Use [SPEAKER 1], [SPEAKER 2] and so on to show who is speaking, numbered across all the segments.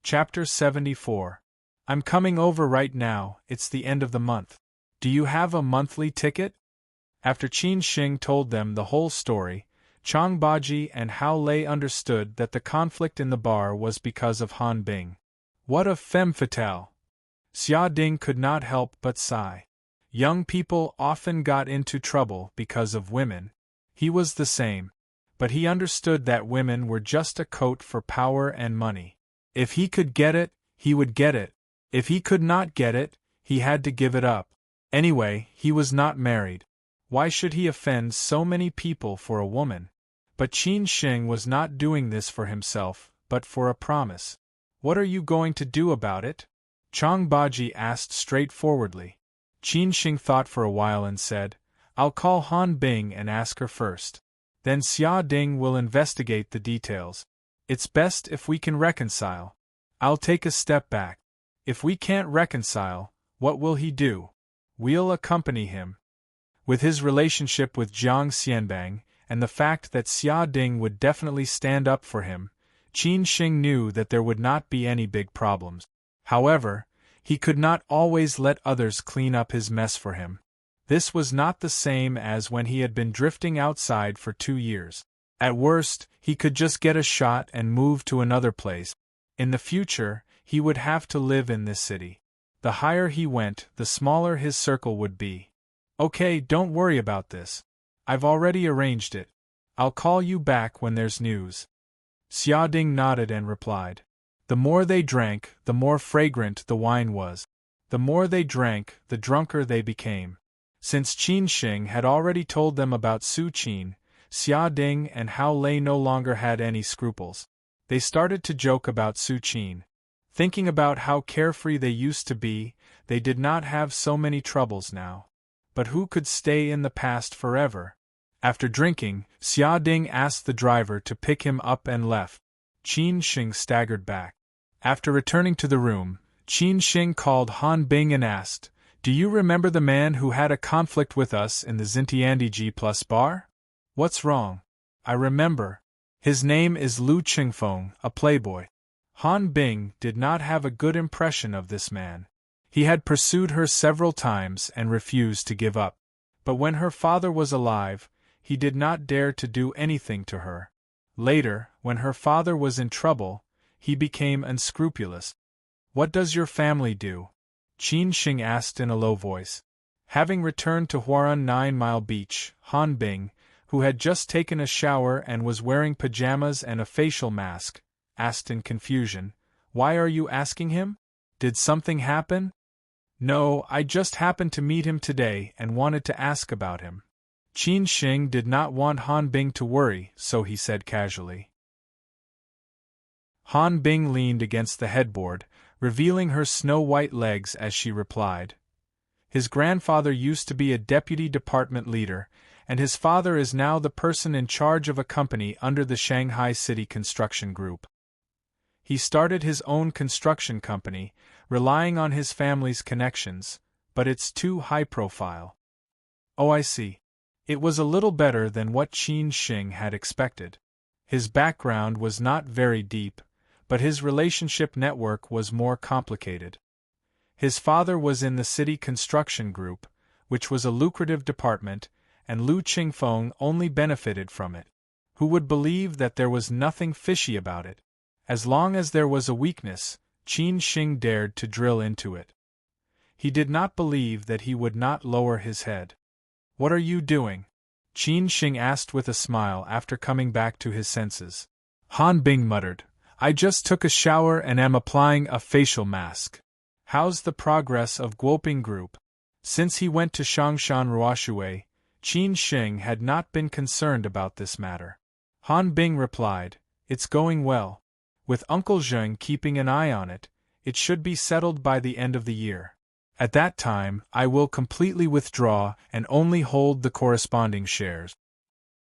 [SPEAKER 1] Chapter 74. I'm coming over right now, it's the end of the month. Do you have a monthly ticket? After Qin Shing told them the whole story, Chang Baji and Hao Lei understood that the conflict in the bar was because of Han Bing. What a femme fatale! Xia Ding could not help but sigh. Young people often got into trouble because of women. He was the same. But he understood that women were just a coat for power and money. If he could get it, he would get it. If he could not get it, he had to give it up. Anyway, he was not married. Why should he offend so many people for a woman? But Qin Shing was not doing this for himself, but for a promise. What are you going to do about it? Chang Baji asked straightforwardly. Qin Shing thought for a while and said, I'll call Han Bing and ask her first. Then Xia Ding will investigate the details. It's best if we can reconcile. I'll take a step back. If we can't reconcile, what will he do? We'll accompany him. With his relationship with Jiang Xianbang, and the fact that Xia Ding would definitely stand up for him, Qin Shing knew that there would not be any big problems. However, he could not always let others clean up his mess for him. This was not the same as when he had been drifting outside for 2 years. At worst, he could just get a shot and move to another place. In the future, he would have to live in this city. The higher he went, the smaller his circle would be. Okay, don't worry about this. I've already arranged it. I'll call you back when there's news. Xia Ding nodded and replied. The more they drank, the more fragrant the wine was. The more they drank, the drunker they became. Since Qin Shing had already told them about Su Qin, Xia Ding and Hao Lei no longer had any scruples. They started to joke about Su Qin. Thinking about how carefree they used to be, they did not have so many troubles now. But who could stay in the past forever? After drinking, Xia Ding asked the driver to pick him up and left. Qin Shing staggered back. After returning to the room, Qin Shing called Han Bing and asked, Do you remember the man who had a conflict with us in the Xintiandi G+ bar? What's wrong? I remember. His name is Lu Qingfeng, a playboy. Han Bing did not have a good impression of this man. He had pursued her several times and refused to give up. But when her father was alive, he did not dare to do anything to her. Later, when her father was in trouble, he became unscrupulous. What does your family do? Qin Shing asked in a low voice. Having returned to Huarun 9 Mile Beach, Han Bing, who had just taken a shower and was wearing pajamas and a facial mask, asked in confusion, Why are you asking him? Did something happen? No, I just happened to meet him today and wanted to ask about him. Qin Shing did not want Han Bing to worry, so he said casually. Han Bing leaned against the headboard, revealing her snow-white legs as she replied. His grandfather used to be a deputy department leader, and his father is now the person in charge of a company under the Shanghai City Construction Group. He started his own construction company, relying on his family's connections, but it's too high-profile. Oh, I see. It was a little better than what Qin Shing had expected. His background was not very deep, but his relationship network was more complicated. His father was in the City Construction Group, which was a lucrative department, and Lu Qingfeng only benefited from it. Who would believe that there was nothing fishy about it? As long as there was a weakness, Qin Shing dared to drill into it. He did not believe that he would not lower his head. What are you doing? Qin Shing asked with a smile after coming back to his senses. Han Bing muttered, I just took a shower and am applying a facial mask. How's the progress of Guoping Group? Since he went to Shangshan Ruoshui, Qin Shing had not been concerned about this matter. Han Bing replied, It's going well. With Uncle Zheng keeping an eye on it, it should be settled by the end of the year. At that time, I will completely withdraw and only hold the corresponding shares.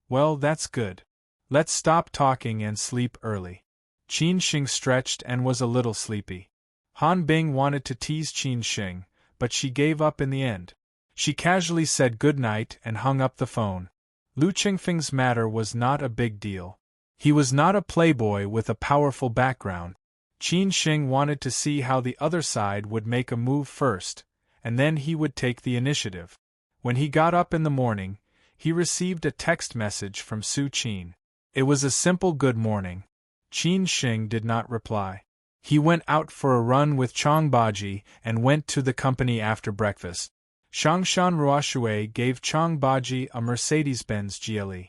[SPEAKER 1] Well, that's good. Let's stop talking and sleep early. Qin Shing stretched and was a little sleepy. Han Bing wanted to tease Qin Shing, but she gave up in the end. She casually said good night and hung up the phone. Lu Qingfeng's matter was not a big deal. He was not a playboy with a powerful background. Qin Shing wanted to see how the other side would make a move first, and then he would take the initiative. When he got up in the morning, he received a text message from Su Qin. It was a simple good morning. Qin Shing did not reply. He went out for a run with Chang Baji and went to the company after breakfast. Shangshan Ruoshui gave Chang Baji a Mercedes-Benz GLE.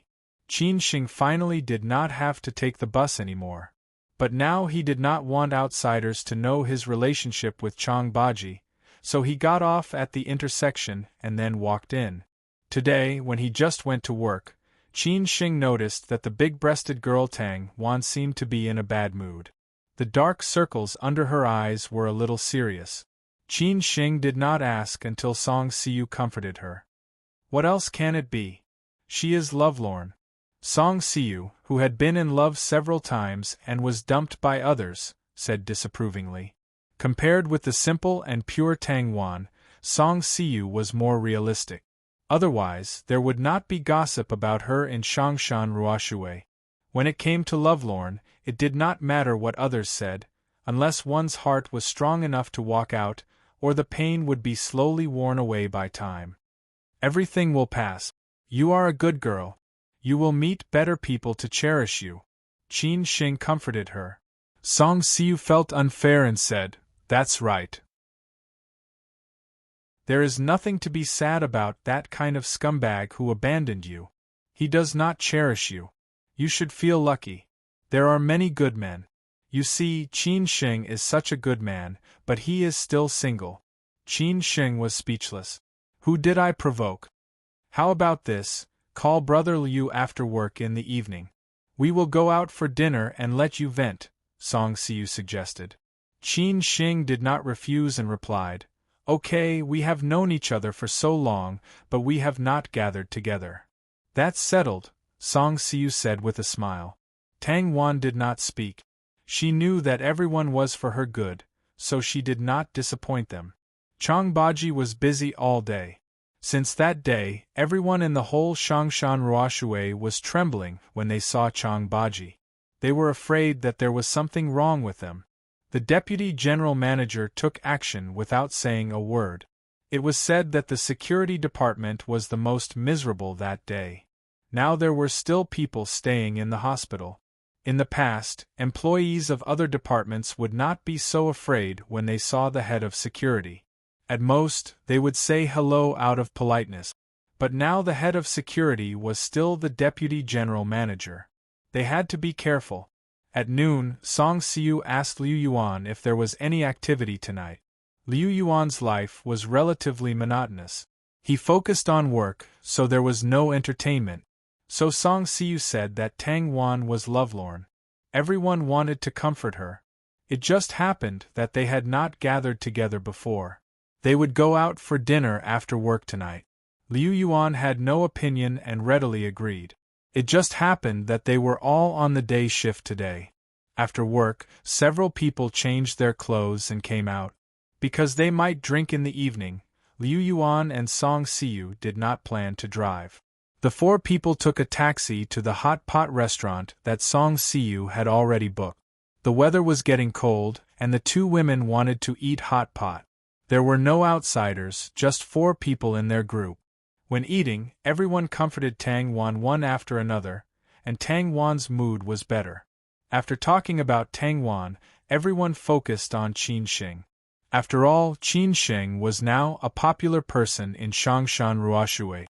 [SPEAKER 1] Qin Shing finally did not have to take the bus anymore. But now he did not want outsiders to know his relationship with Chang Baji, so he got off at the intersection and then walked in. Today, when he just went to work, Qin Shing noticed that the big-breasted girl Tang Wan seemed to be in a bad mood. The dark circles under her eyes were a little serious. Qin Shing did not ask until Song Siu comforted her. What else can it be? She is lovelorn. Song Siu, who had been in love several times and was dumped by others, said disapprovingly. Compared with the simple and pure Tang Wan, Song Siu was more realistic. Otherwise, there would not be gossip about her in Shangshan Ruoshui. When it came to lovelorn, it did not matter what others said, unless one's heart was strong enough to walk out, or the pain would be slowly worn away by time. Everything will pass. You are a good girl. You will meet better people to cherish you. Qin Shing comforted her. Song Siu felt unfair and said, "That's right. There is nothing to be sad about that kind of scumbag who abandoned you. He does not cherish you. You should feel lucky. There are many good men. You see, Qin Shing is such a good man, but he is still single." Qin Shing was speechless. Who did I provoke? How about this? Call Brother Liu after work in the evening. We will go out for dinner and let you vent, Song Siu suggested. Qin Shing did not refuse and replied, Okay, we have known each other for so long, but we have not gathered together. That's settled, Song Siu said with a smile. Tang Wan did not speak. She knew that everyone was for her good, so she did not disappoint them. Chang Baji was busy all day. Since that day, everyone in the whole Shangshan Ruoshui was trembling when they saw Chang Baji. They were afraid that there was something wrong with them. The deputy general manager took action without saying a word. It was said that the security department was the most miserable that day. Now there were still people staying in the hospital. In the past, employees of other departments would not be so afraid when they saw the head of security. At most, they would say hello out of politeness. But now the head of security was still the deputy general manager. They had to be careful. At noon, Song Siu asked Liu Yuan if there was any activity tonight. Liu Yuan's life was relatively monotonous. He focused on work, so there was no entertainment. So Song Siu said that Tang Wan was lovelorn. Everyone wanted to comfort her. It just happened that they had not gathered together before. They would go out for dinner after work tonight. Liu Yuan had no opinion and readily agreed. It just happened that they were all on the day shift today. After work, several people changed their clothes and came out. Because they might drink in the evening, Liu Yuan and Song Siu did not plan to drive. The four people took a taxi to the hot pot restaurant that Song Siu had already booked. The weather was getting cold, and the two women wanted to eat hot pot. There were no outsiders, just four people in their group. When eating, everyone comforted Tang Wan one after another, and Tang Wan's mood was better. After talking about Tang Wan, everyone focused on Qin Shing. After all, Qin Shing was now a popular person in Shangshan Ruoshui.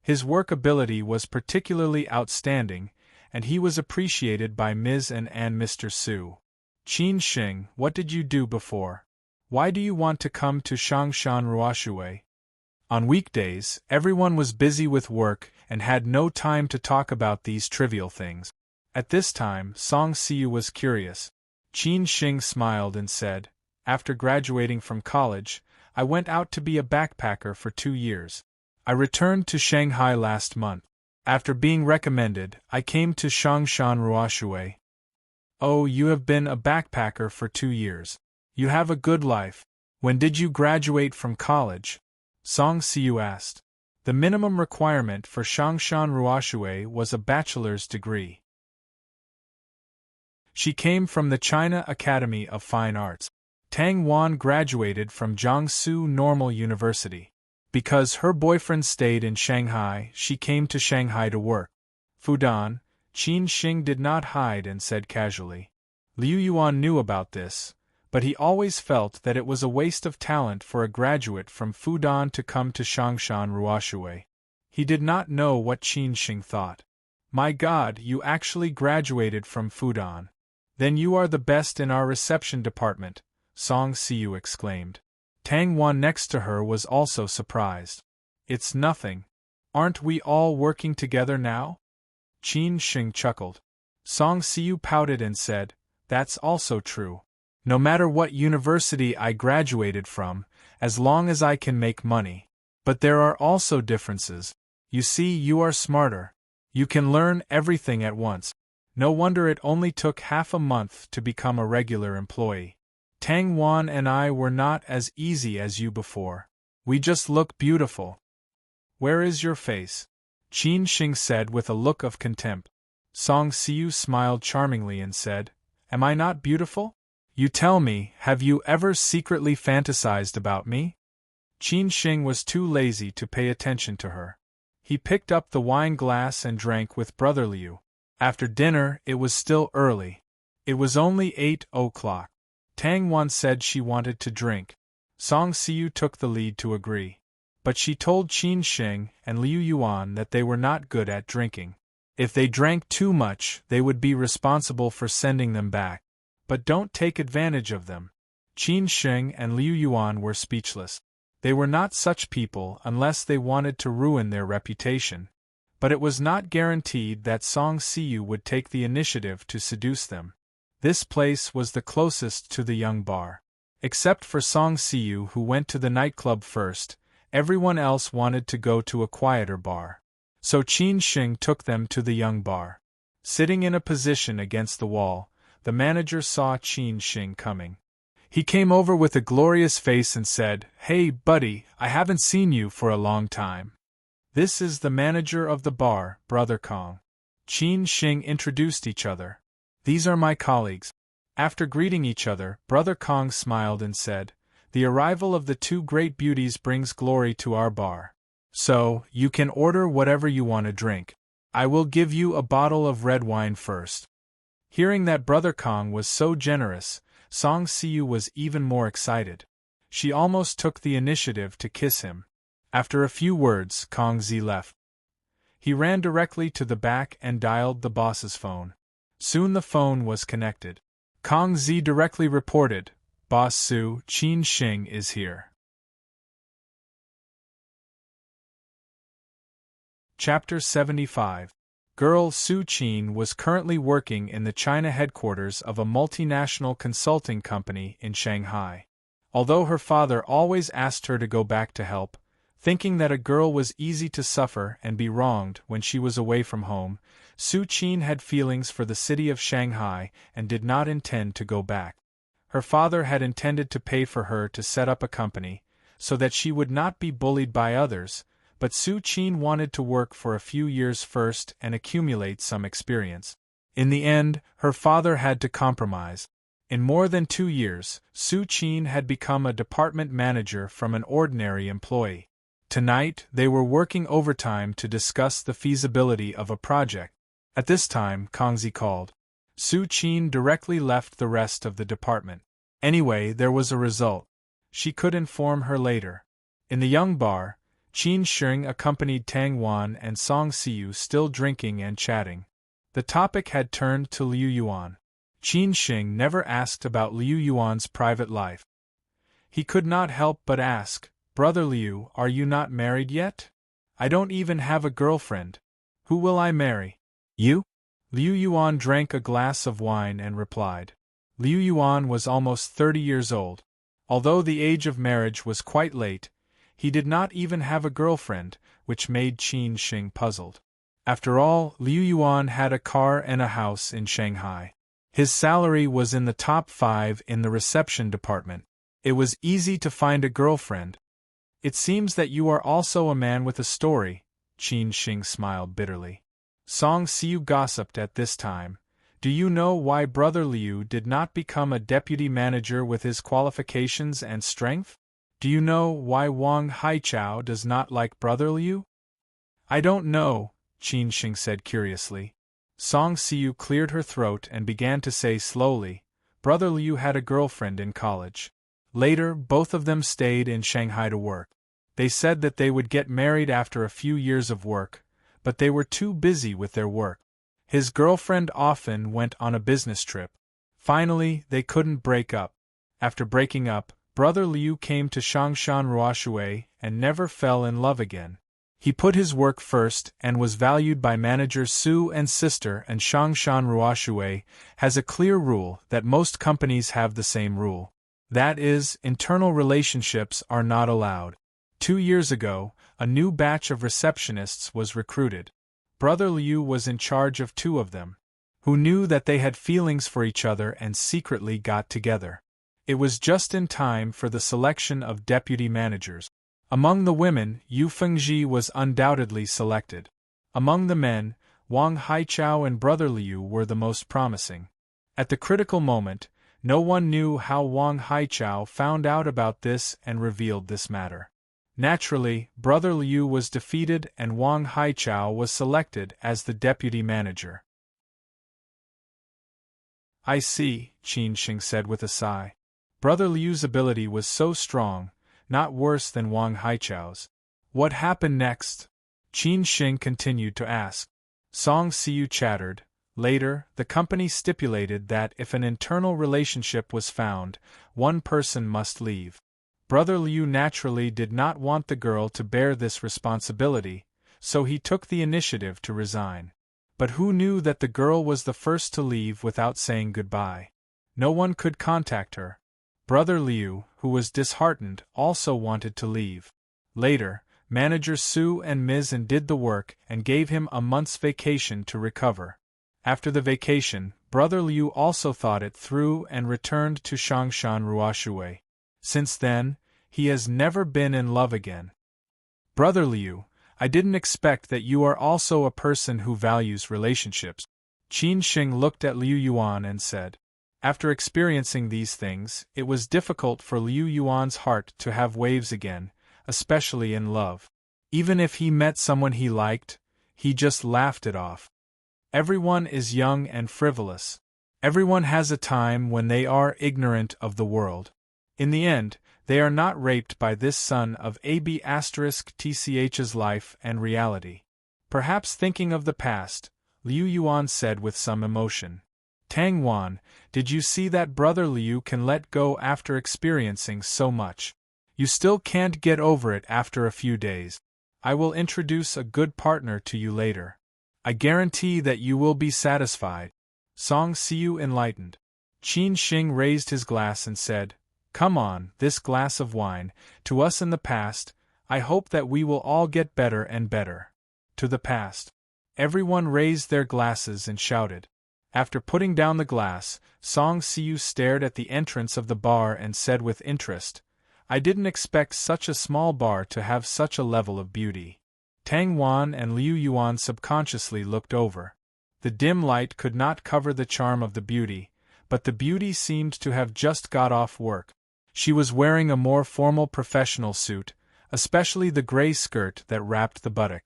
[SPEAKER 1] His work ability was particularly outstanding, and he was appreciated by Ms. and Mr. Su. Qin Shing, what did you do before? Why do you want to come to Shangshan Ruoshui? On weekdays, everyone was busy with work and had no time to talk about these trivial things. At this time, Song Siu was curious. Qin Shing smiled and said, After graduating from college, I went out to be a backpacker for 2 years. I returned to Shanghai last month. After being recommended, I came to Shangshan Ruoshui. Oh, you have been a backpacker for 2 years. You have a good life. When did you graduate from college? Song Siu asked. The minimum requirement for Shangshan Ruoshui was a bachelor's degree. She came from the China Academy of Fine Arts. Tang Wan graduated from Jiangsu Normal University. Because her boyfriend stayed in Shanghai, she came to Shanghai to work. Fudan, Qin Xing did not hide and said casually. Liu Yuan knew about this, but he always felt that it was a waste of talent for a graduate from Fudan to come to Changshan Ruoshui. He did not know what Qin Xing thought. My God, you actually graduated from Fudan. Then you are the best in our reception department, Song Siu exclaimed. Tang Wan next to her was also surprised. It's nothing. Aren't we all working together now? Qin Xing chuckled. Song Siu pouted and said, That's also true. No matter what university I graduated from, as long as I can make money. But there are also differences. You see, you are smarter. You can learn everything at once. No wonder it only took half a month to become a regular employee. Tang Wan and I were not as easy as you before. We just look beautiful. Where is your face? Qin Xing said with a look of contempt. Song Siu smiled charmingly and said, Am I not beautiful? You tell me, have you ever secretly fantasized about me? Qin Xing was too lazy to pay attention to her. He picked up the wine glass and drank with Brother Liu. After dinner, it was still early. It was only 8 o'clock. Tang Wan said she wanted to drink. Song Siu took the lead to agree. But she told Qin Xing and Liu Yuan that they were not good at drinking. If they drank too much, they would be responsible for sending them back. But don't take advantage of them. Qin Xing and Liu Yuan were speechless. They were not such people unless they wanted to ruin their reputation. But it was not guaranteed that Song Siu would take the initiative to seduce them. This place was the closest to the young bar. Except for Song Siu, who went to the nightclub first, everyone else wanted to go to a quieter bar. So Qin Xing took them to the young bar. Sitting in a position against the wall, the manager saw Qin Xing coming. He came over with a glorious face and said, Hey, buddy, I haven't seen you for a long time. This is the manager of the bar, Brother Kong. Qin Xing introduced each other. These are my colleagues. After greeting each other, Brother Kong smiled and said, The arrival of the two great beauties brings glory to our bar. So, you can order whatever you want to drink. I will give you a bottle of red wine first. Hearing that Brother Kong was so generous, Song Siu was even more excited. She almost took the initiative to kiss him. After a few words, Kong Zi left. He ran directly to the back and dialed the boss's phone. Soon the phone was connected. Kong Zi directly reported, Boss Su, Qin Xing is here. Chapter 75. Girl Su Qin was currently working in the China headquarters of a multinational consulting company in Shanghai. Although her father always asked her to go back to help, thinking that a girl was easy to suffer and be wronged when she was away from home, Su Qin had feelings for the city of Shanghai and did not intend to go back. Her father had intended to pay for her to set up a company, so that she would not be bullied by others, but Su Qin wanted to work for a few years first and accumulate some experience. In the end, her father had to compromise. In more than 2 years, Su Qin had become a department manager from an ordinary employee. Tonight, they were working overtime to discuss the feasibility of a project. At this time, Kongzi called. Su Qin directly left the rest of the department. Anyway, there was a result. She could inform her later. In the young bar, Qin Xing accompanied Tang Wan and Song Siu, still drinking and chatting. The topic had turned to Liu Yuan. Qin Xing never asked about Liu Yuan's private life. He could not help but ask, Brother Liu, are you not married yet? I don't even have a girlfriend. Who will I marry? You? Liu Yuan drank a glass of wine and replied. Liu Yuan was almost 30 years old. Although the age of marriage was quite late, he did not even have a girlfriend, which made Qin Xing puzzled. After all, Liu Yuan had a car and a house in Shanghai. His salary was in the top 5 in the reception department. It was easy to find a girlfriend. It seems that you are also a man with a story, Qin Xing smiled bitterly. Song Siu gossiped at this time. Do you know why Brother Liu did not become a deputy manager with his qualifications and strength? Do you know why Wang Haichao does not like Brother Liu? I don't know, Qin Xing said curiously. Song Siu cleared her throat and began to say slowly, Brother Liu had a girlfriend in college. Later, both of them stayed in Shanghai to work. They said that they would get married after a few years of work, but they were too busy with their work. His girlfriend often went on a business trip. Finally, they couldn't break up. After breaking up, Brother Liu came to Shangshan Ruoshui and never fell in love again. He put his work first and was valued by managers Su and sister, and Shangshan Ruoshui has a clear rule that most companies have the same rule. That is, internal relationships are not allowed. 2 years ago, a new batch of receptionists was recruited. Brother Liu was in charge of 2 of them, who knew that they had feelings for each other and secretly got together. It was just in time for the selection of deputy managers. Among the women, Yu Fengji was undoubtedly selected. Among the men, Wang Haichao and Brother Liu were the most promising. At the critical moment, no one knew how Wang Haichao found out about this and revealed this matter. Naturally, Brother Liu was defeated and Wang Haichao was selected as the deputy manager. I see, Qin Xing said with a sigh. Brother Liu's ability was so strong, not worse than Wang Haichao's. What happened next? Qin Xing continued to ask. Song Siu chattered. Later, the company stipulated that if an internal relationship was found, one person must leave. Brother Liu naturally did not want the girl to bear this responsibility, so he took the initiative to resign. But who knew that the girl was the first to leave without saying goodbye? No one could contact her. Brother Liu, who was disheartened, also wanted to leave. Later, managers Su and Mizan did the work and gave him a month's vacation to recover. After the vacation, Brother Liu also thought it through and returned to Shangshan Ruoshui. Since then, he has never been in love again. Brother Liu, I didn't expect that you are also a person who values relationships. Qin Xing looked at Liu Yuan and said. After experiencing these things, it was difficult for Liu Yuan's heart to have waves again, especially in love. Even if he met someone he liked, he just laughed it off. Everyone is young and frivolous. Everyone has a time when they are ignorant of the world. In the end, they are not raped by this son of AB*TCH's life and reality. Perhaps thinking of the past, Liu Yuan said with some emotion. Tang Wan, did you see that Brother Liu can let go after experiencing so much? You still can't get over it after a few days. I will introduce a good partner to you later. I guarantee that you will be satisfied. Song Siu enlightened. Qin Xing raised his glass and said, Come on, this glass of wine, to us in the past, I hope that we will all get better and better. To the past. Everyone raised their glasses and shouted. After putting down the glass, Song Siu stared at the entrance of the bar and said with interest, I didn't expect such a small bar to have such a level of beauty. Tang Wan and Liu Yuan subconsciously looked over. The dim light could not cover the charm of the beauty, but the beauty seemed to have just got off work. She was wearing a more formal professional suit, especially the gray skirt that wrapped the buttock.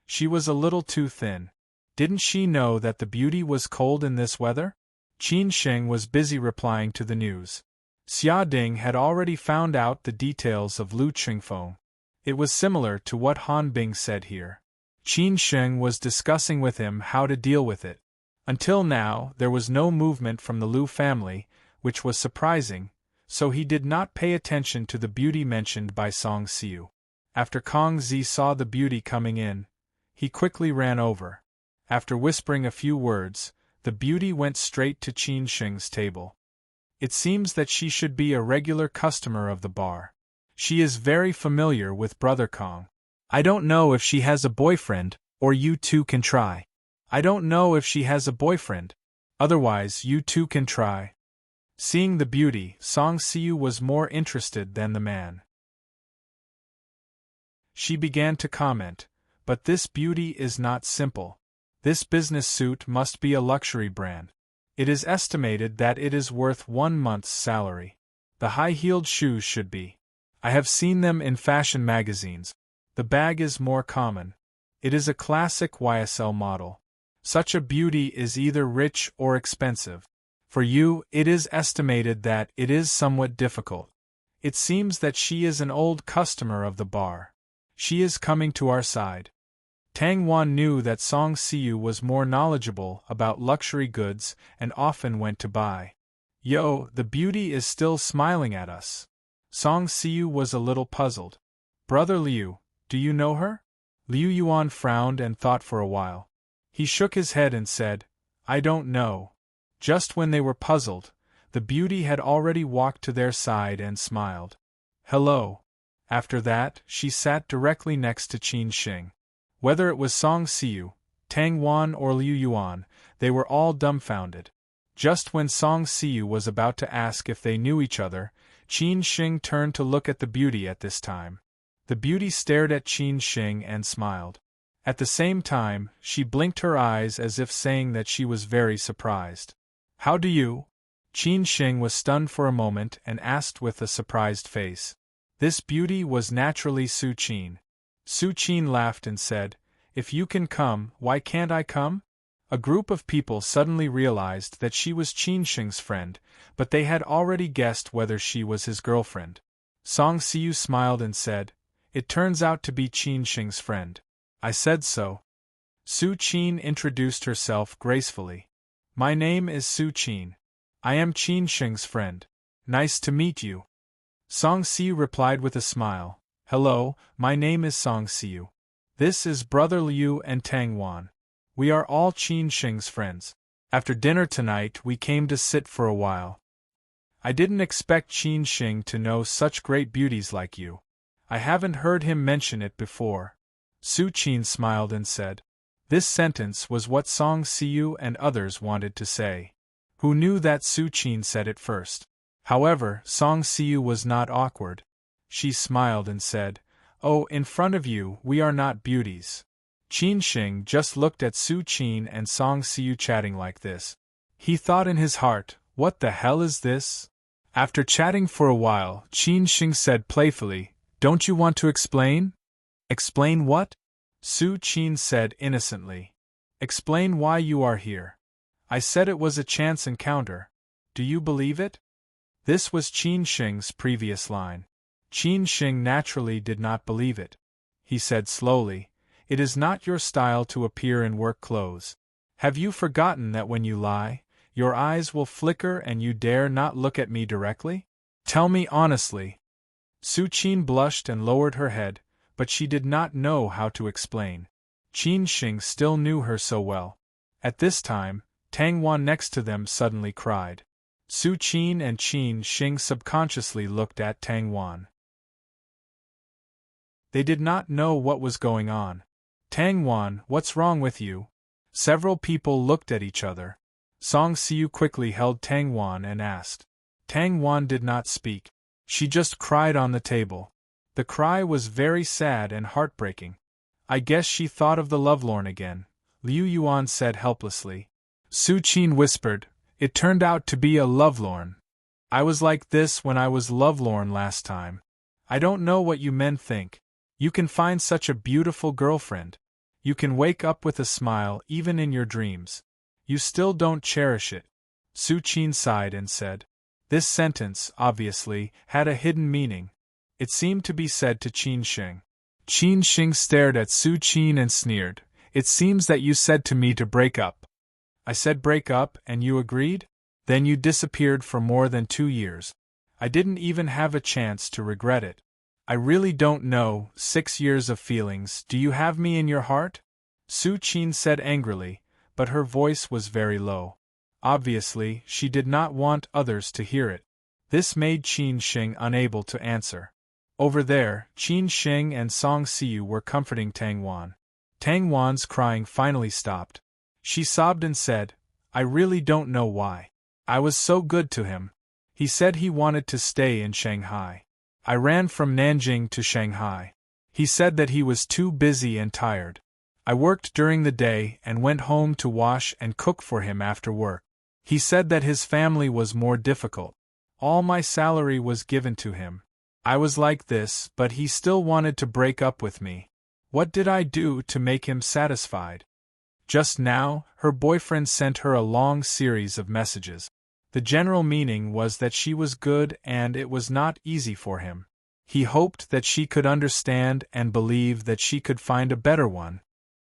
[SPEAKER 1] She was a little too thin. Didn't she know that the beauty was cold in this weather? Qin Sheng was busy replying to the news. Xia Ding had already found out the details of Lu Qingfeng. It was similar to what Han Bing said here. Qin Sheng was discussing with him how to deal with it. Until now, there was no movement from the Lu family, which was surprising, so he did not pay attention to the beauty mentioned by Song Siu. After Kong Zi saw the beauty coming in, he quickly ran over. After whispering a few words, the beauty went straight to Qin Sheng's table. It seems that she should be a regular customer of the bar. She is very familiar with Brother Kong. I don't know if she has a boyfriend, or you two can try. I don't know if she has a boyfriend. Otherwise, you two can try. Seeing the beauty, Song Siu was more interested than the man. She began to comment, but this beauty is not simple. This business suit must be a luxury brand. It is estimated that it is worth 1 month's salary. The high-heeled shoes should be. I have seen them in fashion magazines. The bag is more common. It is a classic YSL model. Such a beauty is either rich or expensive. For you, it is estimated that it is somewhat difficult. It seems that she is an old customer of the bar. She is coming to our side. Tang Wan knew that Song Siu was more knowledgeable about luxury goods and often went to buy. Yo, the beauty is still smiling at us. Song Siu was a little puzzled. Brother Liu, do you know her? Liu Yuan frowned and thought for a while. He shook his head and said, I don't know. Just when they were puzzled, the beauty had already walked to their side and smiled. Hello. After that, she sat directly next to Qin Xing. Whether it was Song Siu, Tang Wan or Liu Yuan, they were all dumbfounded. Just when Song Siu was about to ask if they knew each other, Qin Xing turned to look at the beauty at this time. The beauty stared at Qin Xing and smiled. At the same time, she blinked her eyes as if saying that she was very surprised. How do you? Qin Xing was stunned for a moment and asked with a surprised face. This beauty was naturally Su Qin. Su Qin laughed and said, If you can come, why can't I come? A group of people suddenly realized that she was Qin Xing's friend, but they had already guessed whether she was his girlfriend. Song Siu smiled and said, It turns out to be Qin Xing's friend. I said so. Su Qin introduced herself gracefully. My name is Su Qin. I am Qin Xing's friend. Nice to meet you. Song Siu replied with a smile. Hello, my name is Song Siu. This is Brother Liu and Tang Wan. We are all Qin Xing's friends. After dinner tonight we came to sit for a while. I didn't expect Qin Xing to know such great beauties like you. I haven't heard him mention it before. Su Qin smiled and said. This sentence was what Song Siu and others wanted to say. Who knew that Su Qin said it first? However, Song Siu was not awkward. She smiled and said, Oh, in front of you, we are not beauties. Qin Xing just looked at Su Qin and Song Siu chatting like this. He thought in his heart, what the hell is this? After chatting for a while, Qin Xing said playfully, Don't you want to explain? Explain what? Su Qin said innocently. Explain why you are here. I said it was a chance encounter. Do you believe it? This was Qin Xing's previous line. Qin Xing naturally did not believe it. He said slowly, It is not your style to appear in work clothes. Have you forgotten that when you lie, your eyes will flicker and you dare not look at me directly? Tell me honestly. Su Qin blushed and lowered her head, but she did not know how to explain. Qin Xing still knew her so well. At this time, Tang Wan next to them suddenly cried. Su Qin and Qin Xing subconsciously looked at Tang Wan. They did not know what was going on. Tang Wan, what's wrong with you? Several people looked at each other. Song Siu quickly held Tang Wan and asked. Tang Wan did not speak. She just cried on the table. The cry was very sad and heartbreaking. I guess she thought of the lovelorn again, Liu Yuan said helplessly. Su Qin whispered, It turned out to be a lovelorn. I was like this when I was lovelorn last time. I don't know what you men think. You can find such a beautiful girlfriend. You can wake up with a smile even in your dreams. You still don't cherish it. Su Qin sighed and said. This sentence, obviously, had a hidden meaning. It seemed to be said to Qin Xing. Qin Xing stared at Su Qin and sneered. It seems that you said to me to break up. I said break up and you agreed? Then you disappeared for more than 2 years. I didn't even have a chance to regret it. I really don't know, 6 years of feelings, do you have me in your heart? Su Qin said angrily, but her voice was very low. Obviously, she did not want others to hear it. This made Qin Xing unable to answer. Over there, Qin Xing and Song Siu were comforting Tang Wan. Tang Wan's crying finally stopped. She sobbed and said, I really don't know why. I was so good to him. He said he wanted to stay in Shanghai. I ran from Nanjing to Shanghai. He said that he was too busy and tired. I worked during the day and went home to wash and cook for him after work. He said that his family was more difficult. All my salary was given to him. I was like this, but he still wanted to break up with me. What did I do to make him satisfied? Just now, her boyfriend sent her a long series of messages. The general meaning was that she was good and it was not easy for him. He hoped that she could understand and believe that she could find a better one.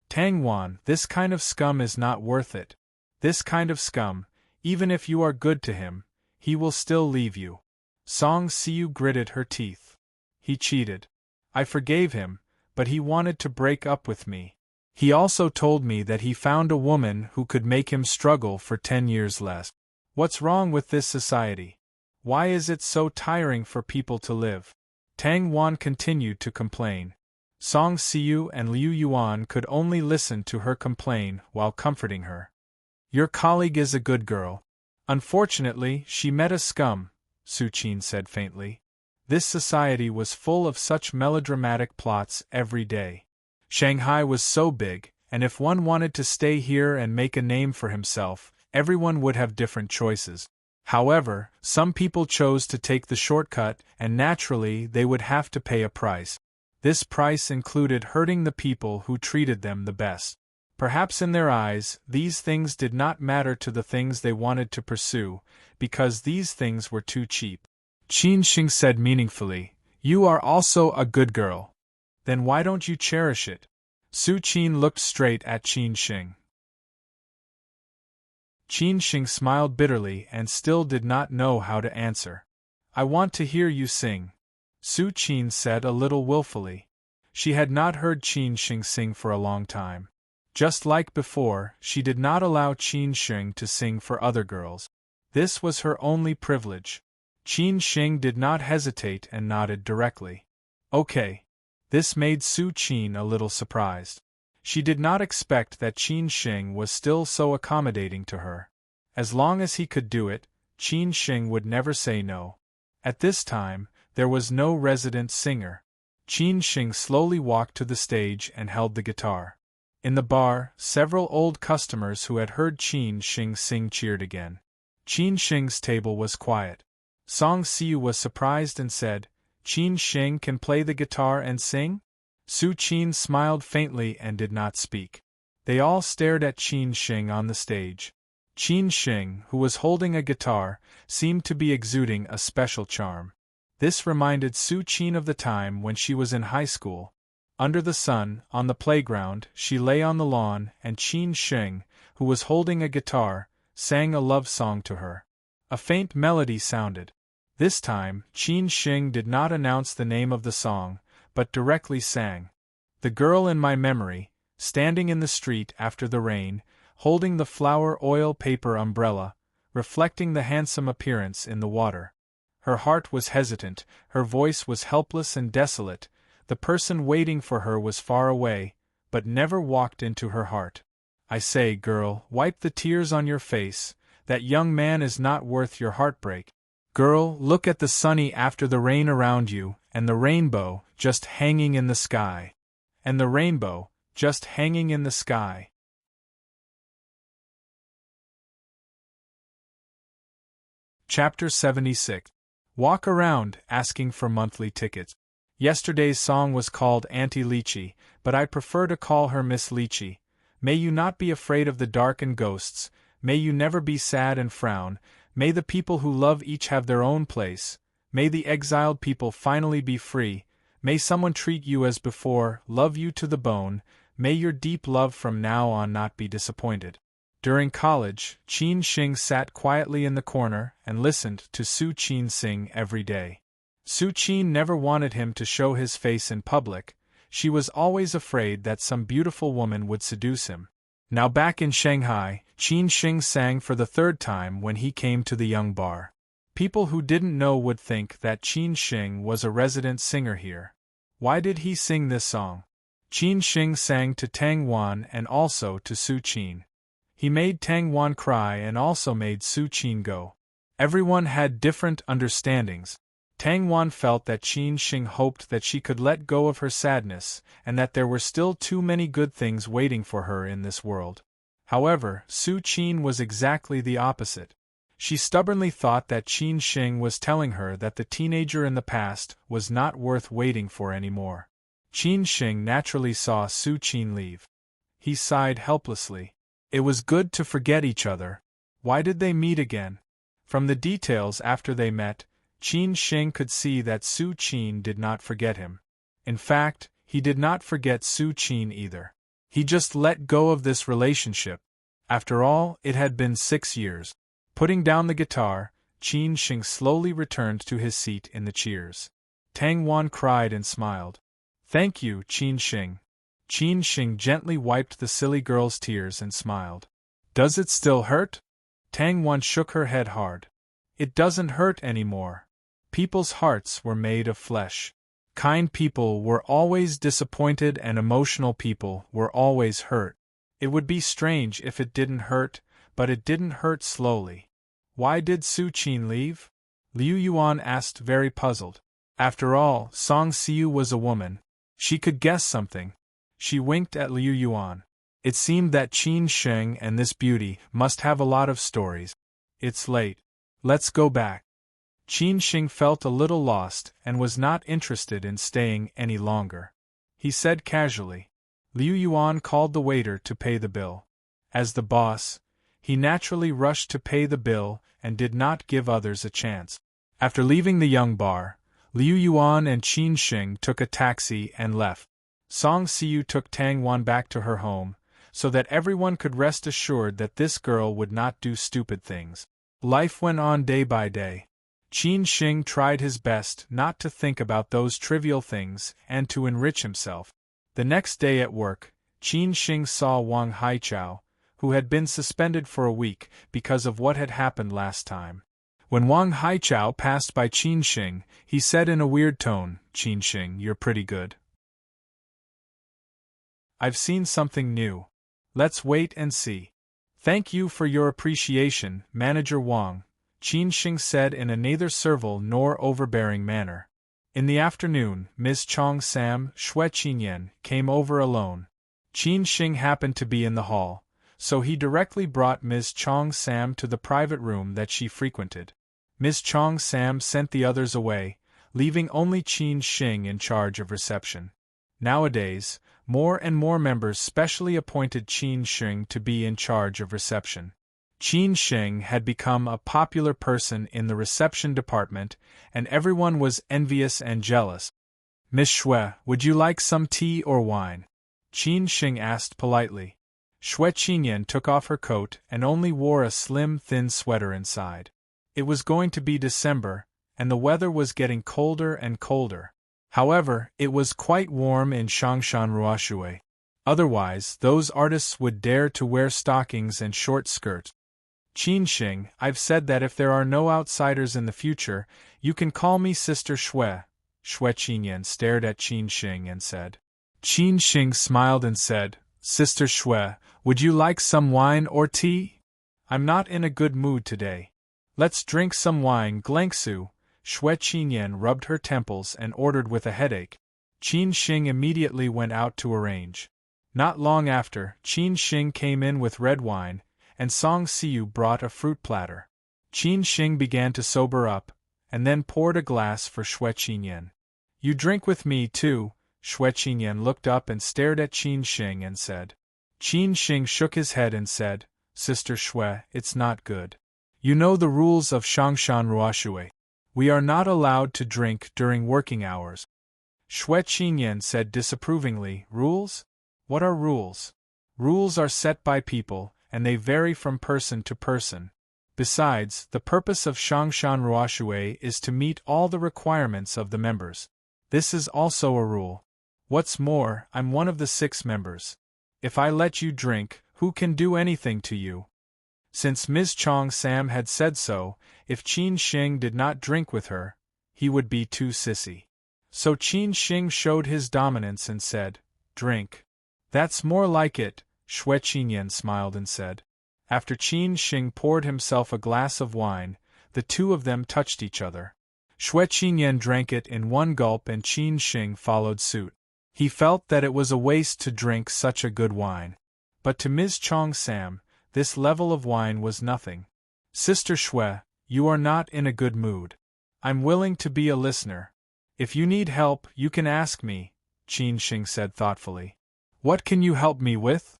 [SPEAKER 1] Tang Wan, this kind of scum is not worth it. This kind of scum, even if you are good to him, he will still leave you. Song Siu gritted her teeth. He cheated. I forgave him, but he wanted to break up with me. He also told me that he found a woman who could make him struggle for 10 years less. What's wrong with this society? Why is it so tiring for people to live? Tang Wan continued to complain. Song Siu and Liu Yuan could only listen to her complain while comforting her. Your colleague is a good girl. Unfortunately, she met a scum, Su Qin said faintly. This society was full of such melodramatic plots every day. Shanghai was so big, and if one wanted to stay here and make a name for himself, everyone would have different choices. However, some people chose to take the shortcut, and naturally they would have to pay a price. This price included hurting the people who treated them the best. Perhaps in their eyes, these things did not matter to the things they wanted to pursue, because these things were too cheap. Qin Xing said meaningfully, "You are also a good girl. Then why don't you cherish it?" Su Qin looked straight at Qin Xing. Qin Xing smiled bitterly and still did not know how to answer. "I want to hear you sing," Su Qin said a little willfully. She had not heard Qin Xing sing for a long time. Just like before, she did not allow Qin Xing to sing for other girls. This was her only privilege. Qin Xing did not hesitate and nodded directly. Okay. This made Su Qin a little surprised. She did not expect that Qin Xing was still so accommodating to her. As long as he could do it, Qin Xing would never say no. At this time, there was no resident singer. Qin Xing slowly walked to the stage and held the guitar. In the bar, several old customers who had heard Qin Xing sing cheered again. Qin Xing's table was quiet. Song Siu was surprised and said, "Qin Xing can play the guitar and sing?" Su Qin smiled faintly and did not speak. They all stared at Qin Xing on the stage. Qin Xing, who was holding a guitar, seemed to be exuding a special charm. This reminded Su Qin of the time when she was in high school. Under the sun, on the playground, she lay on the lawn, and Qin Xing, who was holding a guitar, sang a love song to her. A faint melody sounded. This time, Qin Xing did not announce the name of the song, but directly sang. "The girl in my memory, standing in the street after the rain, holding the flower oil paper umbrella, reflecting the handsome appearance in the water." Her heart was hesitant, her voice was helpless and desolate. The person waiting for her was far away, but never walked into her heart. "I say, girl, wipe the tears on your face. That young man is not worth your heartbreak. Girl, look at the sunny after the rain around you, and the rainbow, just hanging in the sky. And the rainbow, just hanging in the sky." Chapter 76. Walk around, asking for monthly tickets. Yesterday's song was called Auntie Lychee, but I prefer to call her Miss Lychee. May you not be afraid of the dark and ghosts, may you never be sad and frown, may the people who love each have their own place, may the exiled people finally be free, may someone treat you as before, love you to the bone, may your deep love from now on not be disappointed. During college, Qin Xing sat quietly in the corner and listened to Su Qin sing every day. Su Qin never wanted him to show his face in public. She was always afraid that some beautiful woman would seduce him. Now back in Shanghai, Qin Xing sang for the third time when he came to the young bar. People who didn't know would think that Qin Xing was a resident singer here. Why did he sing this song? Qin Xing sang to Tang Wan and also to Su Qin. He made Tang Wan cry and also made Su Qin go. Everyone had different understandings. Tang Wan felt that Qin Xing hoped that she could let go of her sadness, and that there were still too many good things waiting for her in this world. However, Su Qin was exactly the opposite. She stubbornly thought that Qin Shing was telling her that the teenager in the past was not worth waiting for anymore. Qin Shing naturally saw Su Qin leave. He sighed helplessly. It was good to forget each other. Why did they meet again? From the details after they met, Qin Shing could see that Su Qin did not forget him. In fact, he did not forget Su Qin either. He just let go of this relationship. After all, it had been 6 years. Putting down the guitar, Qin Shing slowly returned to his seat in the cheers. Tang Wan cried and smiled. "Thank you, Qin Shing." Qin Shing gently wiped the silly girl's tears and smiled. "Does it still hurt?" Tang Wan shook her head hard. "It doesn't hurt anymore. People's hearts were made of flesh. Kind people were always disappointed and emotional people were always hurt. It would be strange if it didn't hurt, but it didn't hurt slowly." "Why did Su Qin leave?" Liu Yuan asked, very puzzled. After all, Song Siu was a woman. She could guess something. She winked at Liu Yuan. It seemed that Qin Sheng and this beauty must have a lot of stories. "It's late. Let's go back." Qin Sheng felt a little lost and was not interested in staying any longer. He said casually. Liu Yuan called the waiter to pay the bill. As the boss, he naturally rushed to pay the bill and did not give others a chance. After leaving the young bar, Liu Yuan and Qin Sheng took a taxi and left. Song Siu took Tang Wan back to her home, so that everyone could rest assured that this girl would not do stupid things. Life went on day by day. Qin Sheng tried his best not to think about those trivial things and to enrich himself. The next day at work, Qin Sheng saw Wang Haichao, who had been suspended for a week because of what had happened last time. When Wang Haichao passed by Qin Sheng, he said in a weird tone, "Qin Sheng, you're pretty good. I've seen something new. Let's wait and see." "Thank you for your appreciation, Manager Wang," Qin Sheng said in a neither servile nor overbearing manner. In the afternoon, Ms. Chong Sam Shui Qinyan came over alone. Qin Sheng happened to be in the hall, so he directly brought Ms. Chong Sam to the private room that she frequented. Ms. Chong Sam sent the others away, leaving only Qin Sheng in charge of reception. Nowadays, more and more members specially appointed Qin Sheng to be in charge of reception. Qin Sheng had become a popular person in the reception department, and everyone was envious and jealous. "Miss Shui, would you like some tea or wine?" Qin Sheng asked politely. Shui Qinyan took off her coat and only wore a slim, thin sweater inside. It was going to be December, and the weather was getting colder and colder. However, it was quite warm in Shangshan Ruoshui. Otherwise, those artists would dare to wear stockings and short skirts. "Qin Sheng, I've said that if there are no outsiders in the future, you can call me Sister Shui." Shui Qinyan stared at Qin Sheng and said. Qin Sheng smiled and said, "Sister Shui, would you like some wine or tea? I'm not in a good mood today. Let's drink some wine, Glengsu." Shui Qinyan rubbed her temples and ordered with a headache. Qin Sheng immediately went out to arrange. Not long after, Qin Sheng came in with red wine, and Song Siu brought a fruit platter. Qin Sheng began to sober up, and then poured a glass for Shui Qinyan. "You drink with me too." Shui Qinyan looked up and stared at Qin Sheng and said. Qin Sheng shook his head and said, "Sister Shui, it's not good. You know the rules of Shangshan Ruoshui. We are not allowed to drink during working hours." Shui Qinyan said disapprovingly, "Rules? What are rules?" "Rules are set by people, and they vary from person to person. Besides, the purpose of Shangshan Ruoshui is to meet all the requirements of the members. This is also a rule. What's more, I'm one of the 6 members. If I let you drink, who can do anything to you?" Since Ms. Chong Sam had said so, if Qin Sheng did not drink with her, he would be too sissy. So Qin Sheng showed his dominance and said, "Drink." "That's more like it," Shui Qinyan smiled and said. After Qin Sheng poured himself a glass of wine, the two of them touched each other. Shui Qinyan drank it in one gulp and Qin Sheng followed suit. He felt that it was a waste to drink such a good wine. But to Ms. Chong Sam, this level of wine was nothing. Sister Shui, you are not in a good mood. I'm willing to be a listener. If you need help, you can ask me, Qin Shing said thoughtfully. What can you help me with?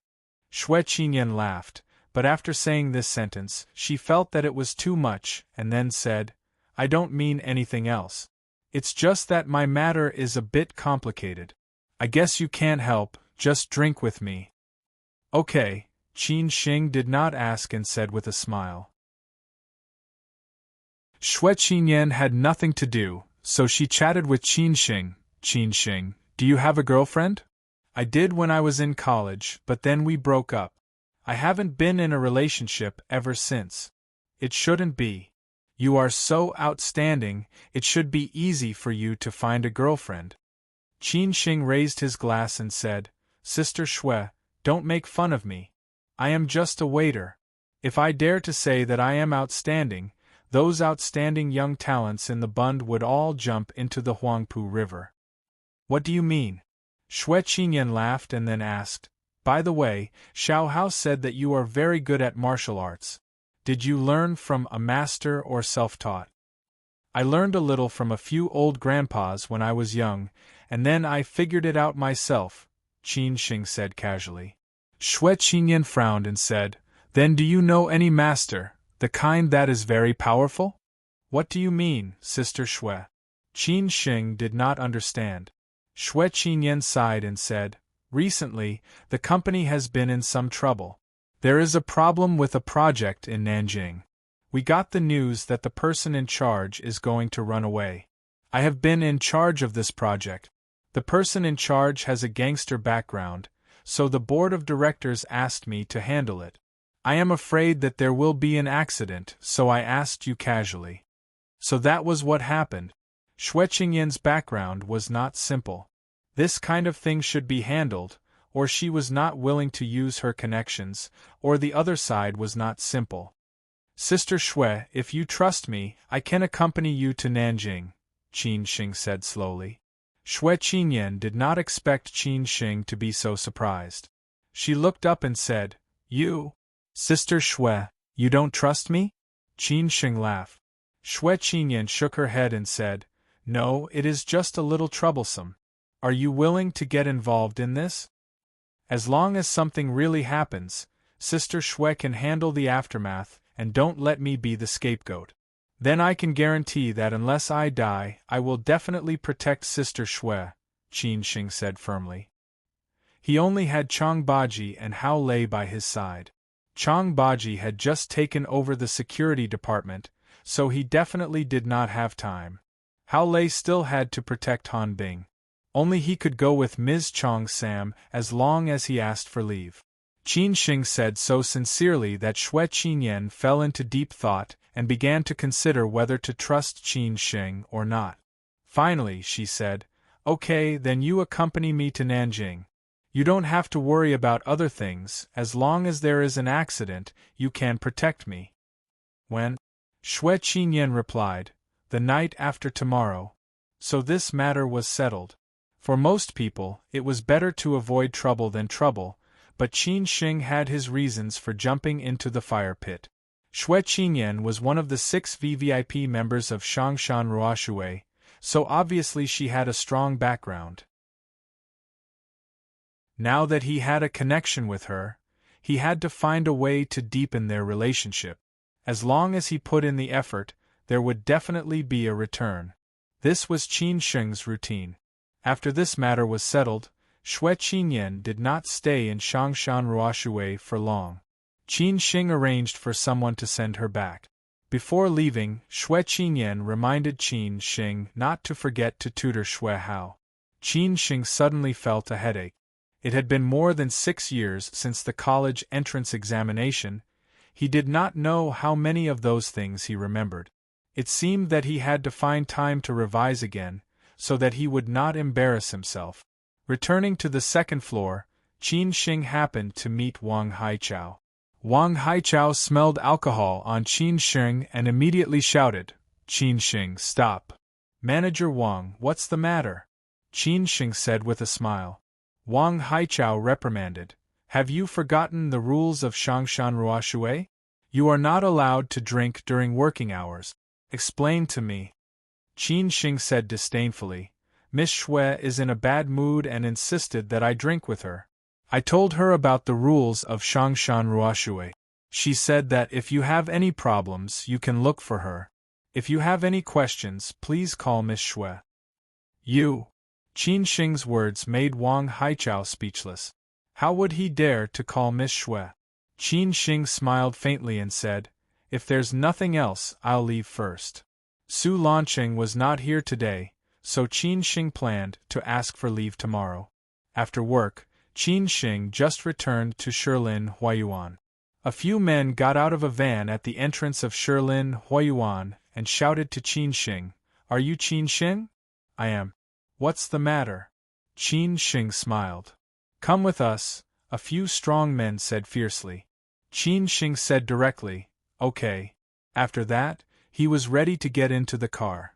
[SPEAKER 1] Shui Qinyan laughed, but after saying this sentence, she felt that it was too much, and then said, I don't mean anything else. It's just that my matter is a bit complicated. I guess you can't help, just drink with me. Okay, Qin Shing did not ask and said with a smile. Shui Qinyan had nothing to do, so she chatted with Qin Shing. Qin Shing, do you have a girlfriend? I did when I was in college, but then we broke up. I haven't been in a relationship ever since. It shouldn't be. You are so outstanding, it should be easy for you to find a girlfriend. Qin Shing raised his glass and said, Sister Shui, don't make fun of me. I am just a waiter. If I dare to say that I am outstanding, those outstanding young talents in the Bund would all jump into the Huangpu River. What do you mean? Shui Qinyan laughed and then asked, By the way, Xiao Hao said that you are very good at martial arts. Did you learn from a master or self-taught? I learned a little from a few old grandpas when I was young, and then I figured it out myself, Qin Shing said casually. Shui Qinyan frowned and said, Then do you know any master, the kind that is very powerful? What do you mean, Sister Shui? Qin Shing did not understand. Shui Qinyan sighed and said, Recently, the company has been in some trouble. There is a problem with a project in Nanjing. We got the news that the person in charge is going to run away. I have been in charge of this project. The person in charge has a gangster background, so the board of directors asked me to handle it. I am afraid that there will be an accident, so I asked you casually. So that was what happened. Shui Qingyan's background was not simple. This kind of thing should be handled, or she was not willing to use her connections, or the other side was not simple. Sister Shui, if you trust me, I can accompany you to Nanjing, Qin Shing said slowly. Shui Qinyan did not expect Qin Shing to be so surprised. She looked up and said, You? Sister Shui, you don't trust me? Qin Shing laughed. Shui Qinyan shook her head and said, No, it is just a little troublesome. Are you willing to get involved in this? As long as something really happens, Sister Shui can handle the aftermath, and don't let me be the scapegoat. Then I can guarantee that unless I die, I will definitely protect Sister Shui, Qin Shing said firmly. He only had Chang Baji and Hao Lei by his side. Chang Baji had just taken over the security department, so he definitely did not have time. Hao Lei still had to protect Han Bing. Only he could go with Ms. Chong Sam as long as he asked for leave. Qin Shing said so sincerely that Shui Qinyan fell into deep thought and began to consider whether to trust Qin Shing or not. Finally, she said, Okay, then you accompany me to Nanjing. You don't have to worry about other things, as long as there is an accident, you can protect me. When? Shui Qinyan replied, The night after tomorrow. So this matter was settled. For most people, it was better to avoid trouble than trouble, but Qin Shing had his reasons for jumping into the fire pit. Shui Qinyan was one of the 6 VVIP members of Shangshan Ruoshui, so obviously she had a strong background. Now that he had a connection with her, he had to find a way to deepen their relationship. As long as he put in the effort, there would definitely be a return. This was Qin Shing's routine. After this matter was settled, Shui Qinyan did not stay in Shangshan Ruoshui for long. Qin Shing arranged for someone to send her back. Before leaving, Shui Qinyan reminded Qin Shing not to forget to tutor Shui Hao. Qin Shing suddenly felt a headache. It had been more than 6 years since the college entrance examination. He did not know how many of those things he remembered. It seemed that he had to find time to revise again, so that he would not embarrass himself. Returning to the second floor, Qin Shing happened to meet Wang Haichao. Wang Haichao smelled alcohol on Qin Shing and immediately shouted, Qin Shing, stop. Manager Wang, what's the matter? Qin Shing said with a smile. Wang Haichao reprimanded, Have you forgotten the rules of Shangshan Ruoshui? You are not allowed to drink during working hours. Explain to me. Qin Shing said disdainfully. Miss Shui is in a bad mood and insisted that I drink with her. I told her about the rules of Shangshan Ruoshui. She said that if you have any problems, you can look for her. If you have any questions, please call Miss Shui. You. Qin Shing's words made Wang Haichao speechless. How would he dare to call Miss Shui? Qin Shing smiled faintly and said, If there's nothing else, I'll leave first. Su Lanqing was not here today, so Qin Shing planned to ask for leave tomorrow. After work, Qin Shing just returned to Shilin Huayuan. A few men got out of a van at the entrance of Shilin Huayuan and shouted to Qin Shing, Are you Qin Shing? I am. What's the matter? Qin Shing smiled. Come with us, a few strong men said fiercely. Qin Shing said directly, Okay. After that, he was ready to get into the car.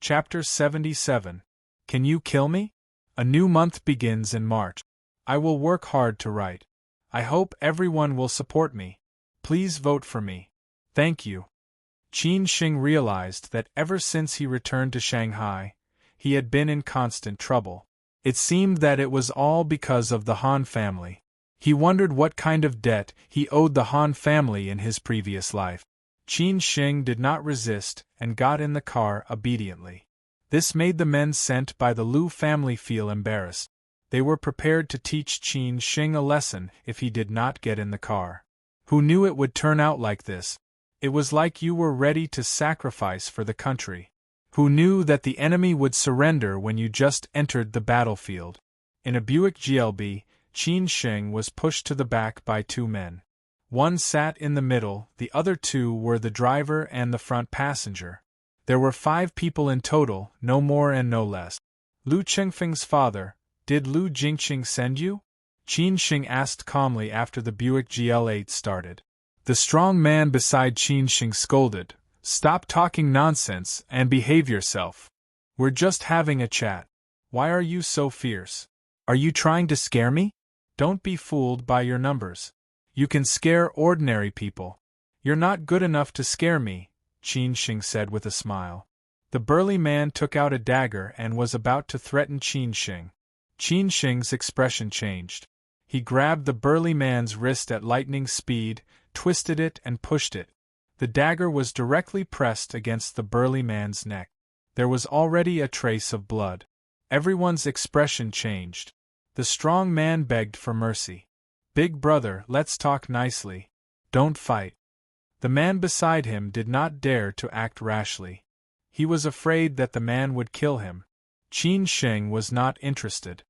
[SPEAKER 1] Chapter 77. Can you kill me? A new month begins in March. I will work hard to write. I hope everyone will support me. Please vote for me. Thank you. Qin Shing realized that ever since he returned to Shanghai, he had been in constant trouble. It seemed that it was all because of the Han family. He wondered what kind of debt he owed the Han family in his previous life. Qin Shing did not resist and got in the car obediently. This made the men sent by the Lu family feel embarrassed. They were prepared to teach Qin Shing a lesson if he did not get in the car. Who knew it would turn out like this? It was like you were ready to sacrifice for the country. Who knew that the enemy would surrender when you just entered the battlefield? In a Buick GLB, Qin Shing was pushed to the back by two men. One sat in the middle, the other two were the driver and the front passenger. There were 5 people in total, no more and no less. Lu Chengfeng's father, did Lu Jingqing send you? Qin Shing asked calmly after the Buick GL8 started. The strong man beside Qin Shing scolded, Stop talking nonsense and behave yourself. We're just having a chat. Why are you so fierce? Are you trying to scare me? Don't be fooled by your numbers. You can scare ordinary people. You're not good enough to scare me, Qin Shing said with a smile. The burly man took out a dagger and was about to threaten Qin Shing. Qin Shing's expression changed. He grabbed the burly man's wrist at lightning speed, twisted it and pushed it. The dagger was directly pressed against the burly man's neck. There was already a trace of blood. Everyone's expression changed. The strong man begged for mercy. Big brother, let's talk nicely. Don't fight. The man beside him did not dare to act rashly. He was afraid that the man would kill him. Qin Shing was not interested.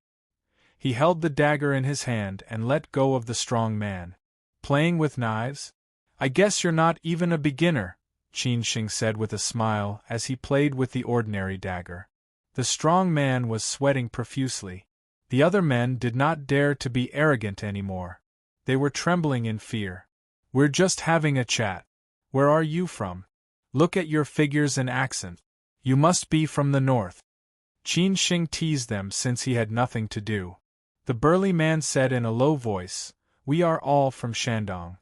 [SPEAKER 1] He held the dagger in his hand and let go of the strong man. Playing with knives? I guess you're not even a beginner, Qin Shing said with a smile as he played with the ordinary dagger. The strong man was sweating profusely. The other men did not dare to be arrogant anymore. They were trembling in fear. We're just having a chat. Where are you from? Look at your figures and accent. You must be from the north. Qin Shing teased them since he had nothing to do. The burly man said in a low voice, We are all from Shandong.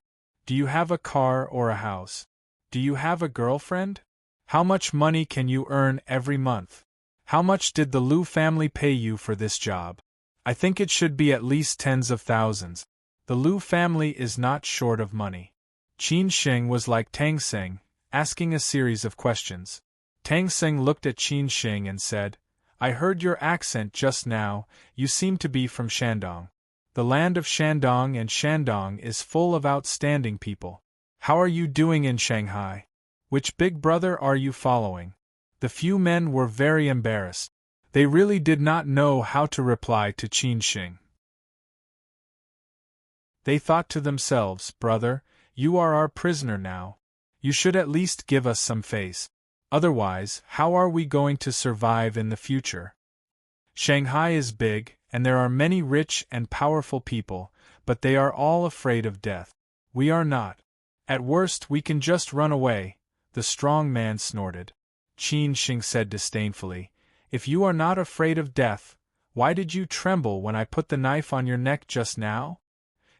[SPEAKER 1] Do you have a car or a house? Do you have a girlfriend? How much money can you earn every month? How much did the Lu family pay you for this job? I think it should be at least tens of thousands. The Lu family is not short of money. Qin Shing was like Tang Seng, asking a series of questions. Tang Seng looked at Qin Shing and said, I heard your accent just now, you seem to be from Shandong. The land of Shandong and Shandong is full of outstanding people. How are you doing in Shanghai? Which big brother are you following? The few men were very embarrassed. They really did not know how to reply to Qin Shing. They thought to themselves, Brother, you are our prisoner now. You should at least give us some face. Otherwise, how are we going to survive in the future? Shanghai is big, and there are many rich and powerful people, but they are all afraid of death. We are not. At worst we can just run away, the strong man snorted. Qin Shing said disdainfully, If you are not afraid of death, why did you tremble when I put the knife on your neck just now?"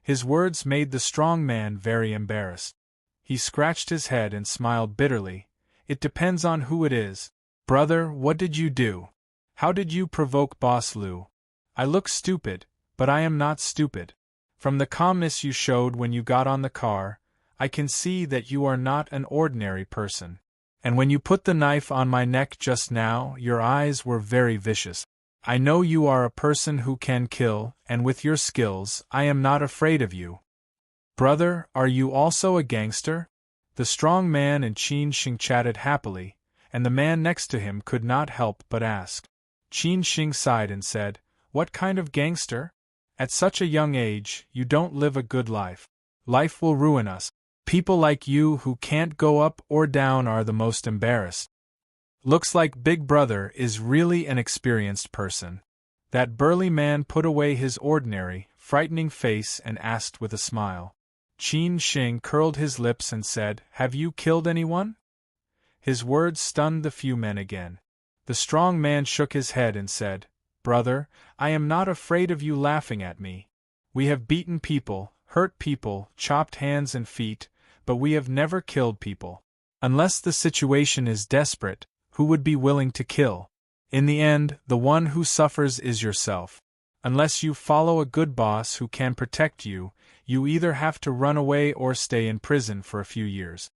[SPEAKER 1] His words made the strong man very embarrassed. He scratched his head and smiled bitterly. "It depends on who it is. Brother, what did you do? How did you provoke Boss Lou? I look stupid, but I am not stupid. From the calmness you showed when you got on the car, I can see that you are not an ordinary person. And when you put the knife on my neck just now, your eyes were very vicious. I know you are a person who can kill, and with your skills, I am not afraid of you. Brother, are you also a gangster?" The strong man and Qin Shing chatted happily, and the man next to him could not help but ask. Qin Shing sighed and said, "What kind of gangster? At such a young age, you don't live a good life. Life will ruin us. People like you who can't go up or down are the most embarrassed. Looks like Big Brother is really an experienced person." That burly man put away his ordinary, frightening face and asked with a smile. Qin Shing curled his lips and said, "Have you killed anyone?" His words stunned the few men again. The strong man shook his head and said, "Brother, I am not afraid of you laughing at me. We have beaten people, hurt people, chopped hands and feet, but we have never killed people. Unless the situation is desperate, who would be willing to kill? In the end, the one who suffers is yourself. Unless you follow a good boss who can protect you, you either have to run away or stay in prison for a few years.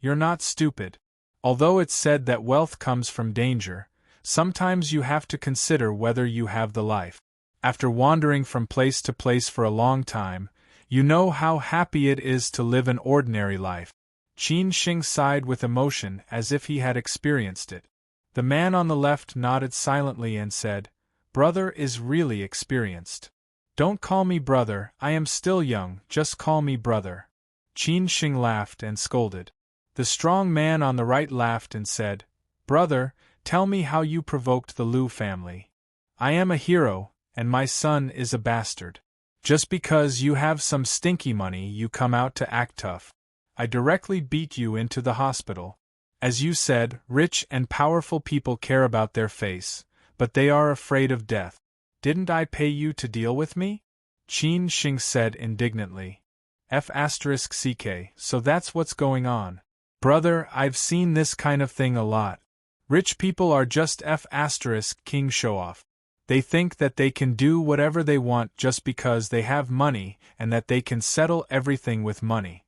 [SPEAKER 1] You're not stupid. Although it's said that wealth comes from danger, sometimes you have to consider whether you have the life. After wandering from place to place for a long time, you know how happy it is to live an ordinary life." Qin Shing sighed with emotion as if he had experienced it. The man on the left nodded silently and said, "Brother is really experienced. Don't call me brother, I am still young, just call me brother." Qin Shing laughed and scolded. The strong man on the right laughed and said, "Brother, tell me how you provoked the Liu family. I am a hero, and my son is a bastard. Just because you have some stinky money you come out to act tough. I directly beat you into the hospital. As you said, rich and powerful people care about their face, but they are afraid of death. Didn't I pay you to deal with me?" Qin Shing said indignantly. F***ck, so that's what's going on. Brother, I've seen this kind of thing a lot. Rich people are just F***king show-off. They think that they can do whatever they want just because they have money and that they can settle everything with money.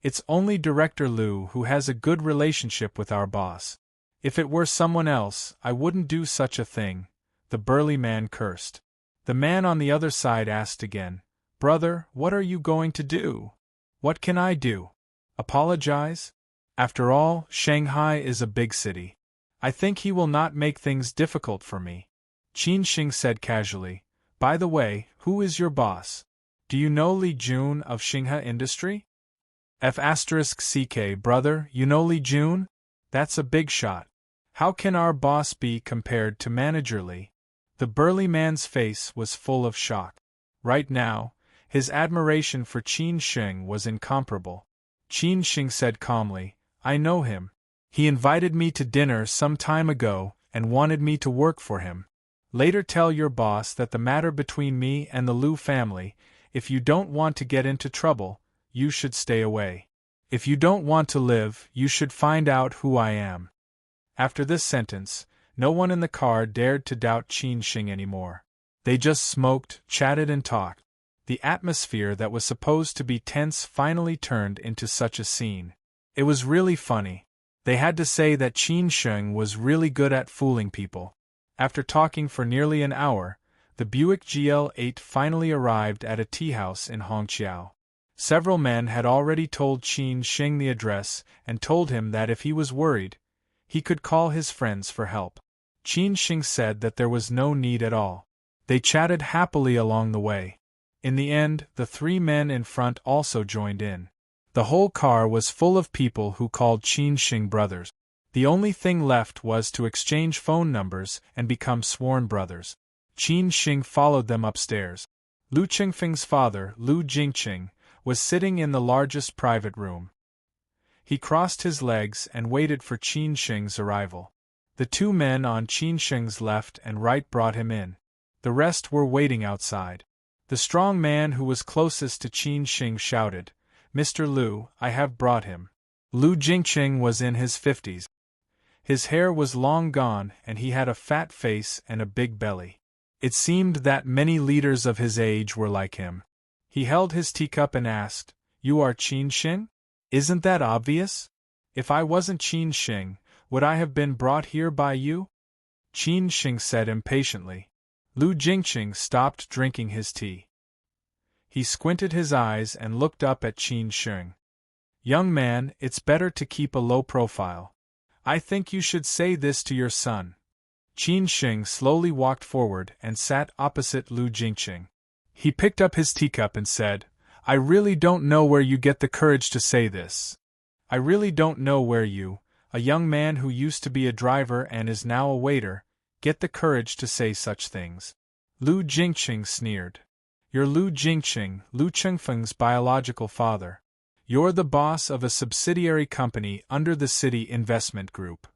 [SPEAKER 1] It's only Director Liu who has a good relationship with our boss. If it were someone else, I wouldn't do such a thing," the burly man cursed. The man on the other side asked again, "Brother, what are you going to do?" "What can I do? Apologize? After all, Shanghai is a big city. I think he will not make things difficult for me." Qin Shing said casually, "By the way, who is your boss? Do you know Li Jun of Xinghe Industry?" F***ck, brother, you know Li Jun? That's a big shot. How can our boss be compared to Manager Li?" The burly man's face was full of shock. Right now, his admiration for Qin Shing was incomparable. Qin Shing said calmly, "I know him. He invited me to dinner some time ago and wanted me to work for him. Later tell your boss that the matter between me and the Liu family, if you don't want to get into trouble, you should stay away. If you don't want to live, you should find out who I am." After this sentence, no one in the car dared to doubt Qin Shing anymore. They just smoked, chatted and talked. The atmosphere that was supposed to be tense finally turned into such a scene. It was really funny. They had to say that Qin Shing was really good at fooling people. After talking for nearly an hour, the Buick GL8 finally arrived at a tea house in Hongqiao. Several men had already told Qin Shing the address and told him that if he was worried, he could call his friends for help. Qin Shing said that there was no need at all. They chatted happily along the way. In the end, the three men in front also joined in. The whole car was full of people who called Qin Shing brothers. The only thing left was to exchange phone numbers and become sworn brothers. Qin Shing followed them upstairs. Lu Qingfeng's father, Lu Jingqing, was sitting in the largest private room. He crossed his legs and waited for Qin Shing's arrival. The two men on Qin Sheng's left and right brought him in. The rest were waiting outside. The strong man who was closest to Qin Sheng shouted, "Mr. Lu, I have brought him." Lu Jingqing was in his 50s. His hair was long gone and he had a fat face and a big belly. It seemed that many leaders of his age were like him. He held his teacup and asked, "You are Qin Sheng? Isn't that obvious? If I wasn't Qin Sheng, would I have been brought here by you?" Qin Sheng said impatiently. Lu Jingqing stopped drinking his tea. He squinted his eyes and looked up at Qin Sheng. "Young man, it's better to keep a low profile. I think you should say this to your son." Qin Sheng slowly walked forward and sat opposite Lu Jingqing. He picked up his teacup and said, "I really don't know where you get the courage to say this. I really don't know where you, a young man who used to be a driver and is now a waiter, get the courage to say such things." Lu Jingqing sneered. "You're Lu Jingqing, Lu Chengfeng's biological father. You're the boss of a subsidiary company under the City Investment Group.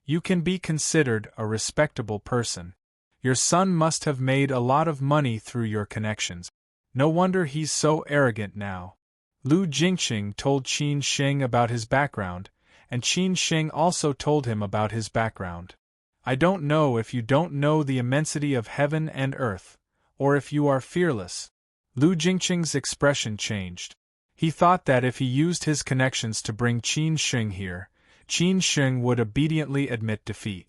[SPEAKER 1] You can be considered a respectable person. Your son must have made a lot of money through your connections. No wonder he's so arrogant now." Lu Jingqing told Qin Sheng about his background, and Qin Sheng also told him about his background. "I don't know if you don't know the immensity of heaven and earth, or if you are fearless." Lu Jingqing's expression changed. He thought that if he used his connections to bring Qin Sheng here, Qin Sheng would obediently admit defeat.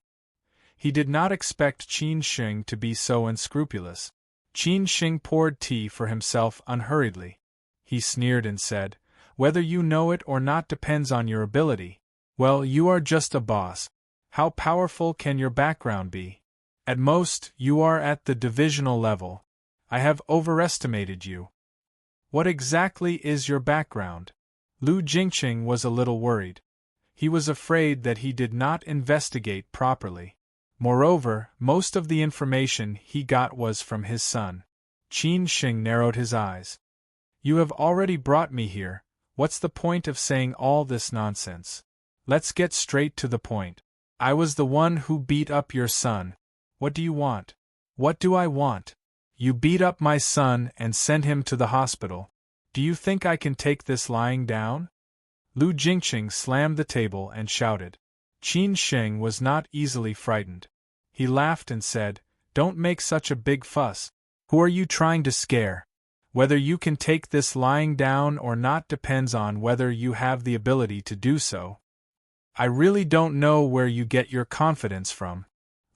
[SPEAKER 1] He did not expect Qin Sheng to be so unscrupulous. Qin Sheng poured tea for himself unhurriedly. He sneered and said, "Whether you know it or not depends on your ability. Well, you are just a boss. How powerful can your background be? At most, you are at the divisional level. I have overestimated you." "What exactly is your background?" Lu Jingqing was a little worried. He was afraid that he did not investigate properly. Moreover, most of the information he got was from his son. Qin Sheng narrowed his eyes. "You have already brought me here. What's the point of saying all this nonsense? Let's get straight to the point. I was the one who beat up your son. What do you want?" "What do I want? You beat up my son and sent him to the hospital. Do you think I can take this lying down?" Lu Jingqing slammed the table and shouted. Qin Sheng was not easily frightened. He laughed and said, "Don't make such a big fuss. Who are you trying to scare? Whether you can take this lying down or not depends on whether you have the ability to do so. I really don't know where you get your confidence from."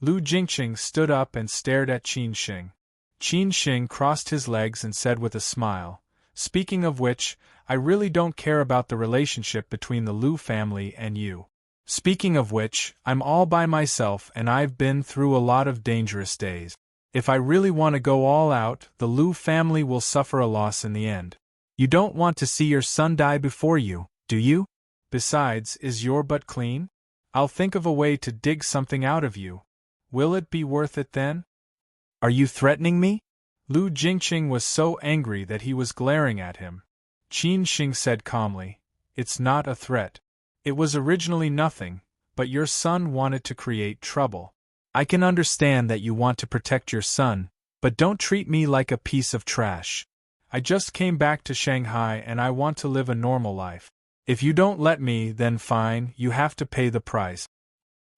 [SPEAKER 1] Lu Jingqing stood up and stared at Qin Sheng. Qin Sheng crossed his legs and said with a smile, "Speaking of which, I really don't care about the relationship between the Lu family and you. Speaking of which, I'm all by myself and I've been through a lot of dangerous days. If I really want to go all out, the Lu family will suffer a loss in the end. You don't want to see your son die before you, do you? Besides, is your butt clean? I'll think of a way to dig something out of you. Will it be worth it then? Are you threatening me?" Lu Jingqing was so angry that he was glaring at him. Qin Sheng said calmly, "It's not a threat. It was originally nothing, but your son wanted to create trouble. I can understand that you want to protect your son, but don't treat me like a piece of trash. I just came back to Shanghai and I want to live a normal life. If you don't let me, then fine, you have to pay the price.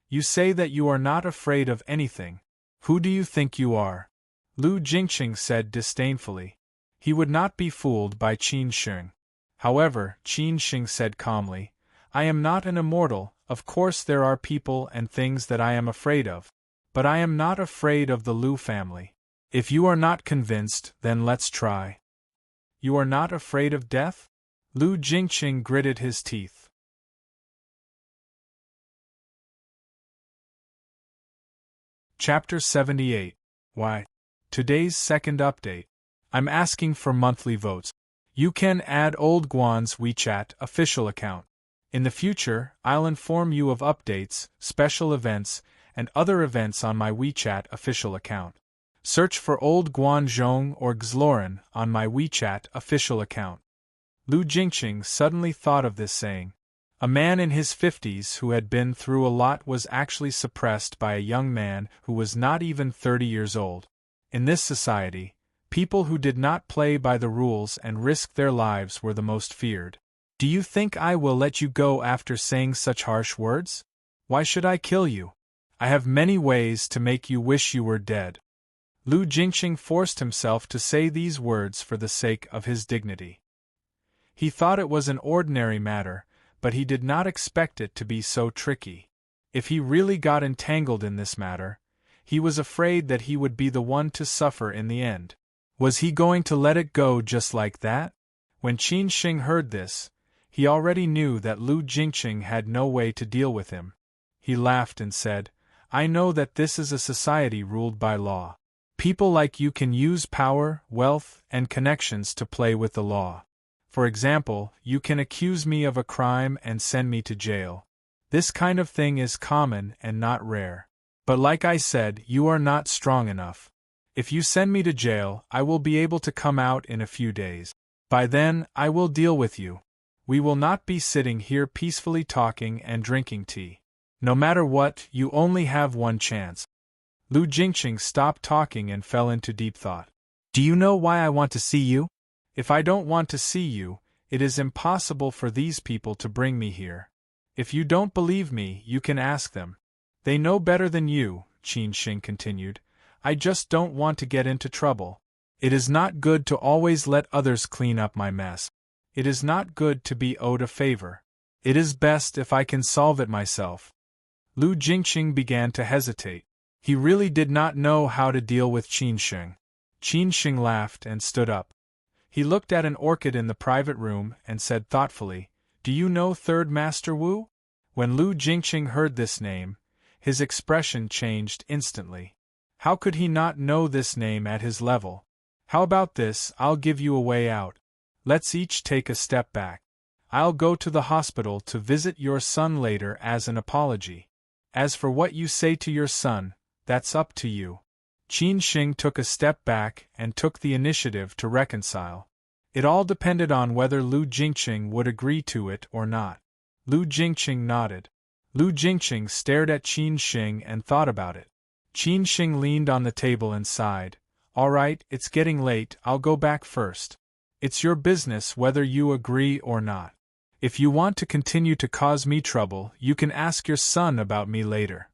[SPEAKER 1] You say that you are not afraid of anything. Who do you think you are?" Lu Jingqing said disdainfully. He would not be fooled by Qin Sheng. However, Qin Sheng said calmly, "I am not an immortal. Of course there are people and things that I am afraid of. But I am not afraid of the Lu family. If you are not convinced, then let's try." "You are not afraid of death?" Lu Jingqing gritted his teeth. Chapter 78. Why? Today's second update. I'm asking for monthly votes. You can add Old Guan's WeChat official account. In the future, I'll inform you of updates, special events, and other events on my WeChat official account. Search for Old Guan Zhong or Xloran on my WeChat official account. Lu Jingqing suddenly thought of this saying. A man in his 50s who had been through a lot was actually suppressed by a young man who was not even 30 years old. In this society, people who did not play by the rules and risk their lives were the most feared. Do you think I will let you go after saying such harsh words? Why should I kill you? I have many ways to make you wish you were dead. Lu Jingqing forced himself to say these words for the sake of his dignity. He thought it was an ordinary matter, but he did not expect it to be so tricky. If he really got entangled in this matter, he was afraid that he would be the one to suffer in the end. Was he going to let it go just like that? When Qin Shing heard this, he already knew that Lu Jingqing had no way to deal with him. He laughed and said, I know that this is a society ruled by law. People like you can use power, wealth, and connections to play with the law. For example, you can accuse me of a crime and send me to jail. This kind of thing is common and not rare. But like I said, you are not strong enough. If you send me to jail, I will be able to come out in a few days. By then, I will deal with you. We will not be sitting here peacefully talking and drinking tea. No matter what, you only have one chance. Lu Jingqing stopped talking and fell into deep thought. Do you know why I want to see you? If I don't want to see you, it is impossible for these people to bring me here. If you don't believe me, you can ask them. They know better than you, Qin Shing continued. I just don't want to get into trouble. It is not good to always let others clean up my mess. It is not good to be owed a favor. It is best if I can solve it myself. Lu Jingqing began to hesitate. He really did not know how to deal with Qin Shing. Qin Shing laughed and stood up. He looked at an orchid in the private room and said thoughtfully, Do you know Third Master Wu? When Lu Jingqing heard this name, his expression changed instantly. How could he not know this name at his level? How about this, I'll give you a way out. Let's each take a step back. I'll go to the hospital to visit your son later as an apology. As for what you say to your son, that's up to you. Qin Shing took a step back and took the initiative to reconcile. It all depended on whether Lu Jingqing would agree to it or not. Lu Jingqing nodded. Lu Jingqing stared at Qin Shing and thought about it. Qin Shing leaned on the table and sighed. All right, it's getting late, I'll go back first. It's your business whether you agree or not. If you want to continue to cause me trouble, you can ask your son about me later.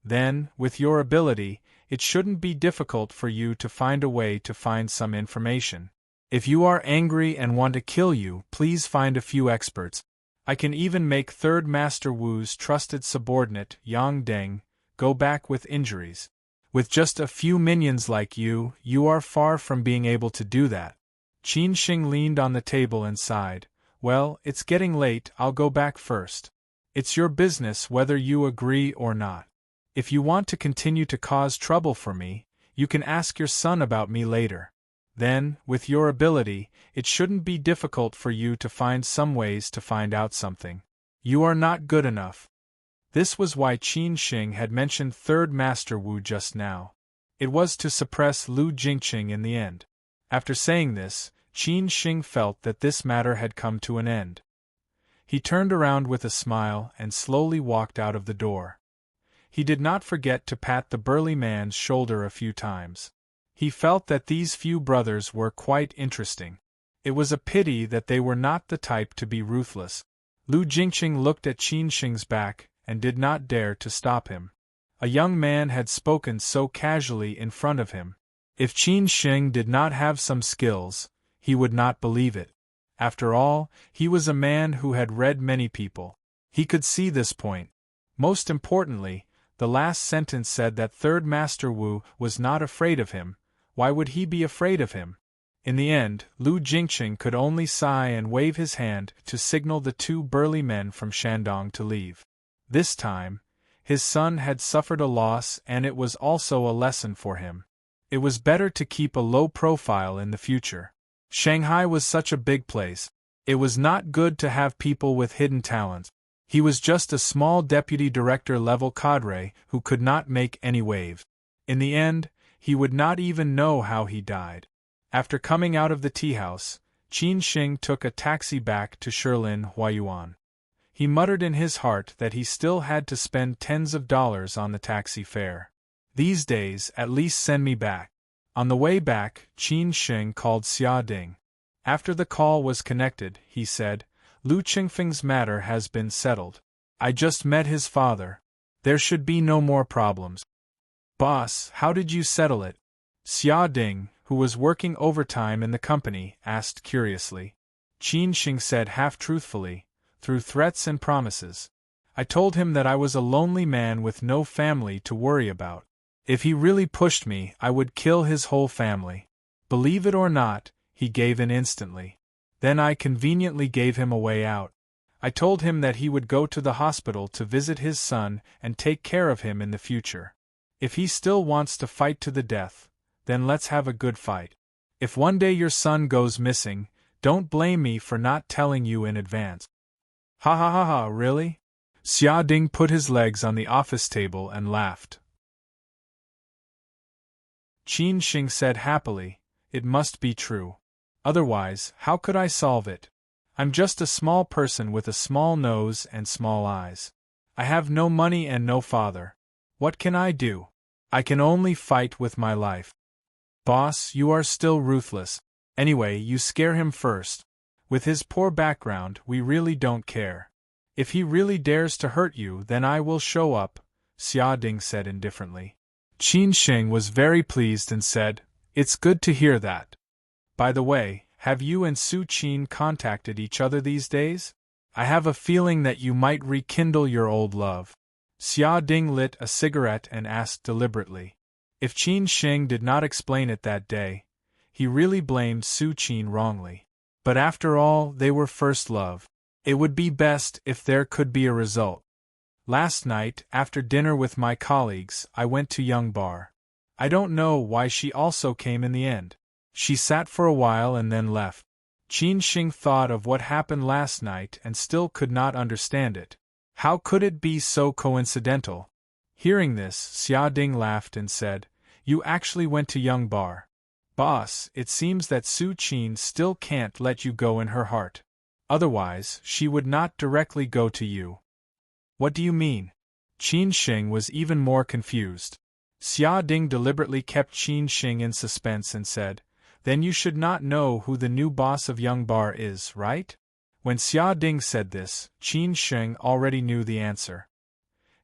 [SPEAKER 1] Then, with your ability, it shouldn't be difficult for you to find a way to find some information. If you are angry and want to kill you, please find a few experts. I can even make Third Master Wu's trusted subordinate, Yang Deng, go back with injuries. With just a few minions like you, you are far from being able to do that. Qin Shing leaned on the table and sighed. Well, it's getting late, I'll go back first. It's your business whether you agree or not. If you want to continue to cause trouble for me, you can ask your son about me later. Then, with your ability, it shouldn't be difficult for you to find some ways to find out something. You are not good enough. This was why Qin Shing had mentioned Third Master Wu just now. It was to suppress Lu Jingqing in the end. After saying this, Qin Shing felt that this matter had come to an end. He turned around with a smile and slowly walked out of the door. He did not forget to pat the burly man's shoulder a few times. He felt that these few brothers were quite interesting. It was a pity that they were not the type to be ruthless. Lu Jingqing looked at Qin Shing's back and did not dare to stop him. A young man had spoken so casually in front of him. If Qin Shing did not have some skills, he would not believe it. After all, he was a man who had read many people. He could see this point. Most importantly, the last sentence said that Third Master Wu was not afraid of him. Why would he be afraid of him? In the end, Lu Jingqing could only sigh and wave his hand to signal the two burly men from Shandong to leave. This time, his son had suffered a loss and it was also a lesson for him. It was better to keep a low profile in the future. Shanghai was such a big place. It was not good to have people with hidden talents. He was just a small deputy director-level cadre who could not make any waves. In the end, he would not even know how he died. After coming out of the tea house, Qin Shing took a taxi back to Shilin Huayuan. He muttered in his heart that he still had to spend tens of dollars on the taxi fare. These days, at least send me back. On the way back, Qin Shing called Xia Ding. After the call was connected, he said, Lu Qingfeng's matter has been settled. I just met his father. There should be no more problems. Boss, how did you settle it? Xia Ding, who was working overtime in the company, asked curiously. Qin Shing said half-truthfully, through threats and promises. I told him that I was a lonely man with no family to worry about. If he really pushed me, I would kill his whole family. Believe it or not, he gave in instantly. Then I conveniently gave him a way out. I told him that he would go to the hospital to visit his son and take care of him in the future. If he still wants to fight to the death, then let's have a good fight. If one day your son goes missing, don't blame me for not telling you in advance. Ha ha ha ha, really? Xia Ding put his legs on the office table and laughed. Qin Shing said happily, it must be true. Otherwise, how could I solve it? I'm just a small person with a small nose and small eyes. I have no money and no father. What can I do? I can only fight with my life. Boss, you are still ruthless. Anyway, you scare him first. With his poor background, we really don't care. If he really dares to hurt you, then I will show up, Xia Ding said indifferently. Qin Shing was very pleased and said, It's good to hear that. By the way, have you and Su Qin contacted each other these days? I have a feeling that you might rekindle your old love. Xia Ding lit a cigarette and asked deliberately. If Qin Shing did not explain it that day, he really blamed Su Qin wrongly. But after all, they were first love. It would be best if there could be a result. Last night, after dinner with my colleagues, I went to Young Bar. I don't know why she also came in the end. She sat for a while and then left. Qin Shing thought of what happened last night and still could not understand it. How could it be so coincidental? Hearing this, Xia Ding laughed and said, You actually went to Young Bar. Boss, it seems that Su Qin still can't let you go in her heart. Otherwise, she would not directly go to you. What do you mean? Qin Shing was even more confused. Xia Ding deliberately kept Qin Shing in suspense and said, Then you should not know who the new boss of Young Bar is, right? When Xia Ding said this, Qin Shing already knew the answer.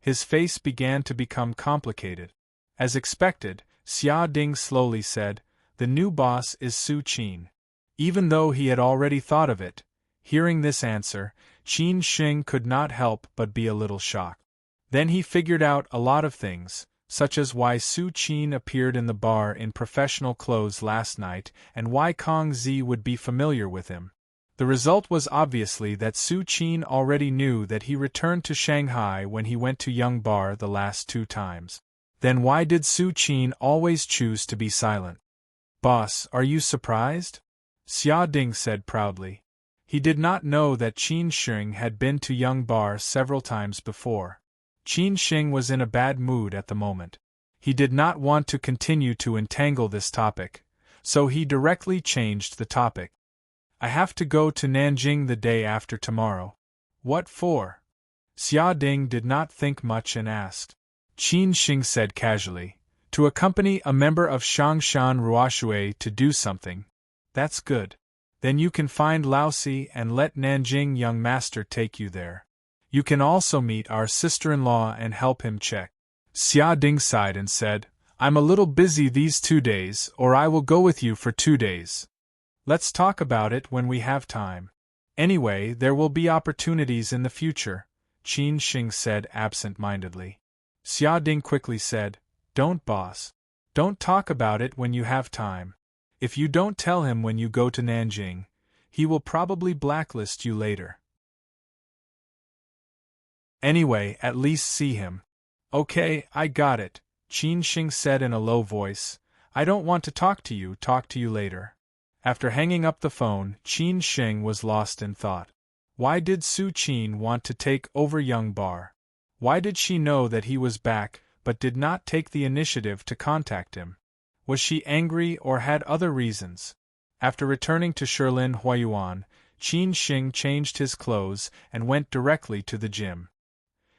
[SPEAKER 1] His face began to become complicated. As expected, Xia Ding slowly said, The new boss is Su Qin. Even though he had already thought of it, hearing this answer, Qin Shing could not help but be a little shocked. Then he figured out a lot of things, such as why Su Qin appeared in the bar in professional clothes last night and why Kong Zi would be familiar with him. The result was obviously that Su Qin already knew that he returned to Shanghai when he went to Young Bar the last 2 times. Then why did Su Qin always choose to be silent? Boss, are you surprised? Xia Ding said proudly. He did not know that Qin Shing had been to Young Bar several times before. Qin Shing was in a bad mood at the moment. He did not want to continue to entangle this topic, so he directly changed the topic. I have to go to Nanjing the day after tomorrow. What for? Xia Ding did not think much and asked. Qin Shing said casually, To accompany a member of Shangshan Ruoshui to do something. That's good. Then you can find Laosi and let Nanjing young master take you there. You can also meet our sister-in-law and help him check. Xia Ding sighed and said, I'm a little busy these 2 days, or I will go with you for 2 days. Let's talk about it when we have time. Anyway, there will be opportunities in the future, Qin Shing said absent-mindedly. Xia Ding quickly said, Don't, boss. Don't talk about it when you have time. If you don't tell him when you go to Nanjing, he will probably blacklist you later. Anyway, at least see him. Okay, I got it, Qin Shing said in a low voice. I don't want to talk to you later. After hanging up the phone, Qin Shing was lost in thought. Why did Su Qin want to take over Young Bar? Why did she know that he was back, but did not take the initiative to contact him? Was she angry or had other reasons? After returning to Shilin Huayuan, Qin Shing changed his clothes and went directly to the gym.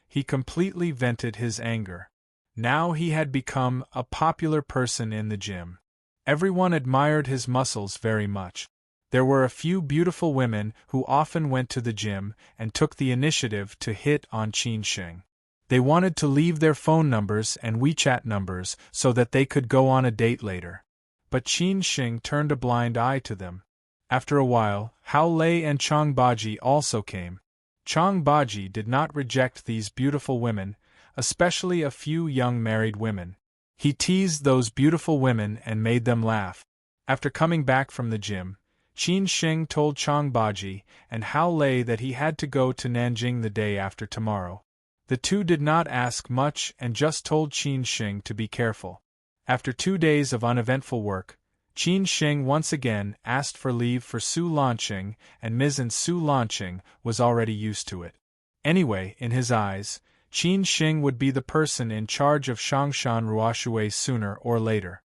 [SPEAKER 1] He completely vented his anger. Now he had become a popular person in the gym. Everyone admired his muscles very much. There were a few beautiful women who often went to the gym and took the initiative to hit on Qin Shing. They wanted to leave their phone numbers and WeChat numbers so that they could go on a date later. But Qin Shing turned a blind eye to them. After a while, Hao Lei and Chang Baji also came. Chang Baji did not reject these beautiful women, especially a few young married women. He teased those beautiful women and made them laugh. After coming back from the gym, Qin Shing told Chang Baji and Hao Lei that he had to go to Nanjing the day after tomorrow. The two did not ask much and just told Qin Shing to be careful. After 2 days of uneventful work, Qin Shing once again asked for leave for Su Lanqing, and Ms. and Su Lanqing was already used to it. Anyway, in his eyes, Qin Shing would be the person in charge of Shangshan Ruoshui sooner or later.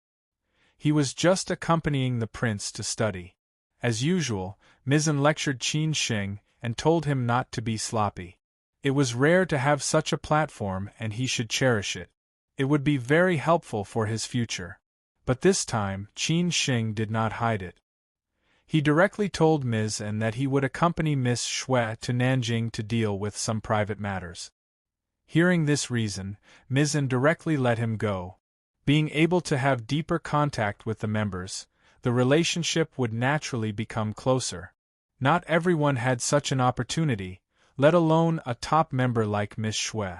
[SPEAKER 1] He was just accompanying the prince to study. As usual, Mizan lectured Qin Shing and told him not to be sloppy. It was rare to have such a platform and he should cherish it. It would be very helpful for his future. But this time, Qin Shing did not hide it. He directly told Mizan that he would accompany Miss Shui to Nanjing to deal with some private matters. Hearing this reason, Mizan directly let him go. Being able to have deeper contact with the members, the relationship would naturally become closer. Not everyone had such an opportunity, let alone a top member like Miss Shui.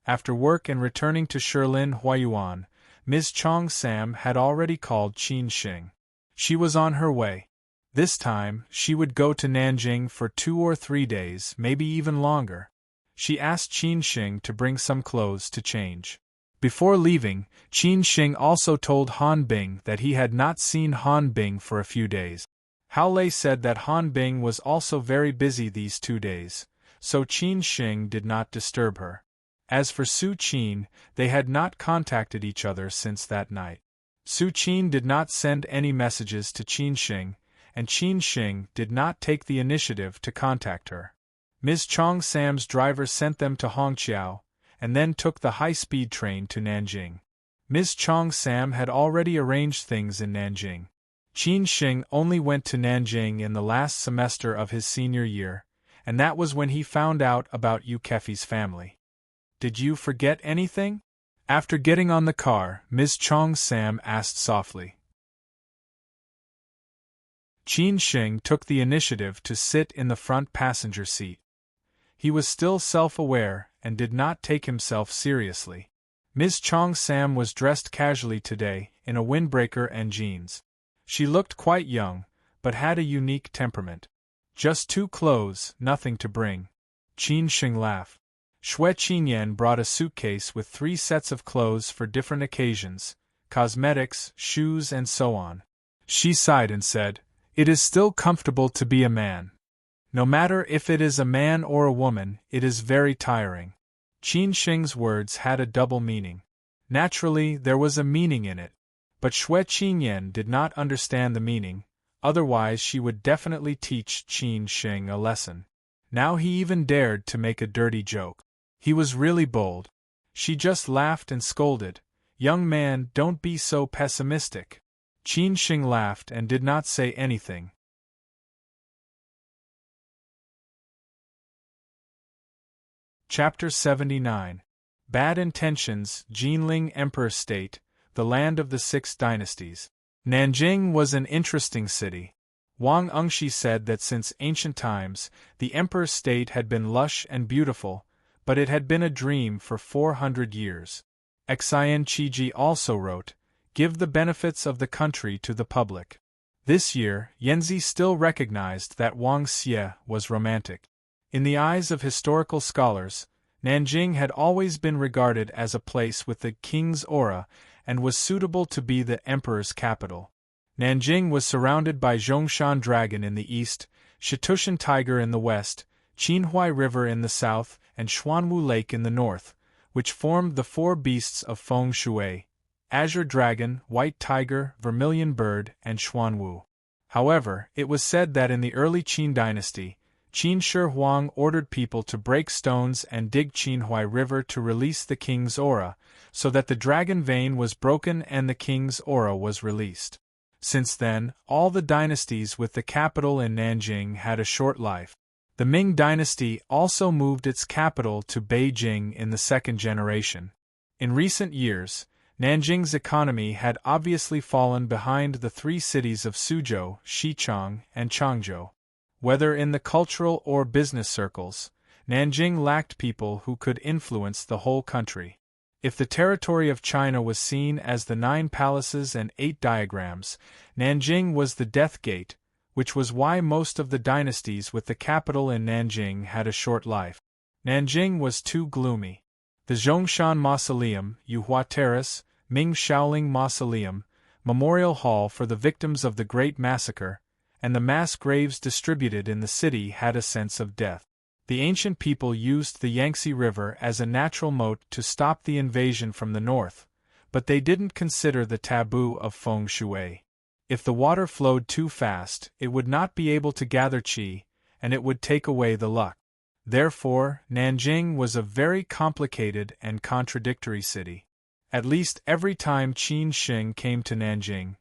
[SPEAKER 1] After work and returning to Shilin Huayuan, Ms. Chong Sam had already called Qin Shing. She was on her way. This time, she would go to Nanjing for 2 or 3 days, maybe even longer. She asked Qin Shing to bring some clothes to change. Before leaving, Qin Shing also told Han Bing that he had not seen Han Bing for a few days. Hao Lei said that Han Bing was also very busy these 2 days, so Qin Shing did not disturb her. As for Su Qin, they had not contacted each other since that night. Su Qin did not send any messages to Qin Shing, and Qin Shing did not take the initiative to contact her. Ms. Chong Sam's driver sent them to Hongqiao, and then took the high-speed train to Nanjing. Ms. Chong Sam had already arranged things in Nanjing. Qin Shing only went to Nanjing in the last semester of his senior year, and that was when he found out about Yu Kefi's family. Did you forget anything? After getting on the car, Ms. Chong Sam asked softly. Qin Shing took the initiative to sit in the front passenger seat. He was still self-aware and did not take himself seriously. Ms. Chong Sam was dressed casually today, in a windbreaker and jeans. She looked quite young, but had a unique temperament. Just 2 clothes, nothing to bring. Qin Shing laughed. Shui Qinyan brought a suitcase with 3 sets of clothes for different occasions, cosmetics, shoes and so on. She sighed and said, "It is still comfortable to be a man. No matter if it is a man or a woman, it is very tiring." Qin Shing's words had a double meaning. Naturally, there was a meaning in it. But Shui Qinyan did not understand the meaning, otherwise she would definitely teach Qin Shing a lesson. Now he even dared to make a dirty joke. He was really bold. She just laughed and scolded, "Young man, don't be so pessimistic." Qin Shing laughed and did not say anything. Chapter 79. Bad Intentions, Jinling Emperor State, the land of the 6 dynasties. Nanjing was an interesting city. Wang Engshi said that since ancient times, the emperor's state had been lush and beautiful, but it had been a dream for 400 years. Xian Qiji also wrote, "Give the benefits of the country to the public." This year, Yanzi still recognized that Wang Xie was romantic. In the eyes of historical scholars, Nanjing had always been regarded as a place with the king's aura and was suitable to be the emperor's capital. Nanjing was surrounded by Zhongshan Dragon in the east, Shitushan Tiger in the west, Qinhuai River in the south, and Xuanwu Lake in the north, which formed the 4 beasts of Feng Shui: Azure Dragon, White Tiger, Vermilion Bird, and Xuanwu. However, it was said that in the early Qin dynasty, Qin Shi Huang ordered people to break stones and dig Qinhui River to release the king's aura, so that the dragon vein was broken and the king's aura was released. Since then, all the dynasties with the capital in Nanjing had a short life. The Ming dynasty also moved its capital to Beijing in the second generation. In recent years, Nanjing's economy had obviously fallen behind the three cities of Suzhou, Xichang, and Changzhou. Whether in the cultural or business circles, Nanjing lacked people who could influence the whole country. If the territory of China was seen as the 9 palaces and 8 diagrams, Nanjing was the death gate, which was why most of the dynasties with the capital in Nanjing had a short life. Nanjing was too gloomy. The Zhongshan Mausoleum, Yuhua Terrace, Ming Shaoling Mausoleum, Memorial Hall for the victims of the Great Massacre, and the mass graves distributed in the city had a sense of death. The ancient people used the Yangtze River as a natural moat to stop the invasion from the north, but they didn't consider the taboo of feng shui. If the water flowed too fast, it would not be able to gather qi, and it would take away the luck. Therefore, Nanjing was a very complicated and contradictory city. At least every time Qin Shing came to Nanjing,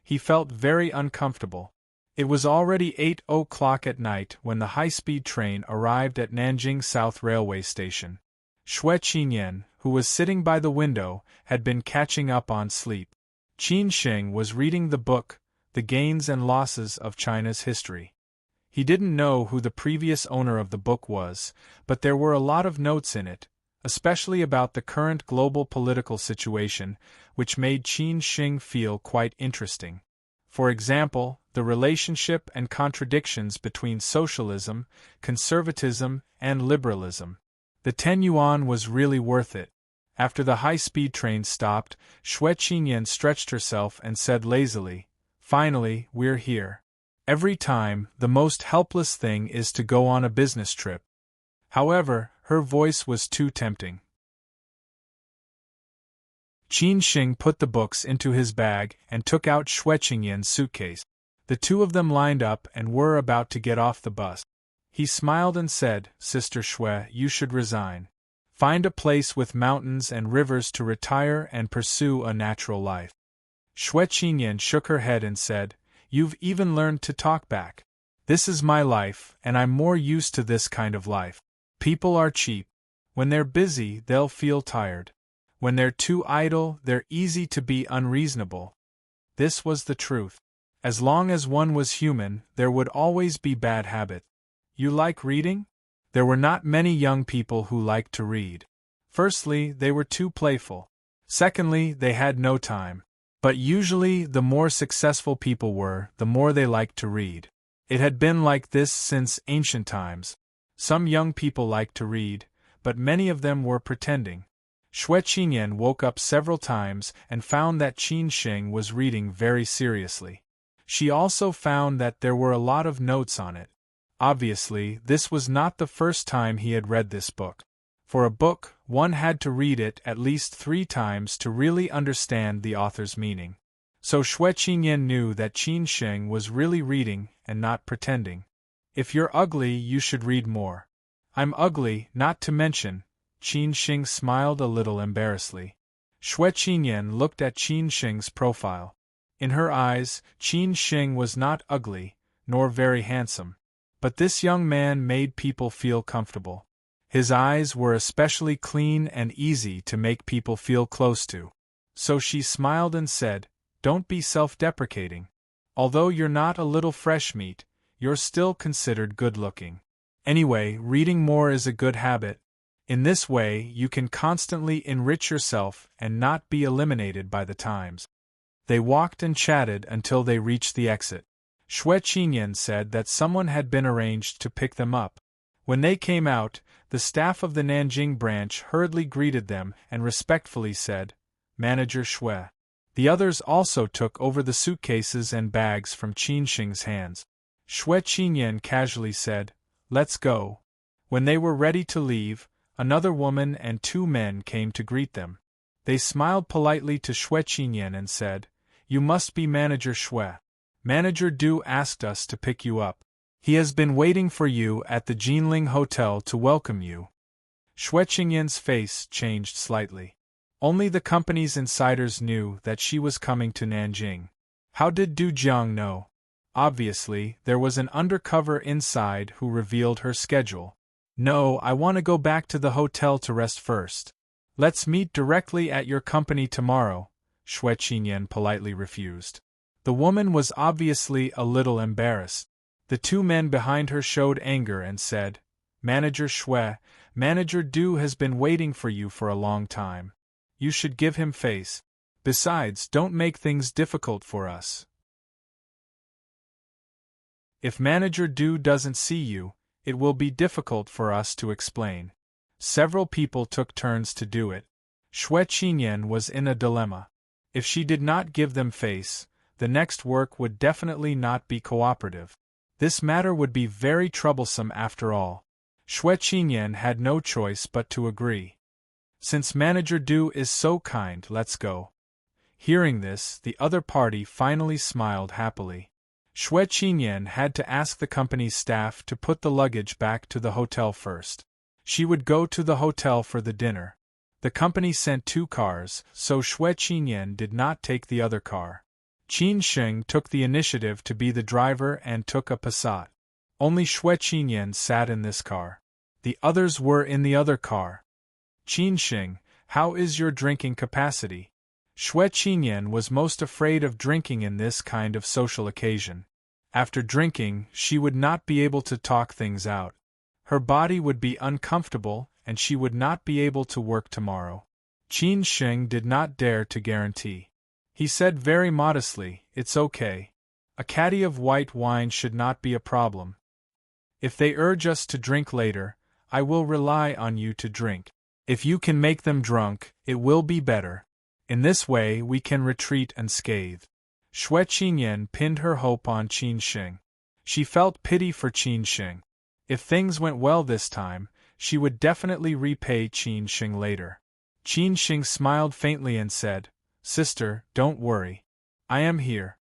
[SPEAKER 1] he felt very uncomfortable. It was already 8 o'clock at night when the high-speed train arrived at Nanjing South Railway Station. Xue Qinyan, who was sitting by the window, had been catching up on sleep. Qin Shing was reading the book, The Gains and Losses of China's History. He didn't know who the previous owner of the book was, but there were a lot of notes in it, especially about the current global political situation, which made Qin Shing feel quite interesting. For example, the relationship and contradictions between socialism, conservatism, and liberalism. The 10 yuan was really worth it. After the high-speed train stopped, Xue Qinyan stretched herself and said lazily, "Finally, we're here. Every time, the most helpless thing is to go on a business trip." However, her voice was too tempting. Qin Shing put the books into his bag and took out Xue Qingyan's suitcase. The two of them lined up and were about to get off the bus. He smiled and said, "Sister Xue, you should resign. Find a place with mountains and rivers to retire and pursue a natural life." Xue Qinyan shook her head and said, "You've even learned to talk back. This is my life, and I'm more used to this kind of life. People are cheap. When they're busy, they'll feel tired. When they're too idle, they're easy to be unreasonable." This was the truth. As long as one was human, there would always be bad habits. You like reading? There were not many young people who liked to read. Firstly, they were too playful. Secondly, they had no time. But usually, the more successful people were, the more they liked to read. It had been like this since ancient times. Some young people liked to read, but many of them were pretending. Xue Qinyan woke up several times and found that Qin Shing was reading very seriously. She also found that there were a lot of notes on it. Obviously, this was not the first time he had read this book. For a book, one had to read it at least 3 times to really understand the author's meaning. So Xue Qinyan knew that Qin Shing was really reading and not pretending. "If you're ugly, you should read more." "I'm ugly, not to mention." Qin Shing smiled a little embarrassedly. Xue Qinyan looked at Qin Shing's profile. In her eyes, Qin Shing was not ugly, nor very handsome. But this young man made people feel comfortable. His eyes were especially clean and easy to make people feel close to. So she smiled and said, "Don't be self-deprecating. Although you're not a little fresh meat, you're still considered good-looking. Anyway, reading more is a good habit. In this way, you can constantly enrich yourself and not be eliminated by the times." They walked and chatted until they reached the exit. Xue Qinyan said that someone had been arranged to pick them up. When they came out, the staff of the Nanjing branch hurriedly greeted them and respectfully said, "Manager Xue." The others also took over the suitcases and bags from Qin Shing's hands. Xue Qinyan casually said, "Let's go." When they were ready to leave, another woman and 2 men came to greet them. They smiled politely to Xue Qinyan and said, "You must be Manager Xue." Manager Du asked us to pick you up. He has been waiting for you at the Jinling Hotel to welcome you. Xue Qingyan's face changed slightly. Only the company's insiders knew that she was coming to Nanjing. How did Du Jiang know? Obviously, there was an undercover inside who revealed her schedule. No, I want to go back to the hotel to rest first. Let's meet directly at your company tomorrow, Xue Qingyan politely refused. The woman was obviously a little embarrassed. The two men behind her showed anger and said, Manager Xue, Manager Du has been waiting for you for a long time. You should give him face. Besides, don't make things difficult for us. If Manager Du doesn't see you, it will be difficult for us to explain. Several people took turns to do it. Xue Qingyan was in a dilemma. If she did not give them face, the next work would definitely not be cooperative. This matter would be very troublesome after all. Xue Qingyan had no choice but to agree. Since Manager Du is so kind, let's go. Hearing this, the other party finally smiled happily. Xue Qingyan had to ask the company's staff to put the luggage back to the hotel first. She would go to the hotel for the dinner. The company sent 2 cars, so Xue Qingyan did not take the other car. Qin Sheng took the initiative to be the driver and took a Passat. Only Xue Qingyan sat in this car. The others were in the other car. Qin Sheng, how is your drinking capacity? Xue Qingyan was most afraid of drinking in this kind of social occasion. After drinking, she would not be able to talk things out. Her body would be uncomfortable, and she would not be able to work tomorrow. Qin Sheng did not dare to guarantee. He said very modestly, It's okay. A caddy of white wine should not be a problem. If they urge us to drink later, I will rely on you to drink. If you can make them drunk, it will be better. In this way we can retreat unscathed. Xue Qingyan pinned her hope on Qin Sheng. She felt pity for Qin Sheng. If things went well this time, she would definitely repay Qin Sheng later. Qin Sheng smiled faintly and said, Sister, don't worry. I am here.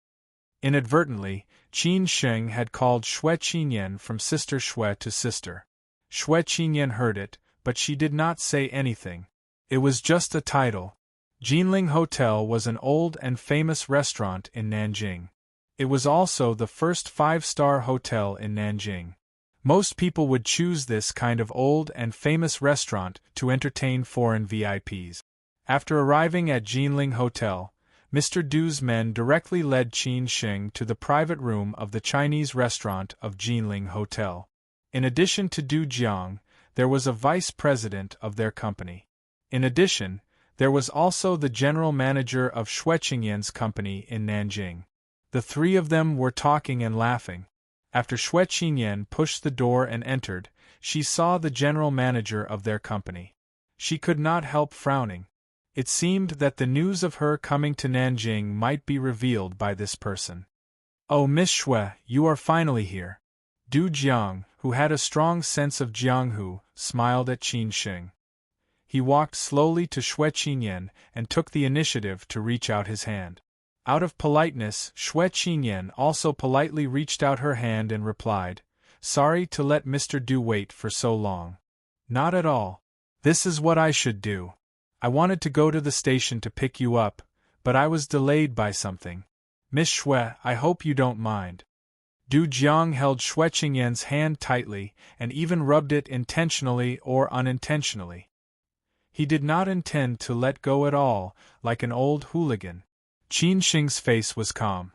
[SPEAKER 1] Inadvertently, Qin Sheng had called Xue Qingyan from Sister Xue to sister. Xue Qingyan heard it, but she did not say anything. It was just a title. Jinling Hotel was an old and famous restaurant in Nanjing. It was also the first 5-star hotel in Nanjing. Most people would choose this kind of old and famous restaurant to entertain foreign VIPs. After arriving at Jinling Hotel, Mr. Du's men directly led Qin Sheng to the private room of the Chinese restaurant of Jinling Hotel. In addition to Du Jiang, there was a vice president of their company. In addition, there was also the general manager of Xue Qingyan's company in Nanjing. The 3 of them were talking and laughing. After Xue Qingyan pushed the door and entered, she saw the general manager of their company. She could not help frowning. It seemed that the news of her coming to Nanjing might be revealed by this person. Oh, Miss Xue, you are finally here. Du Jiang, who had a strong sense of Jianghu, smiled at Qin Sheng. He walked slowly to Xue Qingyan and took the initiative to reach out his hand. Out of politeness, Xue Qingyan also politely reached out her hand and replied, Sorry to let Mr. Du wait for so long. Not at all. This is what I should do. I wanted to go to the station to pick you up, but I was delayed by something. Miss Xue, I hope you don't mind. Du Jiang held Xue Qingyan's hand tightly and even rubbed it intentionally or unintentionally. He did not intend to let go at all, like an old hooligan. Qin Sheng's face was calm.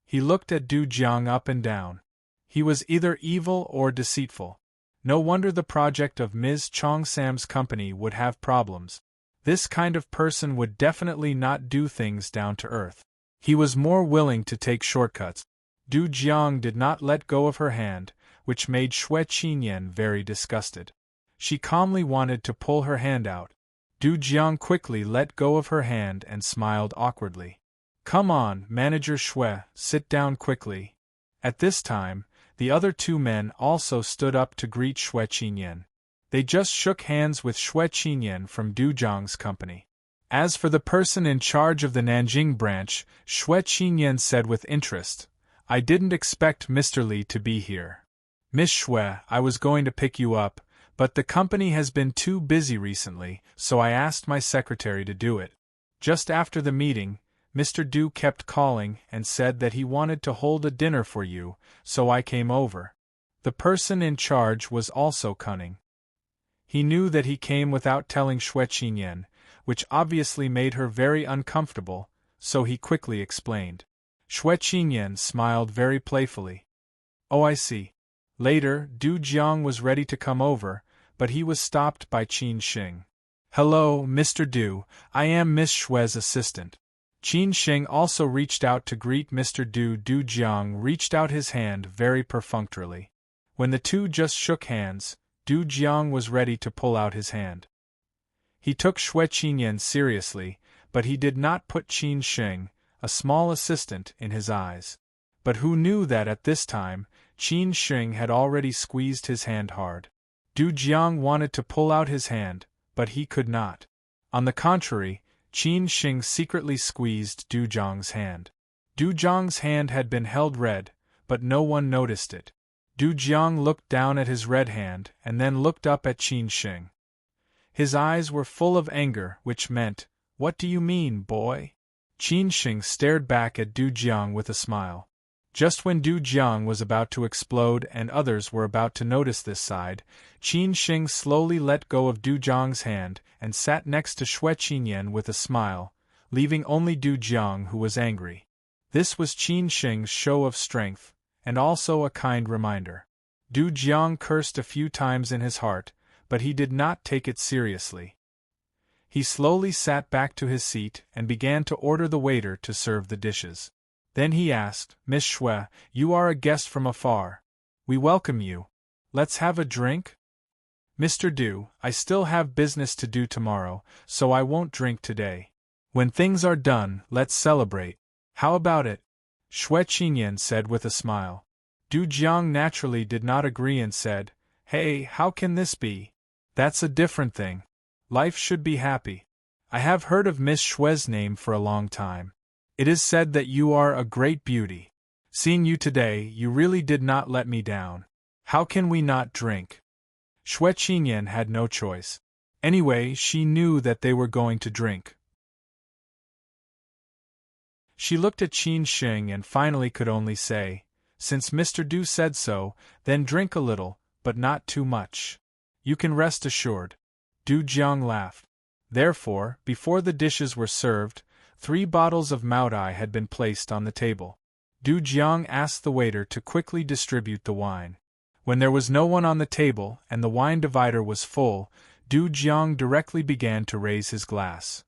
[SPEAKER 1] He looked at Du Jiang up and down. He was either evil or deceitful. No wonder the project of Ms. Chong Sam's company would have problems. This kind of person would definitely not do things down to earth. He was more willing to take shortcuts. Du Jiang did not let go of her hand, which made Xue Qingyan very disgusted. She calmly wanted to pull her hand out. Du Jiang quickly let go of her hand and smiled awkwardly. Come on, Manager Xue, sit down quickly. At this time, the other 2 men also stood up to greet Xue Qingyan. They just shook hands with Xue Qingyan from Du Jiang's company. As for the person in charge of the Nanjing branch, Xue Qinyan said with interest, I didn't expect Mr. Li to be here. Miss Xue, I was going to pick you up, but the company has been too busy recently, so I asked my secretary to do it. Just after the meeting, Mr. Du kept calling and said that he wanted to hold a dinner for you, so I came over. The person in charge was also cunning. He knew that he came without telling Xue Qinyan, which obviously made her very uncomfortable, so he quickly explained. Xue Qinyan smiled very playfully. Oh, I see. Later, Du Jiang was ready to come over, but he was stopped by Qin Xing. Hello, Mr. Du, I am Miss Xue's assistant. Qin Xing also reached out to greet Mr. Du. Du Jiang reached out his hand very perfunctorily. When the two just shook hands, Du Jiang was ready to pull out his hand. He took Xue Qinyan seriously, but he did not put Qin Xing, a small assistant, in his eyes. But who knew that at this time, Qin Xing had already squeezed his hand hard. Du Jiang wanted to pull out his hand, but he could not. On the contrary, Qin Xing secretly squeezed Du Jiang's hand. Du Jiang's hand had been held red, but no one noticed it. Du Jiang looked down at his red hand and then looked up at Qin Xing. His eyes were full of anger, which meant, What do you mean, boy? Qin Xing stared back at Du Jiang with a smile. Just when Du Jiang was about to explode and others were about to notice this side, Qin Xing slowly let go of Du Jiang's hand and sat next to Xue Qinyan with a smile, leaving only Du Jiang who was angry. This was Qin Xing's show of strength, and also a kind reminder. Du Jiang cursed a few times in his heart, but he did not take it seriously. He slowly sat back to his seat and began to order the waiter to serve the dishes. Then he asked, Miss Xue, you are a guest from afar. We welcome you. Let's have a drink? Mr. Du, I still have business to do tomorrow, so I won't drink today. When things are done, let's celebrate. How about it? Xue Qinyan said with a smile. Du Jiang naturally did not agree and said, Hey, how can this be? That's a different thing. Life should be happy. I have heard of Miss Xue's name for a long time. It is said that you are a great beauty. Seeing you today, you really did not let me down. How can we not drink? Xue Qinyan had no choice. Anyway, she knew that they were going to drink. She looked at Qin Xing and finally could only say, Since Mr. Du said so, then drink a little, but not too much. You can rest assured. Du Jiang laughed. Therefore, before the dishes were served, 3 bottles of Maodai had been placed on the table. Du Jiang asked the waiter to quickly distribute the wine. When there was no one on the table and the wine divider was full, Du Jiang directly began to raise his glass.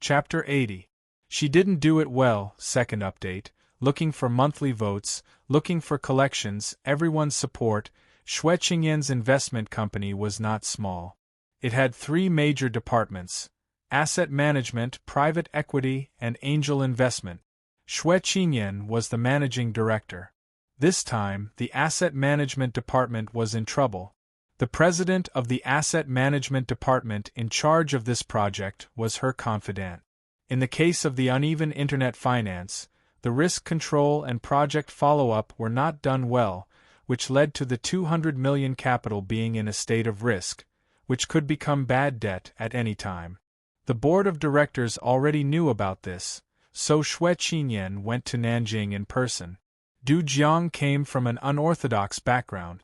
[SPEAKER 1] Chapter 80. She didn't do it well, second update. Looking for monthly votes, looking for collections, everyone's support. Xue Qinyan's investment company was not small. It had 3 major departments: asset management, private equity, and angel investment. Xue Qinyan was the managing director. This time, the asset management department was in trouble. The president of the asset management department in charge of this project was her confidant. In the case of the uneven internet finance, the risk control and project follow-up were not done well, which led to the 200 million capital being in a state of risk, which could become bad debt at any time. The board of directors already knew about this, so Xue Qinyan went to Nanjing in person. Du Jiang came from an unorthodox background.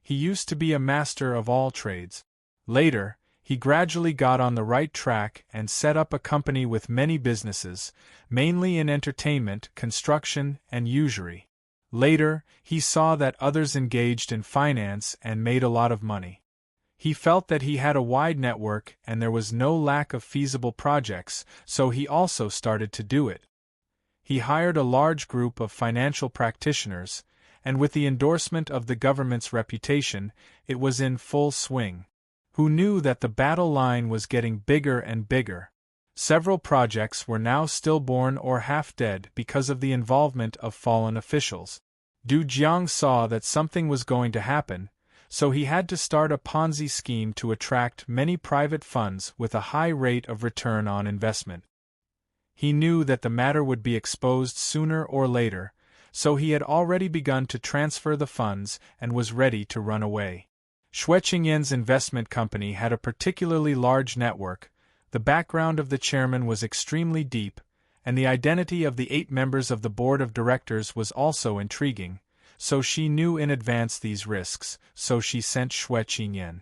[SPEAKER 1] He used to be a master of all trades. Later, he gradually got on the right track and set up a company with many businesses, mainly in entertainment, construction, and usury. Later, he saw that others engaged in finance and made a lot of money. He felt that he had a wide network and there was no lack of feasible projects, so he also started to do it. He hired a large group of financial practitioners, and with the endorsement of the government's reputation, it was in full swing. Who knew that the battle line was getting bigger and bigger? Several projects were now stillborn or half dead because of the involvement of fallen officials. Du Jiang saw that something was going to happen, so he had to start a Ponzi scheme to attract many private funds with a high rate of return on investment. He knew that the matter would be exposed sooner or later, so he had already begun to transfer the funds and was ready to run away. Xue Qingyan's investment company had a particularly large network, the background of the chairman was extremely deep, and the identity of the 8 members of the board of directors was also intriguing, so she knew in advance these risks, so she sent Xue Qingyan.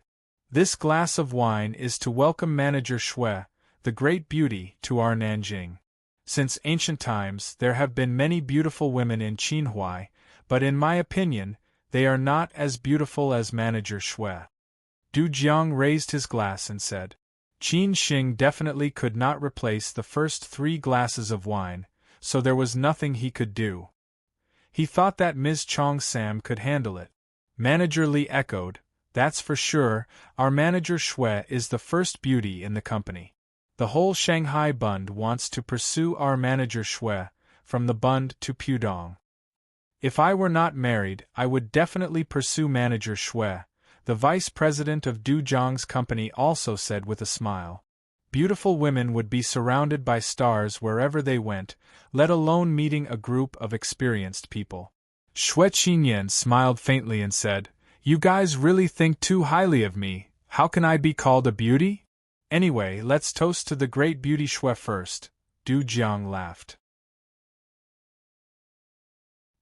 [SPEAKER 1] This glass of wine is to welcome Manager Xue, the great beauty, to our Nanjing. Since ancient times there have been many beautiful women in Qinhuai, but in my opinion, they are not as beautiful as Manager Xue. Du Jiang raised his glass and said. Qin Xing definitely could not replace the first 3 glasses of wine, so there was nothing he could do. He thought that Ms. Chong Sam could handle it. Manager Li echoed, "That's for sure, our Manager Xue is the first beauty in the company. The whole Shanghai Bund wants to pursue our Manager Xue, from the Bund to Pudong. If I were not married, I would definitely pursue Manager Xue," the vice president of Du Jiang's company also said with a smile. Beautiful women would be surrounded by stars wherever they went, let alone meeting a group of experienced people. Xue Qingyan smiled faintly and said, "You guys really think too highly of me. How can I be called a beauty? Anyway, let's toast to the great beauty Xue first." Du Jiang laughed.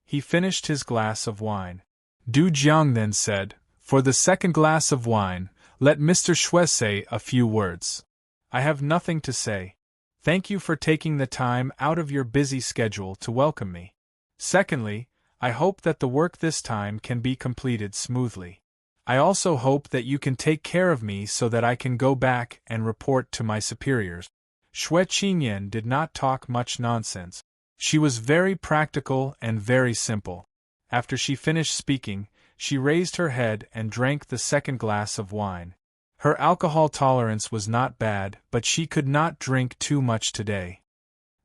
[SPEAKER 1] He finished his glass of wine. Du Jiang then said, "For the second glass of wine, let Mr. Xue say a few words." "I have nothing to say. Thank you for taking the time out of your busy schedule to welcome me. Secondly, I hope that the work this time can be completed smoothly. I also hope that you can take care of me so that I can go back and report to my superiors." Xue Qingyan did not talk much nonsense. She was very practical and very simple. After she finished speaking, she raised her head and drank the second glass of wine. Her alcohol tolerance was not bad, but she could not drink too much today.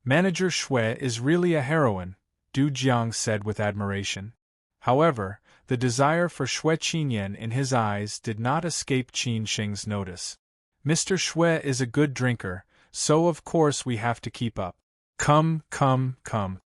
[SPEAKER 1] "Manager Xue is really a heroine," Du Jiang said with admiration. However, the desire for Xue Qingyan in his eyes did not escape Qin Sheng's notice. "Mr. Xue is a good drinker, so of course we have to keep up. Come, come, come."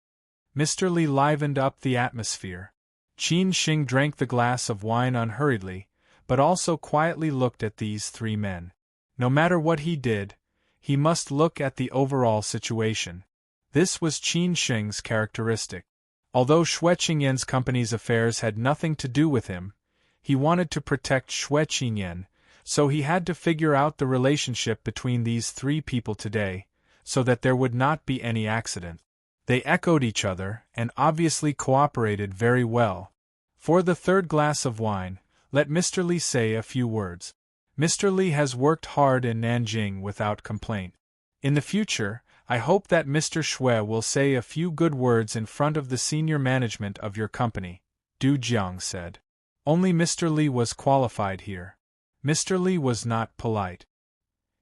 [SPEAKER 1] Mr. Li livened up the atmosphere. Qin Sheng drank the glass of wine unhurriedly, but also quietly looked at these 3 men. No matter what he did, he must look at the overall situation. This was Qin Sheng's characteristic. Although Xue Qingyan's company's affairs had nothing to do with him, he wanted to protect Xue Qingyan, so he had to figure out the relationship between these 3 people today, so that there would not be any accident. They echoed each other and obviously cooperated very well. For the third glass of wine, let Mr. Li say a few words. Mr. Li has worked hard in Nanjing without complaint. In the future, I hope that Mr. Xue will say a few good words in front of the senior management of your company," Du Jiang said. Only Mr. Li was qualified here. Mr. Li was not polite.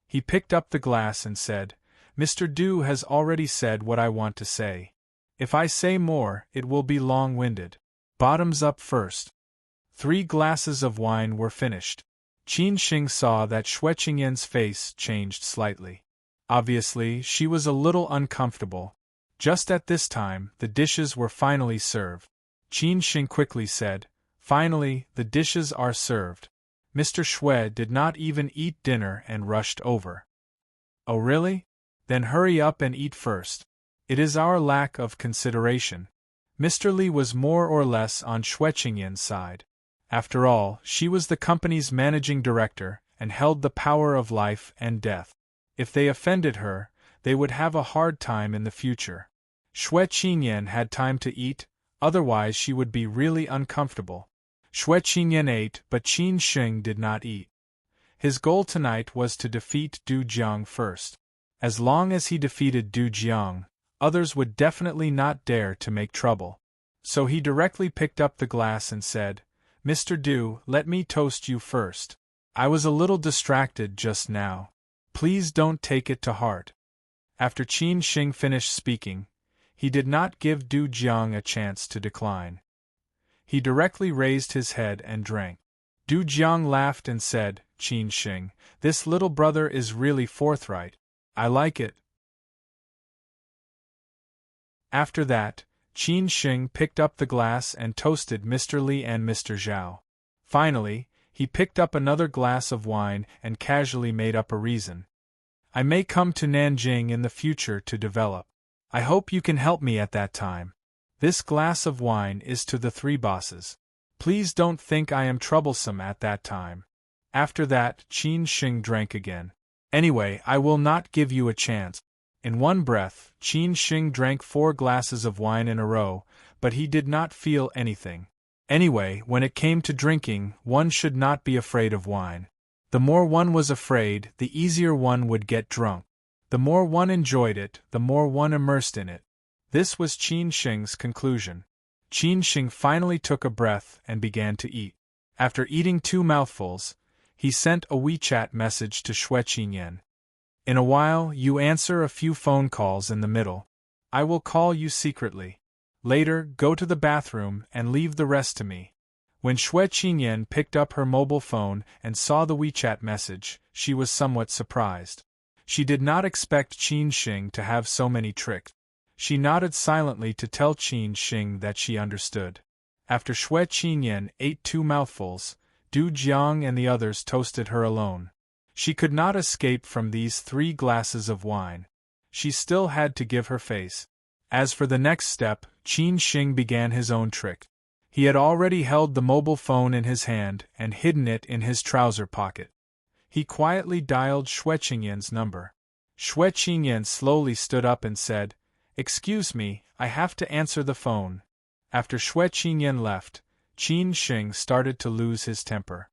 [SPEAKER 1] He picked up the glass and said, "Mr. Du has already said what I want to say. If I say more, it will be long-winded. Bottoms up first." 3 glasses of wine were finished. Qin Sheng saw that Xue Qingyan's face changed slightly. Obviously, she was a little uncomfortable. Just at this time, the dishes were finally served. Qin Sheng quickly said, "Finally, the dishes are served." Mr. Xue did not even eat dinner and rushed over. "Oh really? Then hurry up and eat first. It is our lack of consideration." Mr. Li was more or less on Xue Qingyan's side. After all, she was the company's managing director and held the power of life and death. If they offended her, they would have a hard time in the future. Xue Qingyan had time to eat, otherwise she would be really uncomfortable. Xue Qingyan ate, but Qin Sheng did not eat. His goal tonight was to defeat Du Jiang first. As long as he defeated Du Jiang, others would definitely not dare to make trouble. So he directly picked up the glass and said, "Mr. Du, let me toast you first. I was a little distracted just now. Please don't take it to heart." After Qin Sheng finished speaking, he did not give Du Jiang a chance to decline. He directly raised his head and drank. Du Jiang laughed and said, Qin Shing, this little brother is really forthright. I like it. After that, Qin Shing picked up the glass and toasted Mr. Li and Mr. Zhao. Finally, he picked up another glass of wine and casually made up a reason. I may come to Nanjing in the future to develop. I hope you can help me at that time. This glass of wine is to the three bosses. Please don't think I am troublesome at that time. After that, Qin Shing drank again. Anyway, I will not give you a chance. In one breath, Qin Shing drank 4 glasses of wine in a row, but he did not feel anything. Anyway, when it came to drinking, one should not be afraid of wine. The more one was afraid, the easier one would get drunk. The more one enjoyed it, the more one immersed in it. This was Qin Shing's conclusion. Qin Shing finally took a breath and began to eat. After eating 2 mouthfuls, he sent a WeChat message to Xue Qinyan. In a while, you answer a few phone calls in the middle. I will call you secretly. Later, go to the bathroom and leave the rest to me. When Xue Qinyan picked up her mobile phone and saw the WeChat message, she was somewhat surprised. She did not expect Qin Shing to have so many tricks. She nodded silently to tell Qin Shing that she understood. After Xue Qinyan ate 2 mouthfuls, Du Jiang and the others toasted her alone. She could not escape from these 3 glasses of wine. She still had to give her face. As for the next step, Qin Shing began his own trick. He had already held the mobile phone in his hand and hidden it in his trouser pocket. He quietly dialed Xue Qinyan's number. Xue Qinyan slowly stood up and said, Excuse me, I have to answer the phone. After Xue Qinyan left, Qin Shing started to lose his temper.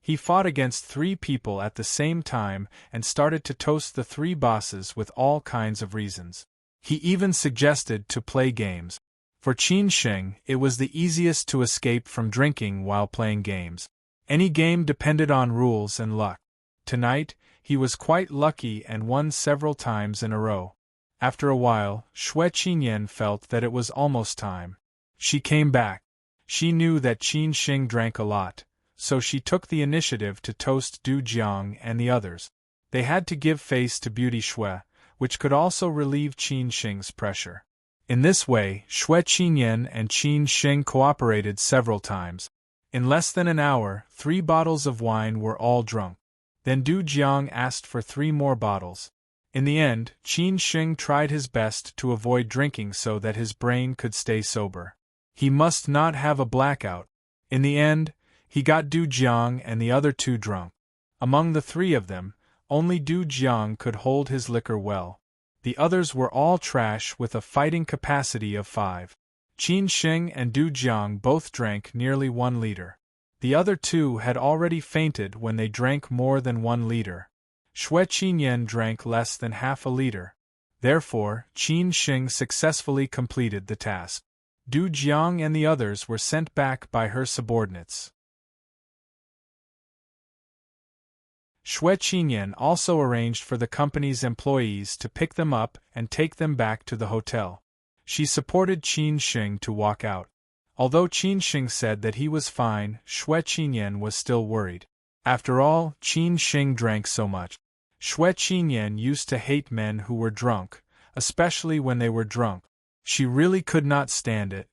[SPEAKER 1] He fought against 3 people at the same time and started to toast the 3 bosses with all kinds of reasons. He even suggested to play games. For Qin Shing, it was the easiest to escape from drinking while playing games. Any game depended on rules and luck. Tonight, he was quite lucky and won several times in a row. After a while, Xue Qinyan felt that it was almost time. She came back. She knew that Qin Shing drank a lot, so she took the initiative to toast Du Jiang and the others. They had to give face to Beauty Xue, which could also relieve Qin Shing's pressure. In this way, Xue Qinyan and Qin Shing cooperated several times. In less than an hour, 3 bottles of wine were all drunk. Then Du Jiang asked for 3 more bottles. In the end, Qin Shing tried his best to avoid drinking so that his brain could stay sober. He must not have a blackout. In the end, he got Du Jiang and the other 2 drunk. Among the 3 of them, only Du Jiang could hold his liquor well. The others were all trash with a fighting capacity of 5. Qin Shing and Du Jiang both drank nearly 1 liter. The other 2 had already fainted when they drank more than 1 liter. Xue Qinyan drank less than half a liter. Therefore, Qin Shing successfully completed the task. Du Jiang and the others were sent back by her subordinates. Xue Qinyan also arranged for the company's employees to pick them up and take them back to the hotel. She supported Qin Shing to walk out. Although Qin Shing said that he was fine, Xue Qinyan was still worried. After all, Qin Shing drank so much. Xue Qinyan used to hate men who were drunk, especially when they were drunk. She really could not stand it.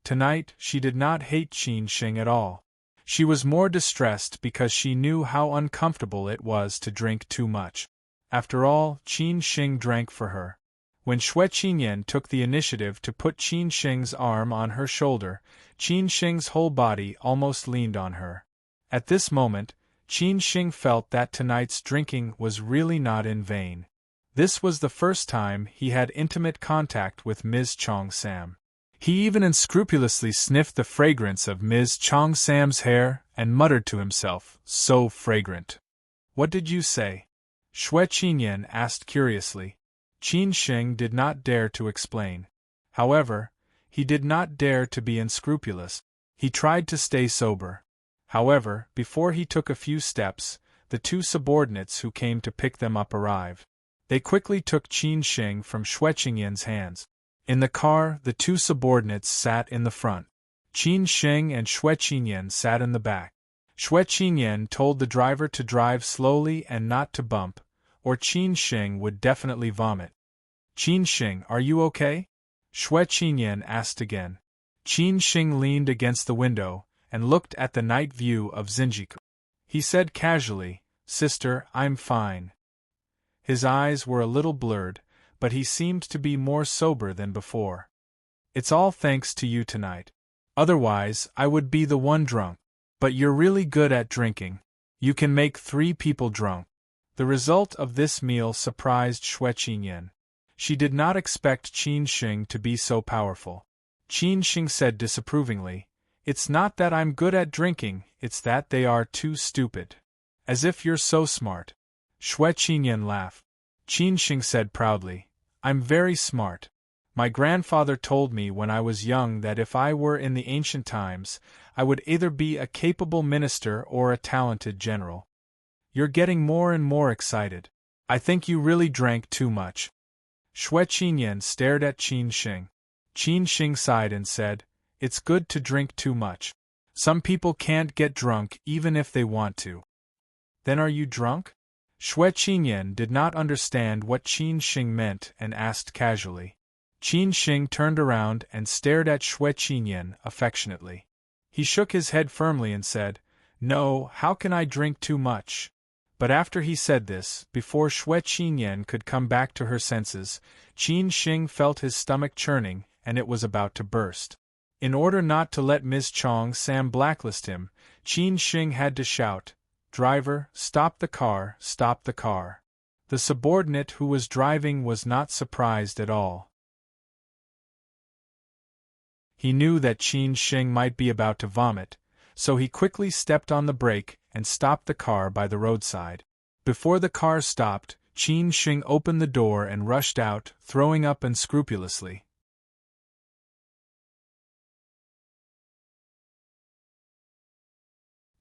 [SPEAKER 1] Tonight, she did not hate Qin Shing at all. She was more distressed because she knew how uncomfortable it was to drink too much. After all, Qin Shing drank for her. When Xue Qinyan took the initiative to put Qin Shing's arm on her shoulder, Qin Shing's whole body almost leaned on her. At this moment, Qin Shing felt that tonight's drinking was really not in vain. This was the first time he had intimate contact with Ms. Chong Sam. He even unscrupulously sniffed the fragrance of Ms. Chong Sam's hair and muttered to himself, "So fragrant." "What did you say?" Xue Qinyan asked curiously. Qin Shing did not dare to explain. However, he did not dare to be unscrupulous. He tried to stay sober. However, before he took a few steps, the 2 subordinates who came to pick them up arrived. They quickly took Qin Shing from Xue Qinyan's hands. In the car, the 2 subordinates sat in the front. Qin Shing and Xue Qinyan sat in the back. Xue Qinyan told the driver to drive slowly and not to bump, or Qin Shing would definitely vomit. Qin Shing, are you okay? Xue Qinyan asked again. Qin Shing leaned against the window and looked at the night view of Xinjiku. He said casually, Sister, I'm fine. His eyes were a little blurred, but he seemed to be more sober than before. It's all thanks to you tonight. Otherwise, I would be the one drunk. But you're really good at drinking. You can make 3 people drunk. The result of this meal surprised Xue Qinyan. She did not expect Qin Shing to be so powerful. Qin Shing said disapprovingly, It's not that I'm good at drinking, it's that they are too stupid. As if you're so smart. Xue Qinyan laughed. Qin Shing said proudly, I'm very smart. My grandfather told me when I was young that if I were in the ancient times, I would either be a capable minister or a talented general. You're getting more and more excited. I think you really drank too much. Xue Qinyan stared at Qin Shing. Qin Shing sighed and said, It's good to drink too much. Some people can't get drunk even if they want to. Then are you drunk? Xue Qinyan did not understand what Qin Shing meant and asked casually. Qin Shing turned around and stared at Xue Qinyan affectionately. He shook his head firmly and said, No, how can I drink too much? But after he said this, before Xue Qinyan could come back to her senses, Qin Shing felt his stomach churning, and it was about to burst. In order not to let Ms. Chong Sam blacklist him, Qin Shing had to shout, Driver, stop the car, stop the car. The subordinate who was driving was not surprised at all. He knew that Qin Shing might be about to vomit, so he quickly stepped on the brake and stopped the car by the roadside. Before the car stopped, Qin Shing opened the door and rushed out, throwing up unscrupulously.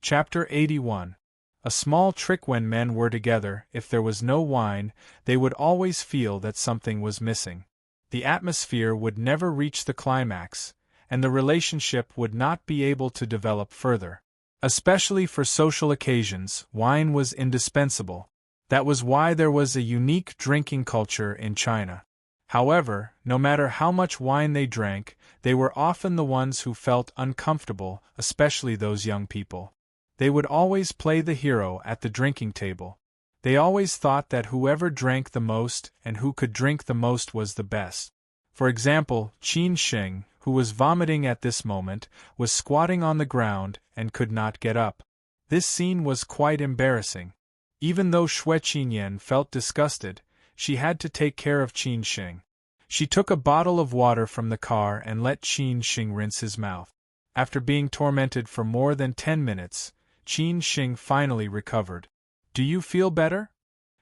[SPEAKER 1] Chapter 81. A small trick. When men were together, if there was no wine, they would always feel that something was missing. The atmosphere would never reach the climax, and the relationship would not be able to develop further. Especially for social occasions, wine was indispensable. That was why there was a unique drinking culture in China. However, no matter how much wine they drank, they were often the ones who felt uncomfortable, especially those young people. They would always play the hero at the drinking table. They always thought that whoever drank the most and who could drink the most was the best. For example, Qin Shing, who was vomiting at this moment, was squatting on the ground and could not get up. This scene was quite embarrassing. Even though Xue Qinyan felt disgusted, she had to take care of Qin Shing. She took a bottle of water from the car and let Qin Shing rinse his mouth. After being tormented for more than 10 minutes, Qin Shing finally recovered. Do you feel better?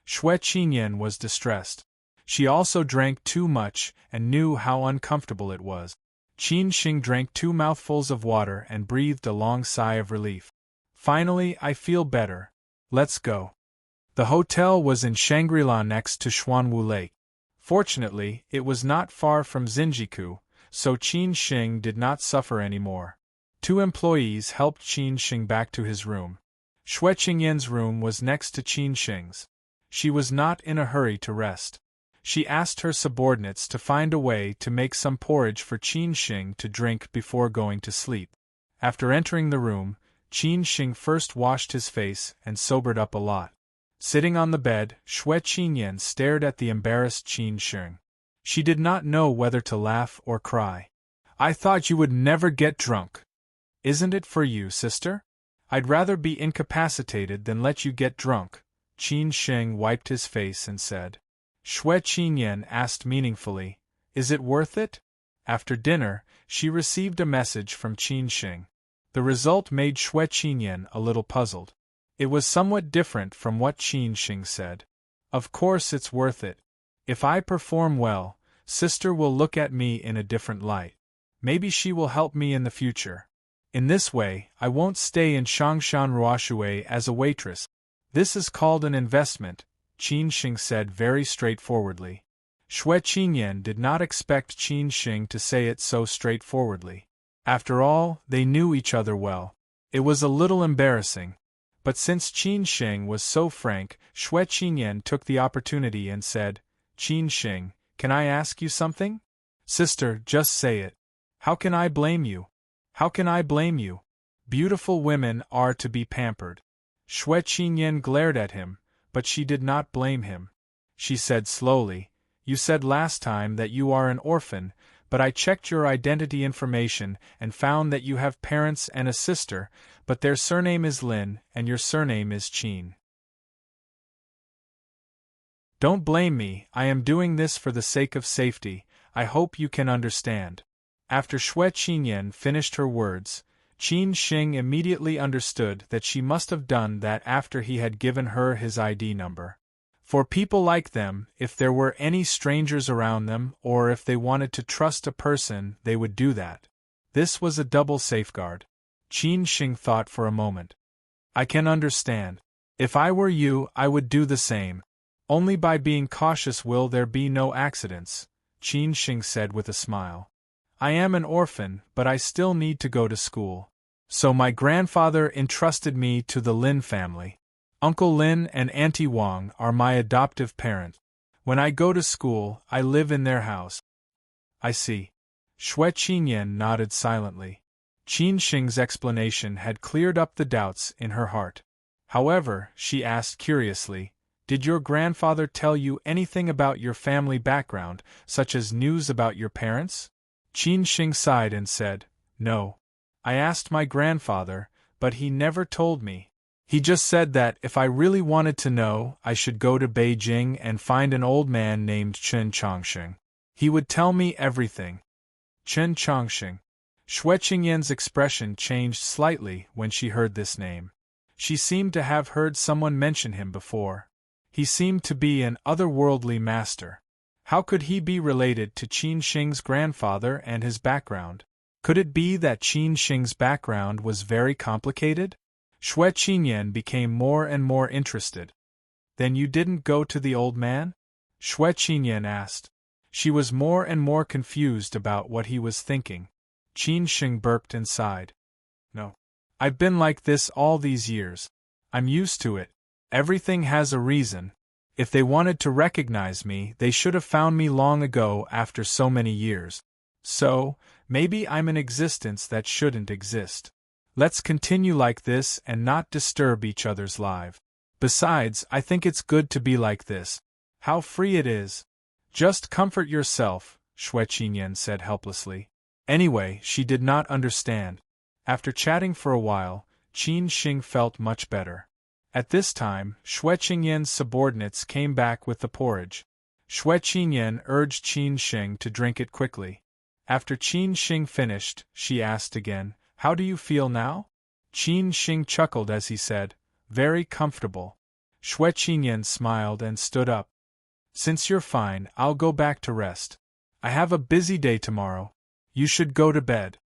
[SPEAKER 1] Xue Qinyan was distressed. She also drank too much and knew how uncomfortable it was. Qin Shing drank 2 mouthfuls of water and breathed a long sigh of relief. Finally, I feel better. Let's go. The hotel was in Shangri-La next to Xuanwu Lake. Fortunately, it was not far from Xinjiku, so Qin Shing did not suffer anymore. 2 employees helped Qin Shing back to his room. Xue Qinyan's room was next to Qin Shing's. She was not in a hurry to rest. She asked her subordinates to find a way to make some porridge for Qin Shing to drink before going to sleep. After entering the room, Qin Shing first washed his face and sobered up a lot. Sitting on the bed, Xue Qinyan stared at the embarrassed Qin Shing. She did not know whether to laugh or cry. I thought you would never get drunk. Isn't it for you, sister? I'd rather be incapacitated than let you get drunk. Qin Shing wiped his face and said. Xue Qinyan asked meaningfully, Is it worth it? After dinner, she received a message from Qin Shing. The result made Xue Qinyan a little puzzled. It was somewhat different from what Qin Shing said. Of course it's worth it. If I perform well, sister will look at me in a different light. Maybe she will help me in the future. In this way, I won't stay in Shangshan Ruoshui as a waitress. This is called an investment, Qin Shing said very straightforwardly. Xue Qinyan did not expect Qin Shing to say it so straightforwardly. After all, they knew each other well. It was a little embarrassing. But since Qin Sheng was so frank, Xue Qinyan took the opportunity and said, "Qin Sheng, can I ask you something?" "Sister, just say it. How can I blame you? How can I blame you? Beautiful women are to be pampered." Xue Qinyan glared at him, but she did not blame him. She said slowly, "You said last time that you are an orphan, but I checked your identity information and found that you have parents and a sister, but their surname is Lin and your surname is Qin. Don't blame me, I am doing this for the sake of safety, I hope you can understand." After Xue Qinyan finished her words, Qin Sheng immediately understood that she must have done that after he had given her his ID number. For people like them, if there were any strangers around them or if they wanted to trust a person, they would do that. This was a double safeguard. Qin Sheng thought for a moment. "I can understand. If I were you, I would do the same. Only by being cautious will there be no accidents," Qin Sheng said with a smile. "I am an orphan, but I still need to go to school. So my grandfather entrusted me to the Lin family. Uncle Lin and Auntie Wang are my adoptive parent. When I go to school, I live in their house." "I see." Xue Qinyan nodded silently. Qin Sheng's explanation had cleared up the doubts in her heart. However, she asked curiously, "Did your grandfather tell you anything about your family background, such as news about your parents?" Qin Sheng sighed and said, "No. I asked my grandfather, but he never told me. He just said that if I really wanted to know, I should go to Beijing and find an old man named Chen Chongsheng. He would tell me everything." Chen Chongsheng. Xue Qingyan's expression changed slightly when she heard this name. She seemed to have heard someone mention him before. He seemed to be an otherworldly master. How could he be related to Qin Sheng's grandfather and his background? Could it be that Qin Sheng's background was very complicated? Xue Qinyan became more and more interested. "Then you didn't go to the old man?" Xue Qinyan asked. She was more and more confused about what he was thinking. Qin Sheng burped and sighed. "No. I've been like this all these years. I'm used to it. Everything has a reason. If they wanted to recognize me, they should have found me long ago after so many years. So, maybe I'm an existence that shouldn't exist. Let's continue like this and not disturb each other's lives. Besides, I think it's good to be like this. How free it is." "Just comfort yourself," Xue Qinyan said helplessly. Anyway, she did not understand. After chatting for a while, Qin Sheng felt much better. At this time, Xue Qingyan's subordinates came back with the porridge. Xue Qinyan urged Qin Sheng to drink it quickly. After Qin Sheng finished, she asked again, "How do you feel now?" Qin Sheng chuckled as he said, "Very comfortable." Xue Qinyan smiled and stood up. "Since you're fine, I'll go back to rest. I have a busy day tomorrow. You should go to bed."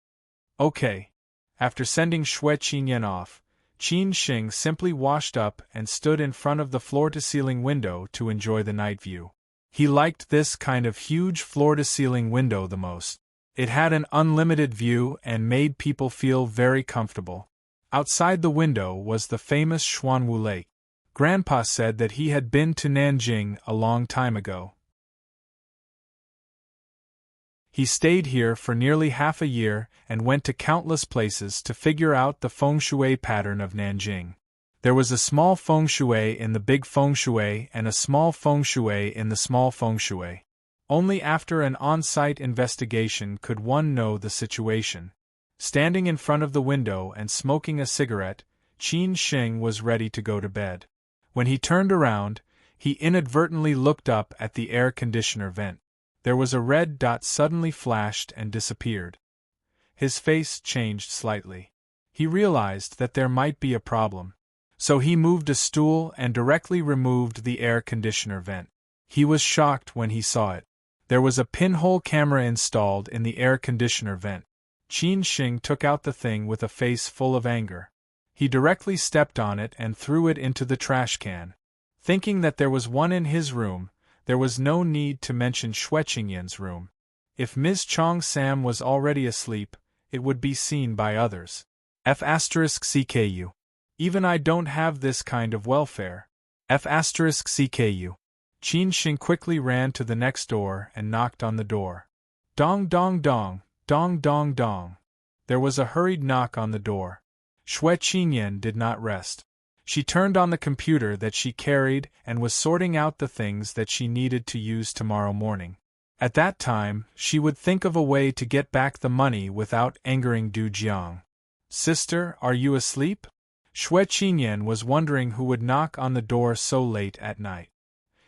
[SPEAKER 1] "Okay." After sending Xue Qinyan off, Qin Sheng simply washed up and stood in front of the floor-to-ceiling window to enjoy the night view. He liked this kind of huge floor-to-ceiling window the most. It had an unlimited view and made people feel very comfortable. Outside the window was the famous Xuanwu Lake. Grandpa said that he had been to Nanjing a long time ago. He stayed here for nearly half a year and went to countless places to figure out the feng shui pattern of Nanjing. There was a small feng shui in the big feng shui and a small feng shui in the small feng shui. Only after an on-site investigation could one know the situation. Standing in front of the window and smoking a cigarette, Qin Sheng was ready to go to bed. When he turned around, he inadvertently looked up at the air conditioner vent. There was a red dot suddenly flashed and disappeared. His face changed slightly. He realized that there might be a problem. So he moved a stool and directly removed the air conditioner vent. He was shocked when he saw it. There was a pinhole camera installed in the air conditioner vent. Qin Sheng took out the thing with a face full of anger. He directly stepped on it and threw it into the trash can. Thinking that there was one in his room, there was no need to mention Xue Qingyan's room. If Ms. Chong Sam was already asleep, it would be seen by others. F*CKU. Even I don't have this kind of welfare. F*CKU. Qin Shing quickly ran to the next door and knocked on the door. Dong dong dong, dong dong dong. There was a hurried knock on the door. Xue Qinyan did not rest. She turned on the computer that she carried and was sorting out the things that she needed to use tomorrow morning. At that time, she would think of a way to get back the money without angering Du Jiang. Sister, are you asleep? Xue Qinyan was wondering who would knock on the door so late at night.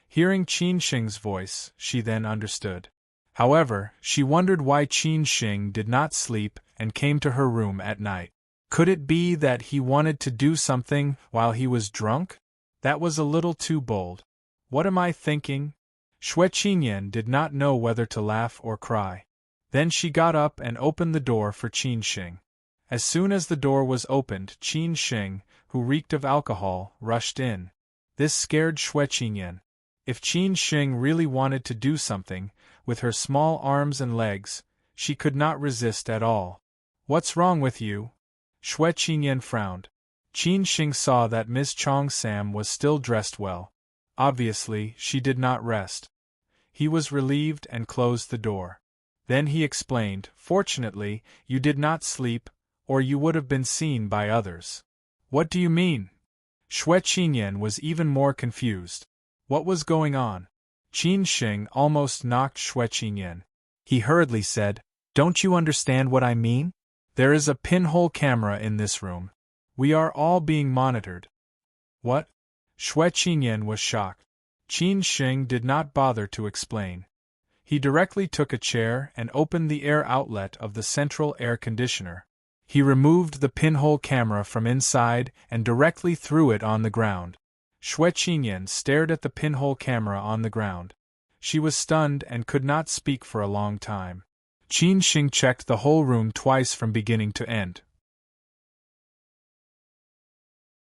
[SPEAKER 1] Hearing Qin Shing's voice, she then understood. However, she wondered why Qin Shing did not sleep and came to her room at night. Could it be that he wanted to do something while he was drunk? That was a little too bold. What am I thinking? Xue Qinyan did not know whether to laugh or cry. Then she got up and opened the door for Qin Shing. As soon as the door was opened, Qin Shing, who reeked of alcohol, rushed in. This scared Xue Qinyan. If Qin Shing really wanted to do something, with her small arms and legs, she could not resist at all. What's wrong with you? Xue Qinyan frowned. Qin Shing saw that Ms. Chong Sam was still dressed well. Obviously, she did not rest. He was relieved and closed the door. Then he explained, fortunately, you did not sleep, or you would have been seen by others. What do you mean? Xue Qinyan was even more confused. What was going on? Qin Shing almost knocked Xue Qinyan. He hurriedly said, Don't you understand what I mean? There is a pinhole camera in this room. We are all being monitored. What? Xue Qinyan was shocked. Qin Shing did not bother to explain. He directly took a chair and opened the air outlet of the central air conditioner. He removed the pinhole camera from inside and directly threw it on the ground. Xue Qinyan stared at the pinhole camera on the ground. She was stunned and could not speak for a long time. Qin Shing checked the whole room twice from beginning to end.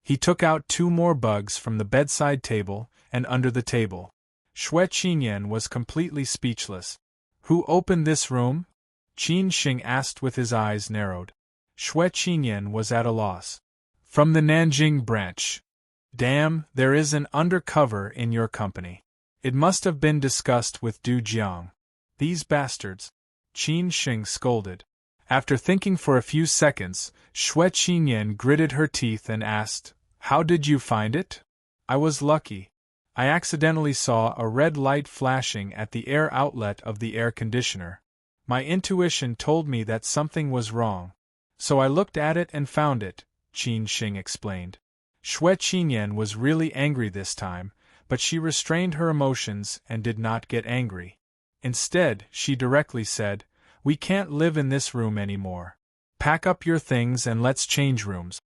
[SPEAKER 1] He took out 2 more bugs from the bedside table and under the table. Xue Qinyan was completely speechless. Who opened this room? Qin Shing asked with his eyes narrowed. Xue Qinyan was at a loss. From the Nanjing branch. Damn, there is an undercover in your company. It must have been discussed with Du Jiang. These bastards. Qin Shing scolded. After thinking for a few seconds, Xue Qinyan gritted her teeth and asked, How did you find it? I was lucky. I accidentally saw a red light flashing at the air outlet of the air conditioner. My intuition told me that something was wrong. So I looked at it and found it, Qin Shing explained. Xue Qinyan was really angry this time, but she restrained her emotions and did not get angry. Instead, she directly said, We can't live in this room anymore. Pack up your things and let's change rooms.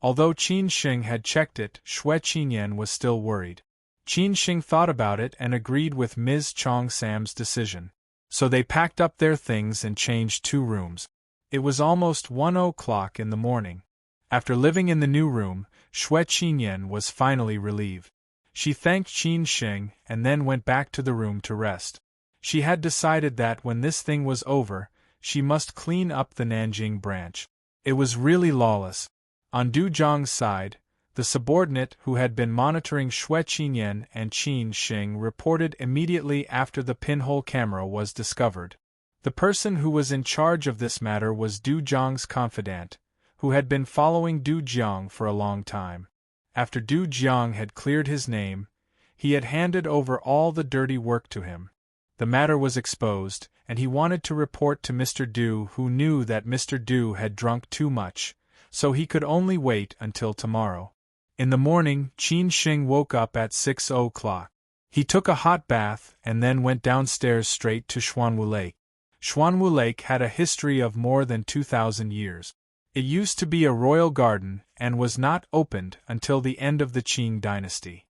[SPEAKER 1] Although Qin Shing had checked it, Xue Qinyan was still worried. Qin Shing thought about it and agreed with Ms. Chong Sam's decision. So they packed up their things and changed 2 rooms. It was almost 1 o'clock in the morning. After living in the new room, Xue Qinyan was finally relieved. She thanked Qin Shing and then went back to the room to rest. She had decided that when this thing was over, she must clean up the Nanjing branch. It was really lawless. On Du Jiang's side, the subordinate who had been monitoring Xue Qinyan and Qin Shing reported immediately after the pinhole camera was discovered. The person who was in charge of this matter was Du Jiang's confidant, who had been following Du Jiang for a long time. After Du Jiang had cleared his name, he had handed over all the dirty work to him. The matter was exposed, and he wanted to report to Mr. Du, who knew that Mr. Du had drunk too much, so he could only wait until tomorrow. In the morning, Qin Shing woke up at 6 o'clock. He took a hot bath and then went downstairs straight to Xuanwu Lake. Xuanwu Lake had a history of more than 2,000 years. It used to be a royal garden and was not opened until the end of the Qing dynasty.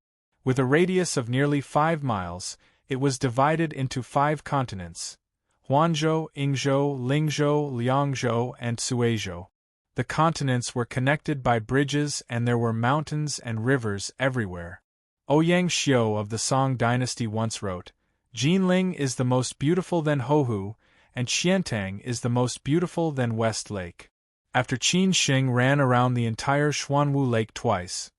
[SPEAKER 1] With a radius of nearly 5 miles, it was divided into 5 continents: Huanzhou, Yingzhou, Lingzhou, Liangzhou, and Suizhou. The continents were connected by bridges and there were mountains and rivers everywhere. Ouyang Xiu of the Song dynasty once wrote, Jinling is the most beautiful than Hohu, and Qiantang is the most beautiful than West Lake. After Qin Shing ran around the entire Xuanwu Lake twice,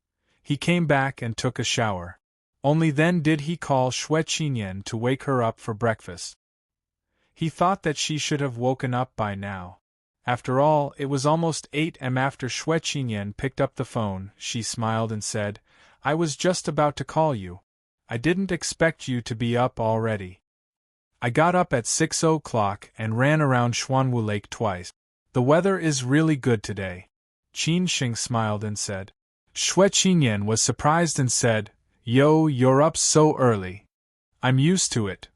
[SPEAKER 1] he came back and took a shower. Only then did he call Xue Qinyan to wake her up for breakfast. He thought that she should have woken up by now. After all, it was almost 8 am. After Xue Qinyan picked up the phone, she smiled and said, "I was just about to call you. I didn't expect you to be up already. I got up at 6 o'clock and ran around Xuanwu Lake twice. The weather is really good today." Qin Shing smiled and said. Xue Qinyan was surprised and said, "Yo, you're up so early. I'm used to it.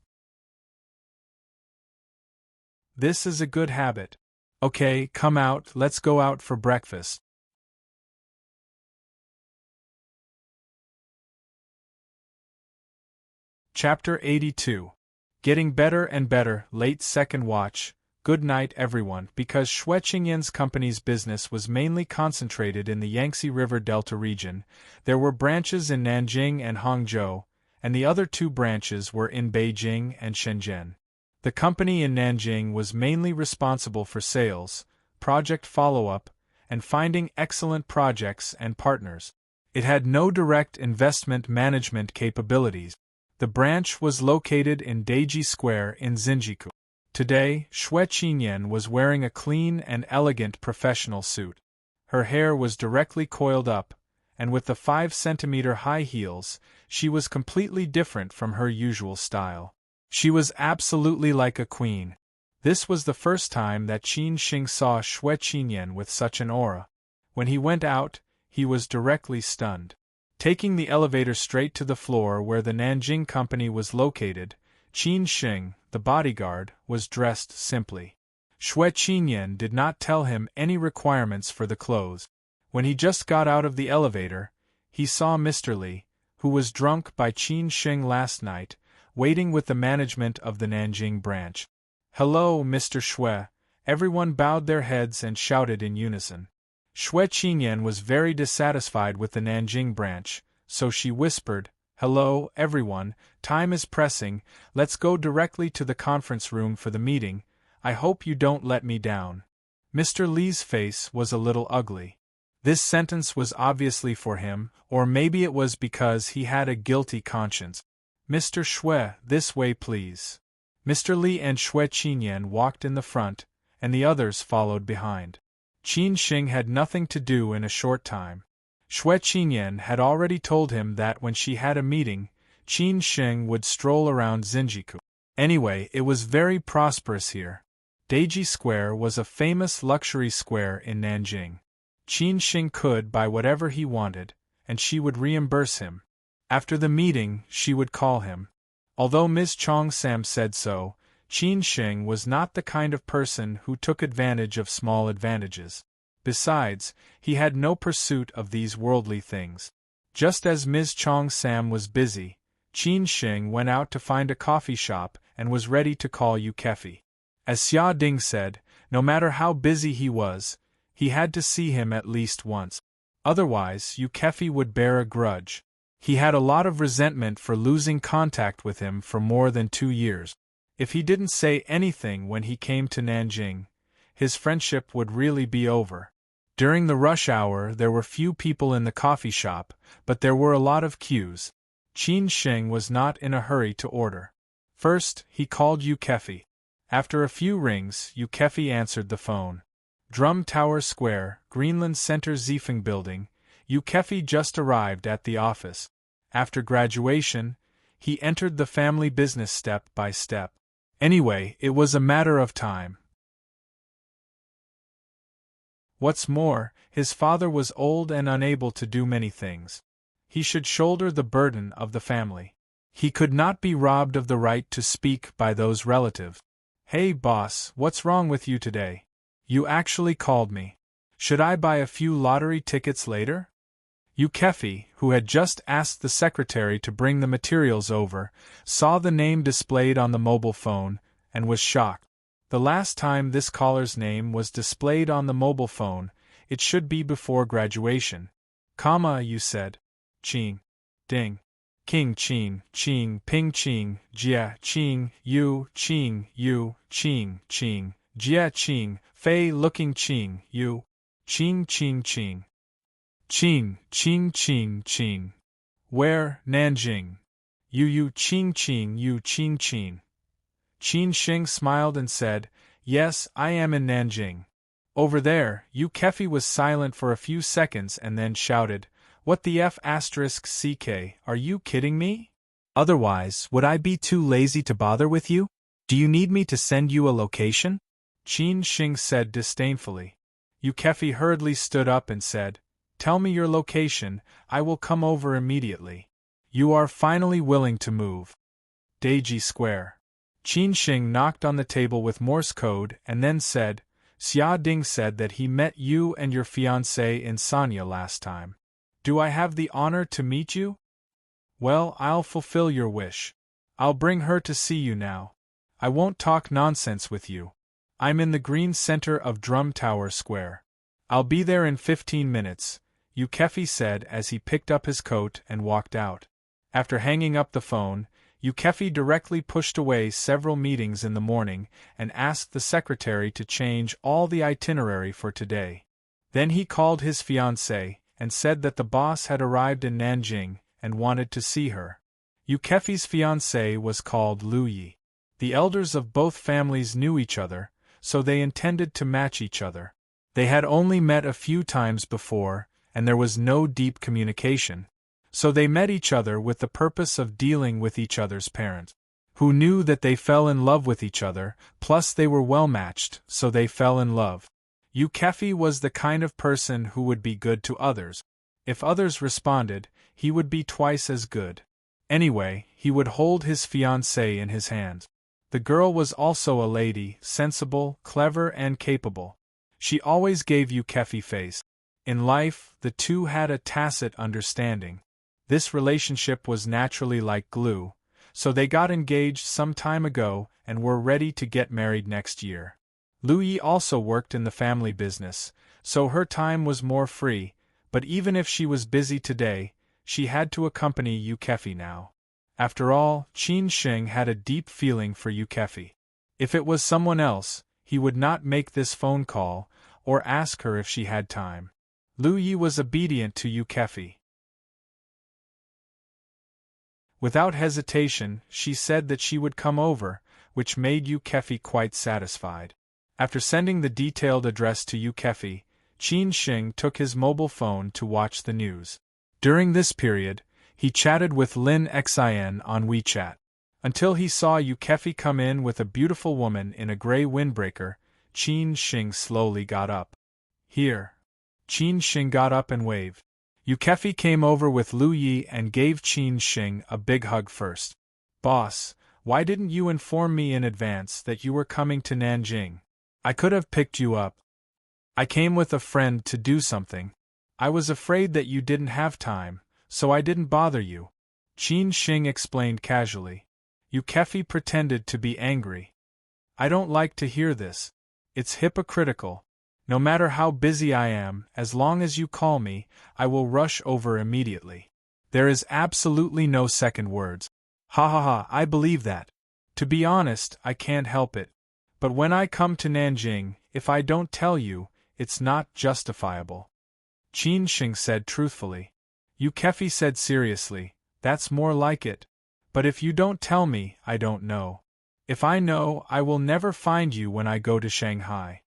[SPEAKER 1] This is a good habit. Okay, come out, let's go out for breakfast." Chapter 82. Getting better and better, late second watch. Good night, everyone. Because Xue Qingyan's company's business was mainly concentrated in the Yangtze River Delta region, there were branches in Nanjing and Hangzhou, and the other 2 branches were in Beijing and Shenzhen. The company in Nanjing was mainly responsible for sales, project follow-up, and finding excellent projects and partners. It had no direct investment management capabilities. The branch was located in Daiji Square in Xinjiku. Today, Xue Qinyan was wearing a clean and elegant professional suit. Her hair was directly coiled up, and with the 5-centimeter high heels, she was completely different from her usual style. She was absolutely like a queen. This was the first time that Qin Shing saw Xue Qinyan with such an aura. When he went out, he was directly stunned. Taking the elevator straight to the floor where the Nanjing company was located, Qin Shing, the bodyguard, was dressed simply. Xue Qinyan did not tell him any requirements for the clothes. When he just got out of the elevator, he saw Mr. Li, who was drunk by Qin Shing last night, waiting with the management of the Nanjing branch. "Hello, Mr. Xue." Everyone bowed their heads and shouted in unison. Xue Qinyan was very dissatisfied with the Nanjing branch, so she whispered, "Hello, everyone, time is pressing, let's go directly to the conference room for the meeting. I hope you don't let me down." Mr. Li's face was a little ugly. This sentence was obviously for him, or maybe it was because he had a guilty conscience. "Mr. Xue, this way please." Mr. Li and Xue Qinyan walked in the front, and the others followed behind. Qin Shing had nothing to do in a short time. Xue Qinyan had already told him that when she had a meeting, Qin Shing would stroll around Xinjiku. Anyway, it was very prosperous here. Daiji Square was a famous luxury square in Nanjing. Qin Shing could buy whatever he wanted, and she would reimburse him. After the meeting, she would call him. Although Ms. Chong Sam said so, Qin Shing was not the kind of person who took advantage of small advantages. Besides, he had no pursuit of these worldly things. Just as Ms. Chong Sam was busy, Qin Shing went out to find a coffee shop and was ready to call Yu Kefi. As Xia Ding said, no matter how busy he was, he had to see him at least once. Otherwise, Yu Kefi would bear a grudge. He had a lot of resentment for losing contact with him for more than 2 years. If he didn't say anything when he came to Nanjing, his friendship would really be over. During the rush hour there were few people in the coffee shop, but there were a lot of queues. Qin Shing was not in a hurry to order. First, he called Yu Kefi. After a few rings, Yu Kefi answered the phone. Drum Tower Square, Greenland Center Zifeng Building. Yu Kefi just arrived at the office. After graduation, he entered the family business step by step. Anyway, it was a matter of time. What's more, his father was old and unable to do many things. He should shoulder the burden of the family. He could not be robbed of the right to speak by those relatives. "Hey boss, what's wrong with you today? You actually called me. Should I buy a few lottery tickets later?" Yu Kefi, who had just asked the secretary to bring the materials over, saw the name displayed on the mobile phone, and was shocked. The last time this caller's name was displayed on the mobile phone, it should be before graduation. You said. Qing. Ding. King Qing, Qing, Ping Qing, Jia Qing, Yu Qing, Yu Qing, Qing, Jia Qing, Fei looking Qing, Yu. Ching ching ching. Ching, ching ching ching. Where, Nanjing? You ching ching you ching ching. Qin Shing smiled and said, Yes, I am in Nanjing. Over there. Yu Kefi was silent for a few seconds and then shouted, What the F***ck, are you kidding me? Otherwise, would I be too lazy to bother with you? Do you need me to send you a location? Qin Shing said disdainfully. Yu Kefi hurriedly stood up and said, Tell me your location, I will come over immediately. You are finally willing to move. Daiji Square. Qin Shing knocked on the table with Morse code and then said, Xia Ding said that he met you and your fiancée in Sanya last time. Do I have the honor to meet you? Well, I'll fulfill your wish. I'll bring her to see you now. I won't talk nonsense with you. I'm in the green center of Drum Tower Square. I'll be there in 15 minutes, Yu Kefi said as he picked up his coat and walked out. After hanging up the phone, Yu Kefi directly pushed away several meetings in the morning and asked the secretary to change all the itinerary for today. Then he called his fiancée and said that the boss had arrived in Nanjing and wanted to see her. Yu Kefi's fiancée was called Lu Yi. The elders of both families knew each other, so they intended to match each other. They had only met a few times before, and there was no deep communication. So they met each other with the purpose of dealing with each other's parents, who knew that they fell in love with each other, plus they were well matched, so they fell in love. Yu Kefi was the kind of person who would be good to others. If others responded, he would be twice as good. Anyway, he would hold his fiancée in his hands. The girl was also a lady, sensible, clever and capable. She always gave Yu Kefi face. In life, the two had a tacit understanding. This relationship was naturally like glue, so they got engaged some time ago and were ready to get married next year. Lu Yi also worked in the family business, so her time was more free, but even if she was busy today, she had to accompany Yu Kefi now. After all, Qin Shing had a deep feeling for Yu Kefi. If it was someone else, he would not make this phone call or ask her if she had time. Lu Yi was obedient to Yu Kefi. Without hesitation, she said that she would come over, which made Yu Kefi quite satisfied. After sending the detailed address to Yu Kefi, Qin Shing took his mobile phone to watch the news. During this period, he chatted with Lin Xin on WeChat. Until he saw Yu Kefi come in with a beautiful woman in a gray windbreaker, Qin Shing slowly got up. Here. Qin Shing got up and waved. Yu Kefi came over with Lu Yi and gave Qin Shing a big hug first. Boss, why didn't you inform me in advance that you were coming to Nanjing? I could have picked you up. I came with a friend to do something. I was afraid that you didn't have time, so I didn't bother you. Qin Shing explained casually. Yu Kefi pretended to be angry. I don't like to hear this. It's hypocritical. No matter how busy I am, as long as you call me, I will rush over immediately. There is absolutely no second words. Ha ha ha, I believe that. To be honest, I can't help it. But when I come to Nanjing, if I don't tell you, it's not justifiable. Qin Shing said truthfully. Yu Kefi said seriously, that's more like it. But if you don't tell me, I don't know. If I know, I will never find you when I go to Shanghai.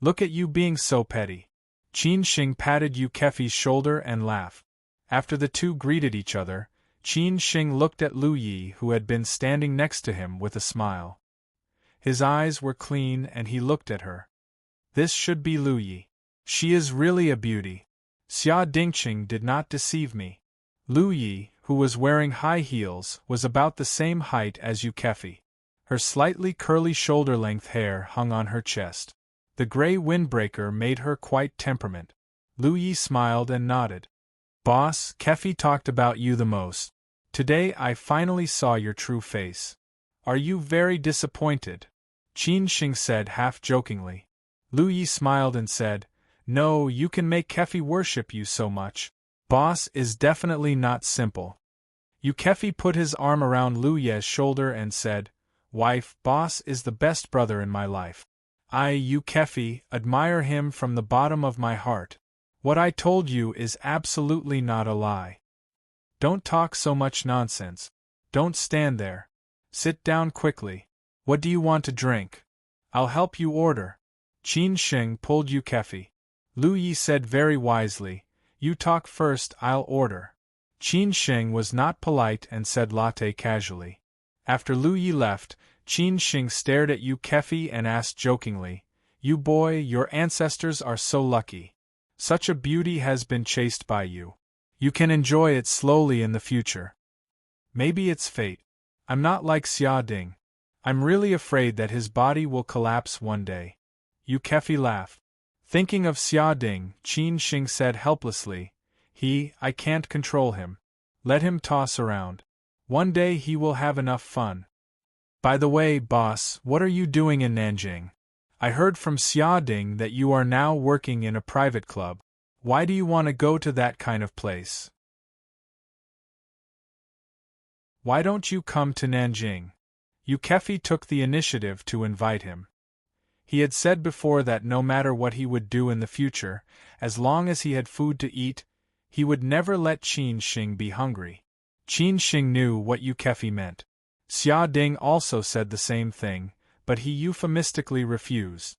[SPEAKER 1] Look at you being so petty. Qin Shing patted Yu Kefi's shoulder and laughed. After the two greeted each other, Qin Shing looked at Lu Yi, who had been standing next to him, with a smile. His eyes were clean and he looked at her. This should be Lu Yi. She is really a beauty. Xia Dingqing did not deceive me. Lu Yi, who was wearing high heels, was about the same height as Yu Kefi. Her slightly curly shoulder-length hair hung on her chest. The gray windbreaker made her quite temperament. Lu Yi smiled and nodded. Boss, Kefi talked about you the most. Today I finally saw your true face. Are you very disappointed? Qin Shing said half-jokingly. Lu Yi smiled and said, No, you can make Kefi worship you so much. Boss is definitely not simple. Yu Kefi put his arm around Lu Yi's shoulder and said, Wife, Boss is the best brother in my life. You Kefi, admire him from the bottom of my heart. What I told you is absolutely not a lie. Don't talk so much nonsense. Don't stand there. Sit down quickly. What do you want to drink? I'll help you order. Qin Sheng pulled Yu Kefi. Lu Yi said very wisely, you talk first, I'll order. Qin Sheng was not polite and said latte casually. After Lu Yi left, Qin Sheng stared at Yu Kefi and asked jokingly, you boy, your ancestors are so lucky. Such a beauty has been chased by you. You can enjoy it slowly in the future. Maybe it's fate. I'm not like Xia Ding. I'm really afraid that his body will collapse one day. Yu Kefi laughed. Thinking of Xia Ding, Qin Sheng said helplessly, I can't control him. Let him toss around. One day he will have enough fun. By the way, boss, what are you doing in Nanjing? I heard from Xia Ding that you are now working in a private club. Why do you want to go to that kind of place? Why don't you come to Nanjing? Yu Kefi took the initiative to invite him. He had said before that no matter what he would do in the future, as long as he had food to eat, he would never let Qin Sheng be hungry. Qin Sheng knew what Yu Kefi meant. Xia Ding also said the same thing, but he euphemistically refused.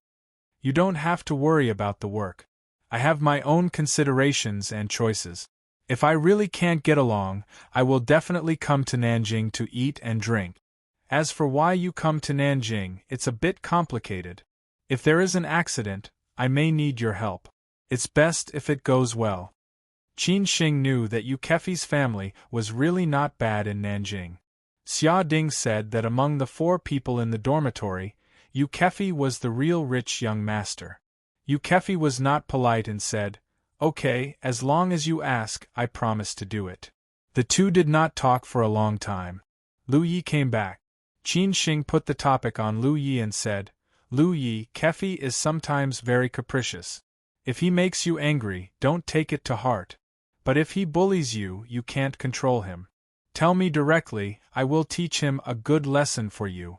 [SPEAKER 1] You don't have to worry about the work. I have my own considerations and choices. If I really can't get along, I will definitely come to Nanjing to eat and drink. As for why you come to Nanjing, it's a bit complicated. If there is an accident, I may need your help. It's best if it goes well. Qin Sheng knew that Yu Kefi's family was really not bad in Nanjing. Xia Ding said that among the 4 people in the dormitory, Yu Kefi was the real rich young master. Yu Kefi was not polite and said, okay, as long as you ask, I promise to do it. The two did not talk for a long time. Lu Yi came back. Qin Sheng put the topic on Lu Yi and said, Lu Yi, Kefi is sometimes very capricious. If he makes you angry, don't take it to heart. But if he bullies you, you can't control him. Tell me directly, I will teach him a good lesson for you.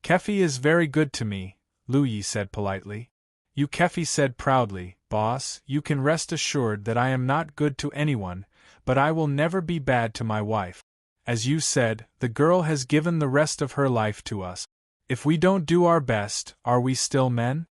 [SPEAKER 1] Kefi is very good to me, Lu Yi said politely. Yu Kefi said proudly, boss, you can rest assured that I am not good to anyone, but I will never be bad to my wife. As you said, the girl has given the rest of her life to us. If we don't do our best, are we still men?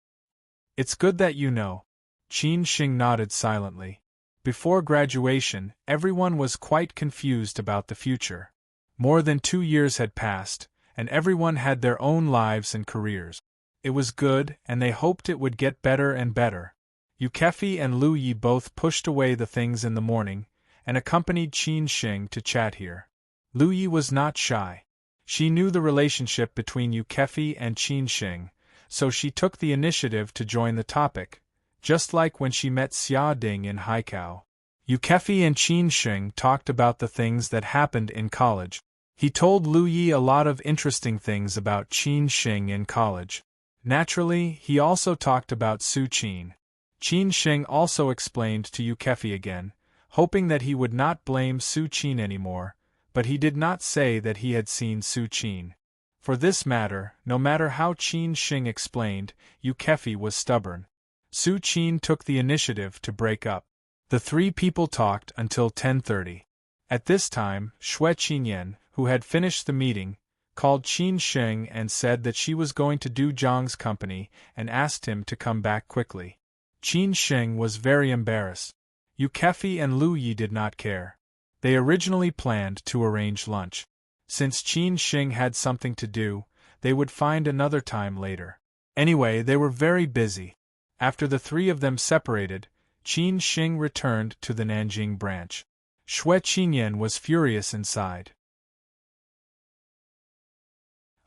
[SPEAKER 1] It's good that you know. Qin Sheng nodded silently. Before graduation, everyone was quite confused about the future. More than 2 years had passed, and everyone had their own lives and careers. It was good, and they hoped it would get better and better. Yu Kefi and Lu Yi both pushed away the things in the morning, and accompanied Qin Sheng to chat here. Lu Yi was not shy. She knew the relationship between Yu Kefi and Qin Sheng, so she took the initiative to join the topic, just like when she met Xia Ding in Haikao. Yu Kefi and Qin Sheng talked about the things that happened in college. He told Lu Yi a lot of interesting things about Qin Sheng in college. Naturally, he also talked about Su Qin. Qin Sheng also explained to Yu Kefi again, hoping that he would not blame Su Qin anymore, but he did not say that he had seen Su Qin. For this matter, no matter how Qin Sheng explained, Yu Kefi was stubborn. Su Qin took the initiative to break up. The 3 people talked until 10:30. At this time, Xue Qinyan, who had finished the meeting, called Qin Sheng and said that she was going to do Zhang's company and asked him to come back quickly. Qin Sheng was very embarrassed. Yu Kefi and Lu Yi did not care. They originally planned to arrange lunch. Since Qin Sheng had something to do, they would find another time later. Anyway, they were very busy. After the 3 of them separated, Qin Sheng returned to the Nanjing branch. Xue Qinyan was furious inside.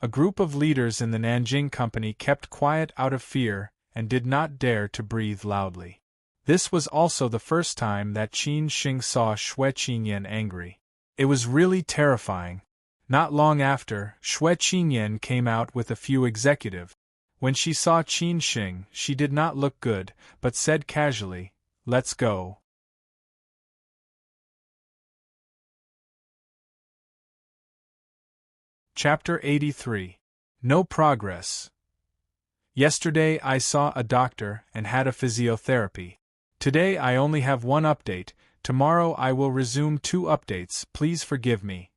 [SPEAKER 1] A group of leaders in the Nanjing company kept quiet out of fear and did not dare to breathe loudly. This was also the first time that Qin Sheng saw Xue Qinyan angry. It was really terrifying. Not long after, Xue Qinyan came out with a few executives. When she saw Qin Sheng, she did not look good, but said casually, "Let's go." Chapter 83. No Progress. Yesterday I saw a doctor and had a physiotherapy. Today I only have one update. Tomorrow I will resume 2 updates. Please forgive me.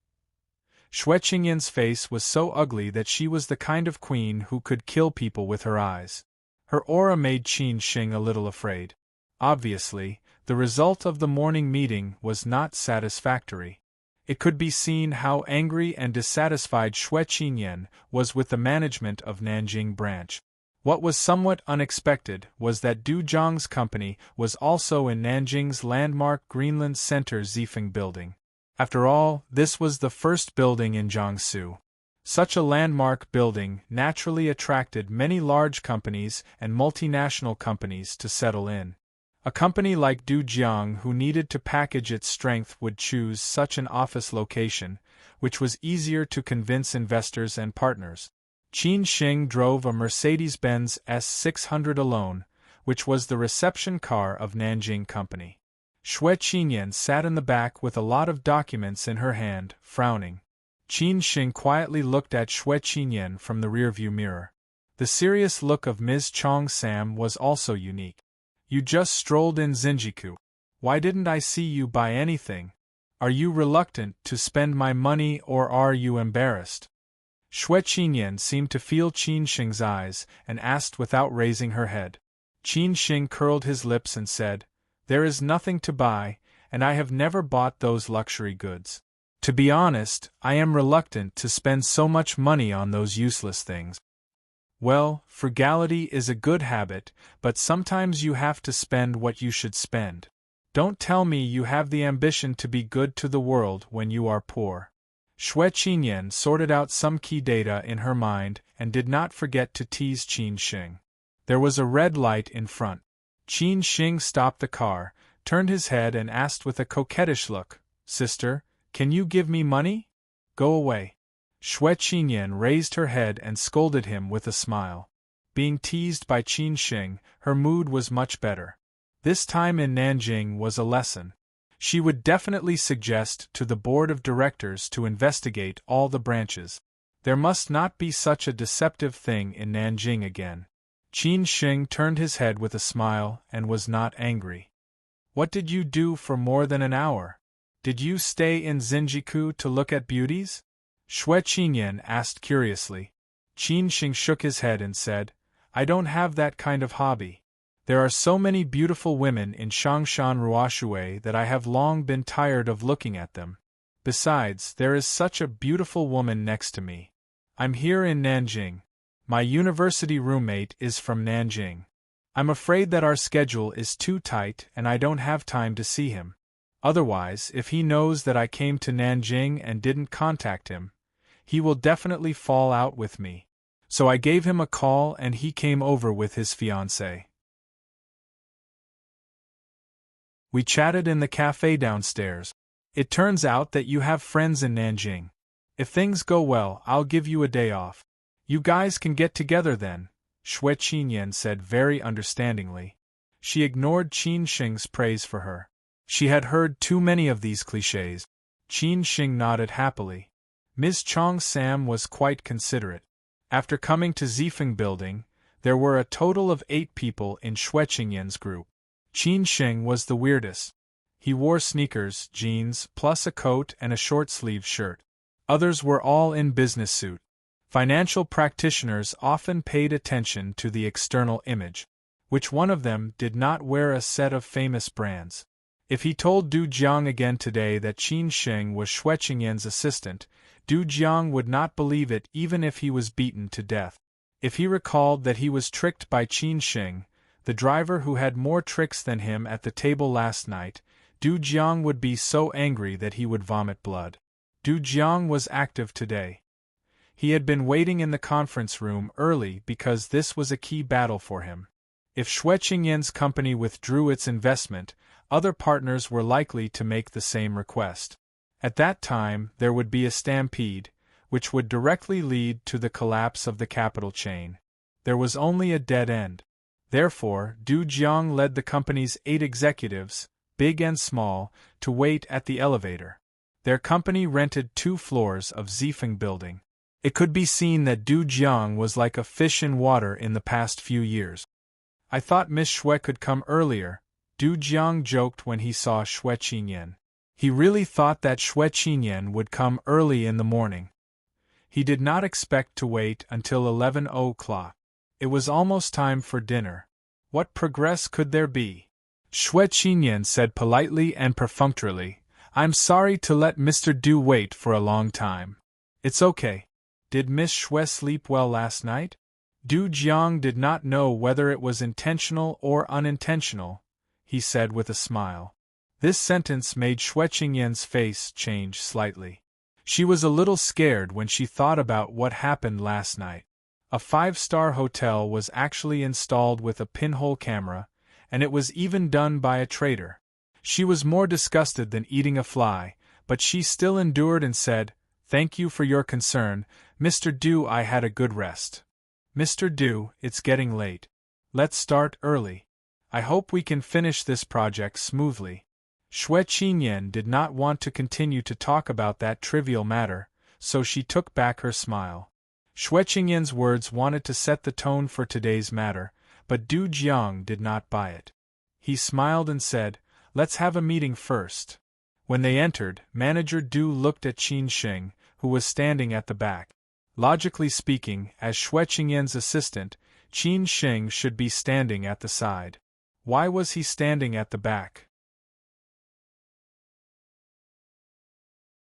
[SPEAKER 1] Xue Qingyan's face was so ugly that she was the kind of queen who could kill people with her eyes. Her aura made Qin Shing a little afraid. Obviously, the result of the morning meeting was not satisfactory. It could be seen how angry and dissatisfied Xue Qingyan was with the management of Nanjing branch. What was somewhat unexpected was that Du Jiang's company was also in Nanjing's landmark Greenland Center Zifeng building. After all, this was the first building in Jiangsu. Such a landmark building naturally attracted many large companies and multinational companies to settle in. A company like Du Jiang, who needed to package its strength, would choose such an office location, which was easier to convince investors and partners. Qin Shing drove a Mercedes-Benz S600 alone, which was the reception car of Nanjing Company. Xue Qingyan sat in the back with a lot of documents in her hand, frowning. Qin Shing quietly looked at Xue Qingyan from the rearview mirror. The serious look of Ms. Chong Sam was also unique. You just strolled in Zinjiku. Why didn't I see you buy anything? Are you reluctant to spend my money or are you embarrassed? Xue Qingyan seemed to feel Qin Shing's eyes and asked without raising her head. Qin Shing curled his lips and said, "There is nothing to buy, and I have never bought those luxury goods. To be honest, I am reluctant to spend so much money on those useless things." Well, frugality is a good habit, but sometimes you have to spend what you should spend. Don't tell me you have the ambition to be good to the world when you are poor. Xue Qingyan sorted out some key data in her mind and did not forget to tease Qin Shing. There was a red light in front. Qin Shing stopped the car, turned his head and asked with a coquettish look, "Sister, can you give me money? Go away." Xue Qingyan raised her head and scolded him with a smile. Being teased by Qin Shing, her mood was much better. This time in Nanjing was a lesson. She would definitely suggest to the board of directors to investigate all the branches. There must not be such a deceptive thing in Nanjing again. Qin Shing turned his head with a smile and was not angry. "What did you do for more than an hour? Did you stay in Zinjiku to look at beauties?" Xue Qingyan asked curiously. Qin Shing shook his head and said, "I don't have that kind of hobby. There are so many beautiful women in Shangshan Ruoshui that I have long been tired of looking at them. Besides, there is such a beautiful woman next to me. I'm here in Nanjing. My university roommate is from Nanjing. I'm afraid that our schedule is too tight and I don't have time to see him. Otherwise, if he knows that I came to Nanjing and didn't contact him, he will definitely fall out with me. So I gave him a call and he came over with his fiancée. We chatted in the cafe downstairs. It turns out that you have friends in Nanjing. If things go well, I'll give you a day off. You guys can get together then," Xue Qingyan said very understandingly. She ignored Qin Shing's praise for her. She had heard too many of these clichés. Qin Shing nodded happily. Ms. Chong Sam was quite considerate. After coming to Zifeng building, there were a total of 8 people in Xue Qingyan's group. Qin Shing was the weirdest. He wore sneakers, jeans, plus a coat and a short-sleeved shirt. Others were all in business suit. Financial practitioners often paid attention to the external image. Which one of them did not wear a set of famous brands? If he told Du Jiang again today that Qin Shing was Xue Qingyan's assistant, Du Jiang would not believe it even if he was beaten to death. If he recalled that he was tricked by Qin Shing, the driver who had more tricks than him at the table last night, Du Jiang would be so angry that he would vomit blood. Du Jiang was active today. He had been waiting in the conference room early because this was a key battle for him. If Xue Qingyan's company withdrew its investment, other partners were likely to make the same request. At that time, there would be a stampede, which would directly lead to the collapse of the capital chain. There was only a dead end. Therefore, Du Jiang led the company's 8 executives, big and small, to wait at the elevator. Their company rented 2 floors of Zifeng building. It could be seen that Du Jiang was like a fish in water in the past few years. I thought Miss Xue could come earlier, Du Jiang joked when he saw Xue Qinyan. He really thought that Xue Qinyan would come early in the morning. He did not expect to wait until 11 o'clock. It was almost time for dinner. What progress could there be? Xue Qinyan said politely and perfunctorily, "I'm sorry to let Mr. Du wait for a long time." "It's okay. Did Miss Xue sleep well last night?" Du Jiang did not know whether it was intentional or unintentional, he said with a smile. This sentence made Xue Qingyan's face change slightly. She was a little scared when she thought about what happened last night. A 5-star hotel was actually installed with a pinhole camera, and it was even done by a traitor. She was more disgusted than eating a fly, but she still endured and said, "Thank you for your concern, Mr. Du. I had a good rest." "Mr. Du, it's getting late. Let's start early. I hope we can finish this project smoothly." Xue Qinyan did not want to continue to talk about that trivial matter, so she took back her smile. Xue Qingyan's words wanted to set the tone for today's matter, but Du Jiang did not buy it. He smiled and said, "Let's have a meeting first." When they entered, Manager Du looked at Qin Sheng, who was standing at the back. Logically speaking, as Xue Qingyan's assistant, Qin Sheng should be standing at the side. Why was he standing at the back?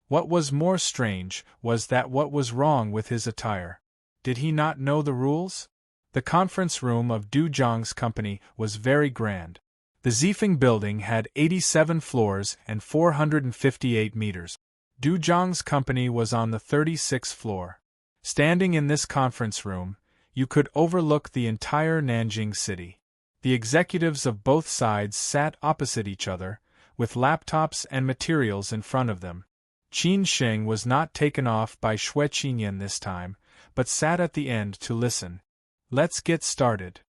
[SPEAKER 1] What was more strange was that what was wrong with his attire. Did he not know the rules? The conference room of Du Jiang's company was very grand. The Zifeng building had 87 floors and 458 meters. Du Jiang's company was on the 36th floor. Standing in this conference room, you could overlook the entire Nanjing city. The executives of both sides sat opposite each other, with laptops and materials in front of them. Qin Sheng was not taken off by Xue Qinyan this time, but sat at the end to listen. "Let's get started."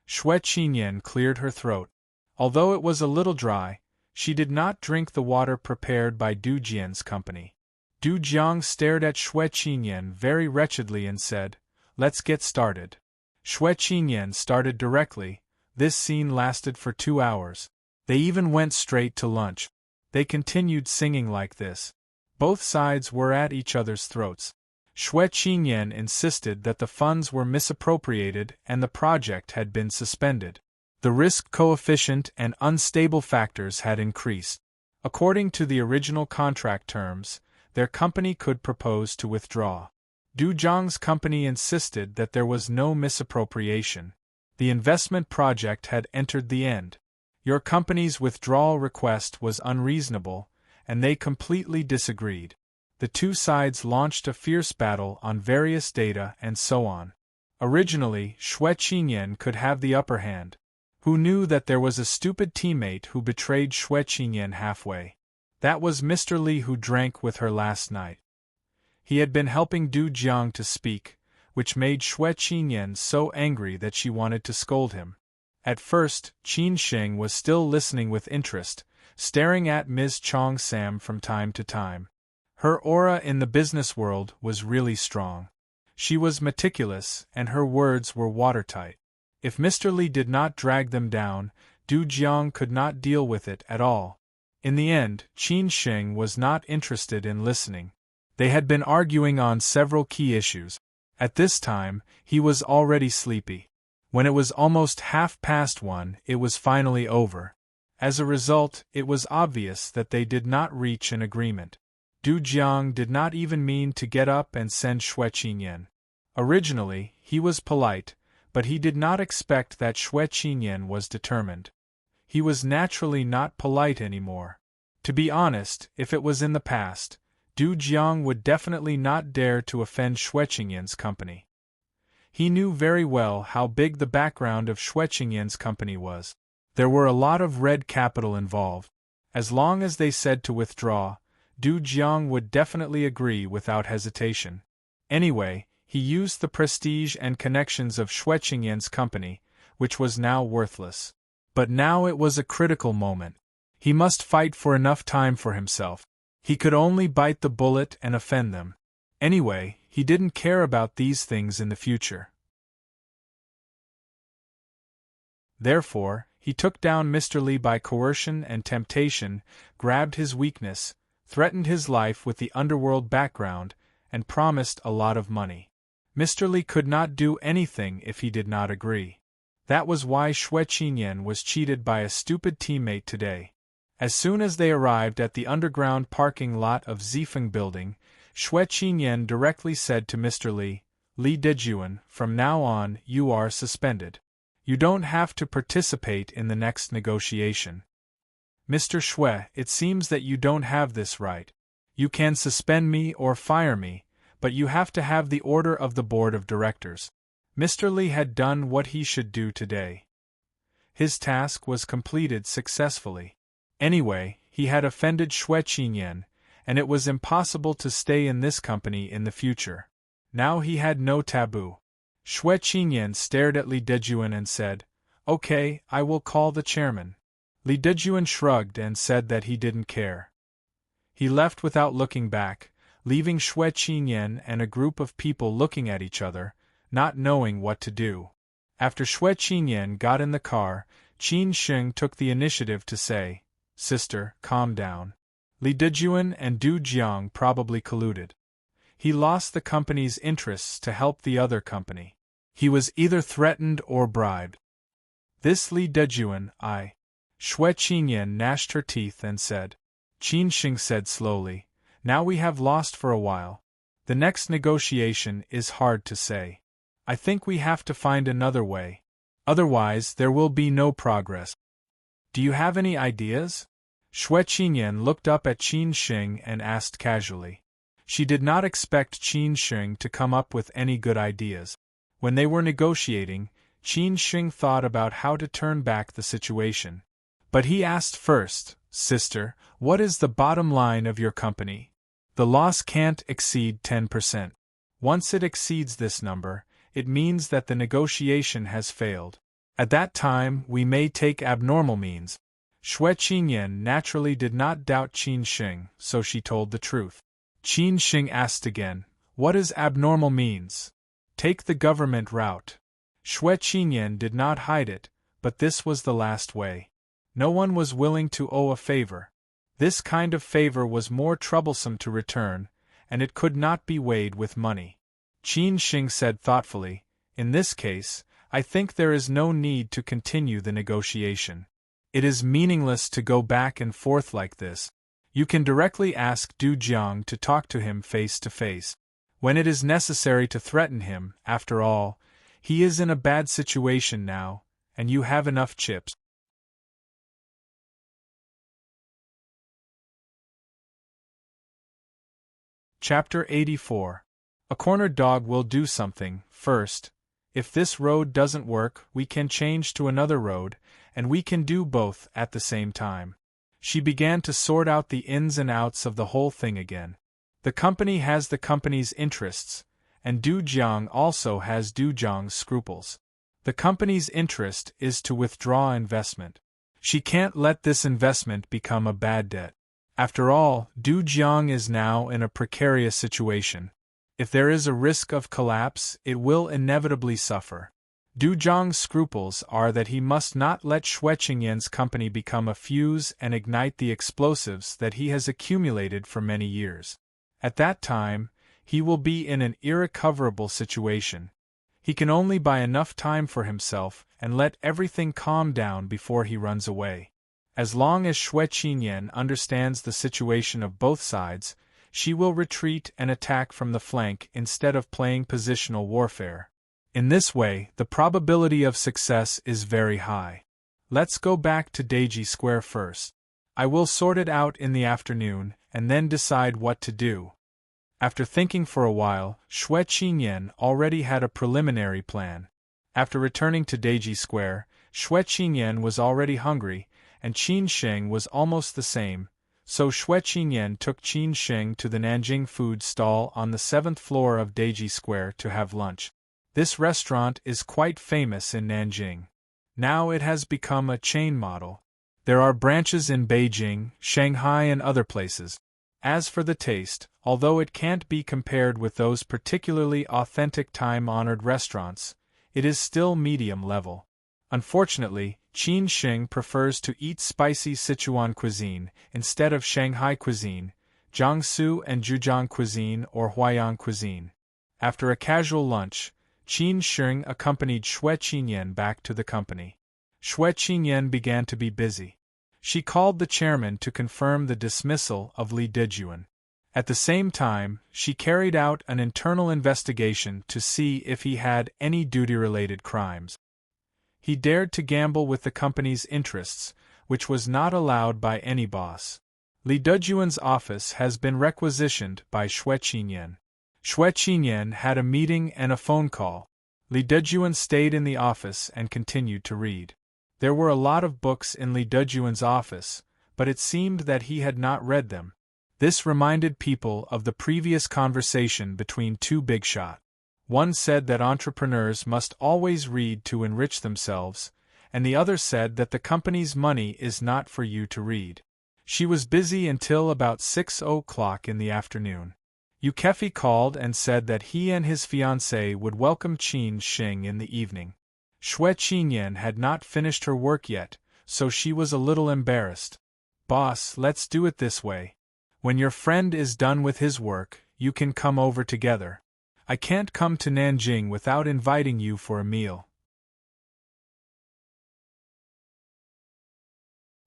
[SPEAKER 1] Xue Qinyan cleared her throat. Although it was a little dry, she did not drink the water prepared by Du Jian's company. Du Jiang stared at Xue Qinyan very wretchedly and said, "Let's get started." Xue Qinyan started directly. This scene lasted for 2 hours. They even went straight to lunch. They continued singing like this. Both sides were at each other's throats. Xue Qinyan insisted that the funds were misappropriated and the project had been suspended. The risk coefficient and unstable factors had increased. According to the original contract terms, their company could propose to withdraw. Du Jiang's company insisted that there was no misappropriation. The investment project had entered the end. Your company's withdrawal request was unreasonable, and they completely disagreed. The two sides launched a fierce battle on various data and so on. Originally, Xue Qinyan could have the upper hand. Who knew that there was a stupid teammate who betrayed Xue Qinyan halfway? That was Mr. Li, who drank with her last night. He had been helping Du Jiang to speak, which made Xue Qinyan so angry that she wanted to scold him. At first, Qin Sheng was still listening with interest, staring at Ms. Chong Sam from time to time. Her aura in the business world was really strong. She was meticulous, and her words were watertight. If Mr. Li did not drag them down, Du Jiang could not deal with it at all. In the end, Qin Sheng was not interested in listening. They had been arguing on several key issues. At this time, he was already sleepy. When it was almost 1:30, it was finally over. As a result, it was obvious that they did not reach an agreement. Du Jiang did not even mean to get up and send Xue Qinyan. Originally, he was polite, but he did not expect that Xue Qinyan was determined. He was naturally not polite anymore. To be honest, if it was in the past, Du Jiang would definitely not dare to offend Xue Qinyan's company. He knew very well how big the background of Xue Qinyan's company was. There were a lot of red capital involved. As long as they said to withdraw, Du Jiang would definitely agree without hesitation. Anyway, he used the prestige and connections of Xue Qinyan's company, which was now worthless. But now it was a critical moment. He must fight for enough time for himself. He could only bite the bullet and offend them. Anyway, He didn't care about these things in the future. Therefore, he took down Mr. Li by coercion and temptation, grabbed his weakness, threatened his life with the underworld background, and promised a lot of money. Mr. Li could not do anything if he did not agree. That was why Xue Qinyan was cheated by a stupid teammate today. As soon as they arrived at the underground parking lot of Zifeng Building, Xue Qinyan directly said to Mr. Li, "Li Dejuan, from now on, you are suspended. You don't have to participate in the next negotiation." "Mr. Xue, it seems that you don't have this right. You can suspend me or fire me, but you have to have the order of the board of directors." Mr. Li had done what he should do today. His task was completed successfully. Anyway, he had offended Xue Qinyan, and it was impossible to stay in this company in the future. Now he had no taboo. Xue Qinyan stared at Li Dejuan and said, "Okay, I will call the chairman." Li Dejuan shrugged and said that he didn't care. He left without looking back, leaving Xue Qinyan and a group of people looking at each other, not knowing what to do. After Xue Qinyan got in the car, Qin Sheng took the initiative to say, "Sister, calm down. Li Dejuan and Du Jiang probably colluded. He lost the company's interests to help the other company. He was either threatened or bribed. This Li Dejuan, Xue Qinyan gnashed her teeth and said. Qin Sheng said slowly, "Now we have lost for a while. The next negotiation is hard to say. I think we have to find another way. Otherwise there will be no progress. Do you have any ideas?" Xue Qinyan looked up at Qin Sheng and asked casually. She did not expect Qin Sheng to come up with any good ideas. When they were negotiating, Qin Sheng thought about how to turn back the situation. But he asked first, "Sister, what is the bottom line of your company? The loss can't exceed 10%. Once it exceeds this number, it means that the negotiation has failed. At that time, we may take abnormal means." Xue Qinyan naturally did not doubt Qin Sheng, so she told the truth. Qin Sheng asked again, "What is abnormal means?" "Take the government route." Xue Qinyan did not hide it, but this was the last way. No one was willing to owe a favor. This kind of favor was more troublesome to return, and it could not be weighed with money. Qin Sheng said thoughtfully, "In this case, I think there is no need to continue the negotiation. It is meaningless to go back and forth like this. You can directly ask Du Jiang to talk to him face to face. When it is necessary to threaten him, after all, he is in a bad situation now, and you have enough chips." Chapter 84. A cornered dog will do something. First, if this road doesn't work, we can change to another road, and we can do both at the same time. She began to sort out the ins and outs of the whole thing again. The company has the company's interests, and Du Jiang also has Du Jiang's scruples. The company's interest is to withdraw investment. She can't let this investment become a bad debt. After all, Du Jiang is now in a precarious situation. If there is a risk of collapse, it will inevitably suffer. Du Jiang's scruples are that he must not let Xue Qinyan's company become a fuse and ignite the explosives that he has accumulated for many years. At that time, he will be in an irrecoverable situation. He can only buy enough time for himself and let everything calm down before he runs away. As long as Xue Qinyan understands the situation of both sides, she will retreat and attack from the flank instead of playing positional warfare. In this way, the probability of success is very high. Let's go back to Daiji Square first. I will sort it out in the afternoon, and then decide what to do. After thinking for a while, Xue Qinyan already had a preliminary plan. After returning to Daiji Square, Xue Qinyan was already hungry, and Qin Sheng was almost the same, so Xue Qinyan took Qin Sheng to the Nanjing food stall on the 7th floor of Daiji Square to have lunch. This restaurant is quite famous in Nanjing. Now it has become a chain model. There are branches in Beijing, Shanghai and other places. As for the taste, although it can't be compared with those particularly authentic time-honored restaurants, it is still medium level. Unfortunately, Qin Shing prefers to eat spicy Sichuan cuisine instead of Shanghai cuisine, Jiangsu and Zhejiang cuisine or Huaiyang cuisine. After a casual lunch, Qin Shing accompanied Xue Qinyan back to the company. Xue Qinyan began to be busy. She called the chairman to confirm the dismissal of Li Dejuan. At the same time, she carried out an internal investigation to see if he had any duty-related crimes. He dared to gamble with the company's interests, which was not allowed by any boss. Li Dejuan's office has been requisitioned by Xue Qinyan. Xue Qinyan had a meeting and a phone call. Li Dejuan stayed in the office and continued to read. There were a lot of books in Li Dejuan's office, but it seemed that he had not read them. This reminded people of the previous conversation between two big shots. One said that entrepreneurs must always read to enrich themselves, and the other said that the company's money is not for you to read. She was busy until about 6 o'clock in the afternoon. Yukefi called and said that he and his fiancée would welcome Qin Shing in the evening. Xue Qinyan had not finished her work yet, so she was a little embarrassed. "Boss, let's do it this way. When your friend is done with his work, you can come over together. I can't come to Nanjing without inviting you for a meal.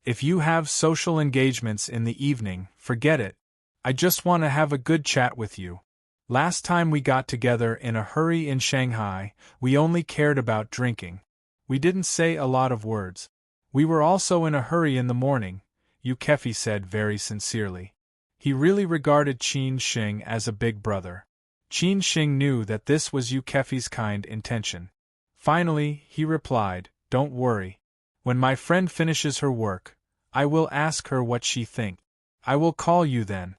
[SPEAKER 1] If you have social engagements in the evening, forget it. I just want to have a good chat with you. Last time we got together in a hurry in Shanghai, we only cared about drinking. We didn't say a lot of words. We were also in a hurry in the morning," Yukefi said very sincerely. He really regarded Qin Shing as a big brother. Qin Shing knew that this was Yukefi's kind intention. Finally, he replied, "Don't worry. When my friend finishes her work, I will ask her what she thinks. I will call you then."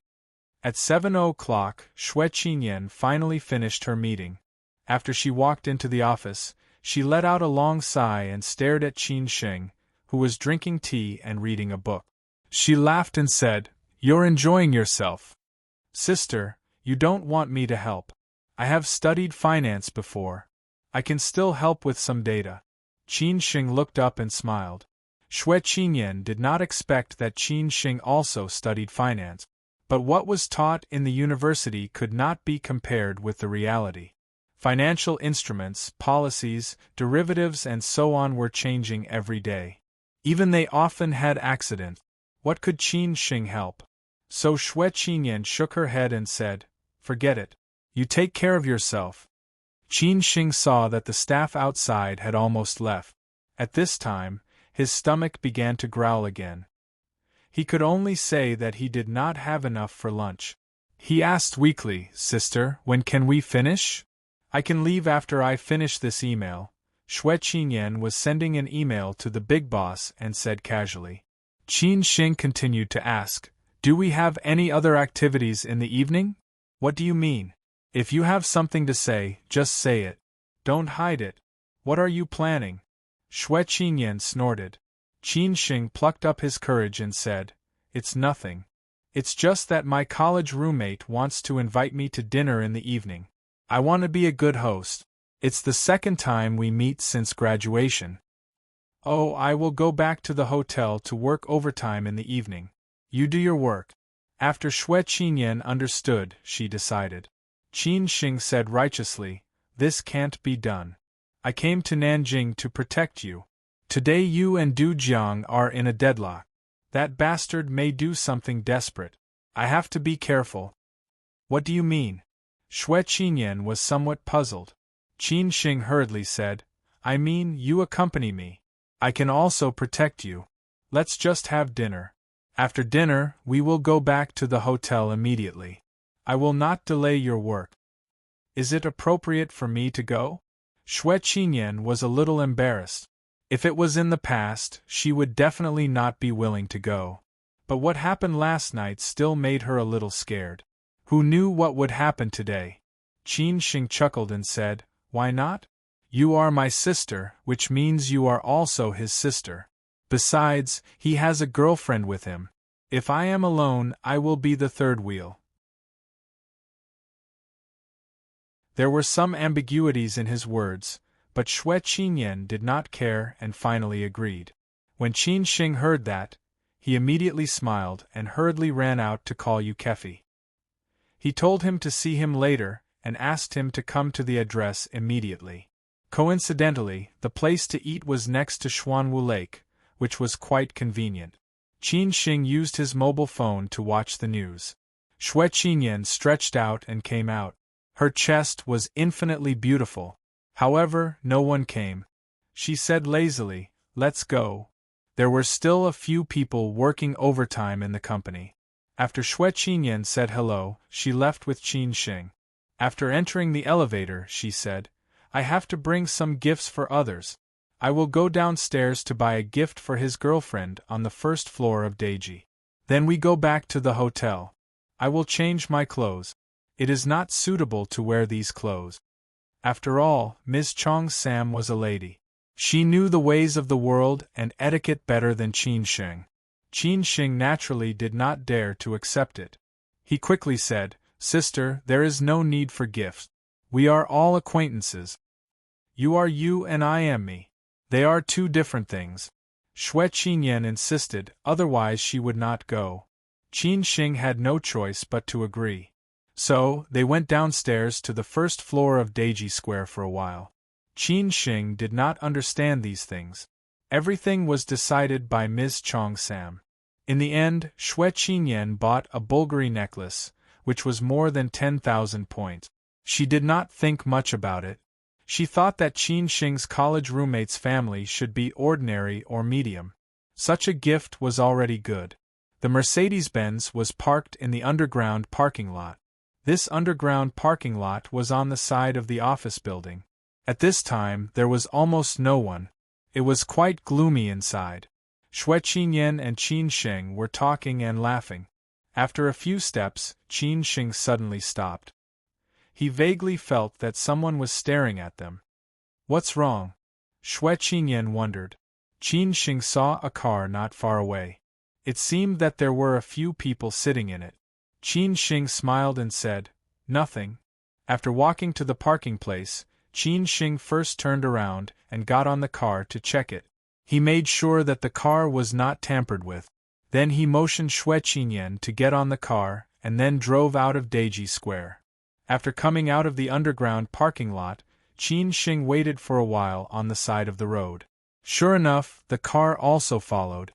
[SPEAKER 1] At 7 o'clock, Xue Qinyan finally finished her meeting. After she walked into the office, she let out a long sigh and stared at Qin Shing, who was drinking tea and reading a book. She laughed and said, "You're enjoying yourself. Sister, you don't want me to help. I have studied finance before. I can still help with some data." Qin Shing looked up and smiled. Xue Qinyan did not expect that Qin Shing also studied finance. But what was taught in the university could not be compared with the reality. Financial instruments, policies, derivatives and so on were changing every day. Even they often had accidents. What could Qin Shing help? So Xue Qinyan shook her head and said, "Forget it. You take care of yourself." Qin Shing saw that the staff outside had almost left. At this time, his stomach began to growl again. He could only say that he did not have enough for lunch. He asked weakly, "Sister, when can we finish?" "I can leave after I finish this email." Xue Qinyan was sending an email to the big boss and said casually. Qin Shing continued to ask, "Do we have any other activities in the evening?" "What do you mean? If you have something to say, just say it. Don't hide it. What are you planning?" Xue Qinyan snorted. Qin Shing plucked up his courage and said, "It's nothing. It's just that my college roommate wants to invite me to dinner in the evening. I want to be a good host. It's the second time we meet since graduation." "Oh, I will go back to the hotel to work overtime in the evening. You do your work." After Xue Qinyan understood, she decided. Qin Shing said righteously, "This can't be done. I came to Nanjing to protect you. Today you and Du Jiang are in a deadlock. That bastard may do something desperate. I have to be careful." "What do you mean?" Xue Qinyan was somewhat puzzled. Qin Shing hurriedly said, "I mean, you accompany me. I can also protect you. Let's just have dinner. After dinner, we will go back to the hotel immediately. I will not delay your work." "Is it appropriate for me to go?" Xue Qinyan was a little embarrassed. If it was in the past, she would definitely not be willing to go. But what happened last night still made her a little scared. Who knew what would happen today? Qin Shing chuckled and said, "Why not? You are my sister, which means you are also his sister. Besides, he has a girlfriend with him. If I am alone, I will be the third wheel. There were some ambiguities in his words, but Xue Qinyan did not care and finally agreed. When Qin Shing heard that, he immediately smiled and hurriedly ran out to call Yu Kefi. He told him to see him later and asked him to come to the address immediately. Coincidentally, the place to eat was next to Xuanwu Lake, which was quite convenient. Qin Shing used his mobile phone to watch the news. Xue Qinyan stretched out and came out. Her chest was infinitely beautiful. However, no one came. She said lazily, "Let's go." There were still a few people working overtime in the company. After Xue Qinyan said hello, she left with Qin Shing. After entering the elevator, she said, "I have to bring some gifts for others. I will go downstairs to buy a gift for his girlfriend on the first floor of Deji. Then we go back to the hotel. I will change my clothes. It is not suitable to wear these clothes." After all, Ms. Chong Sam was a lady. She knew the ways of the world and etiquette better than Qin Shing. Qin Shing naturally did not dare to accept it. He quickly said, "Sister, there is no need for gifts. We are all acquaintances. You are you and I am me. They are two different things." Xue Qinyan insisted, otherwise she would not go. Qin Shing had no choice but to agree. So, they went downstairs to the first floor of Deji Square for a while. Qin Shing did not understand these things. Everything was decided by Ms. Chong Sam. In the end, Xue Qinyan bought a Bulgari necklace, which was more than 10,000 points. She did not think much about it. She thought that Qin Shing's college roommate's family should be ordinary or medium. Such a gift was already good. The Mercedes-Benz was parked in the underground parking lot. This underground parking lot was on the side of the office building. At this time, there was almost no one. It was quite gloomy inside. Xue Qinyan and Qin Shing were talking and laughing. After a few steps, Qin Shing suddenly stopped. He vaguely felt that someone was staring at them. "What's wrong?" Xue Qinyan wondered. Qin Shing saw a car not far away. It seemed that there were a few people sitting in it. Qin Shing smiled and said, "Nothing." After walking to the parking place, Qin Shing first turned around and got on the car to check it. He made sure that the car was not tampered with. Then he motioned Xue Qinyan to get on the car and then drove out of Deji Square. After coming out of the underground parking lot, Qin Shing waited for a while on the side of the road. Sure enough, the car also followed.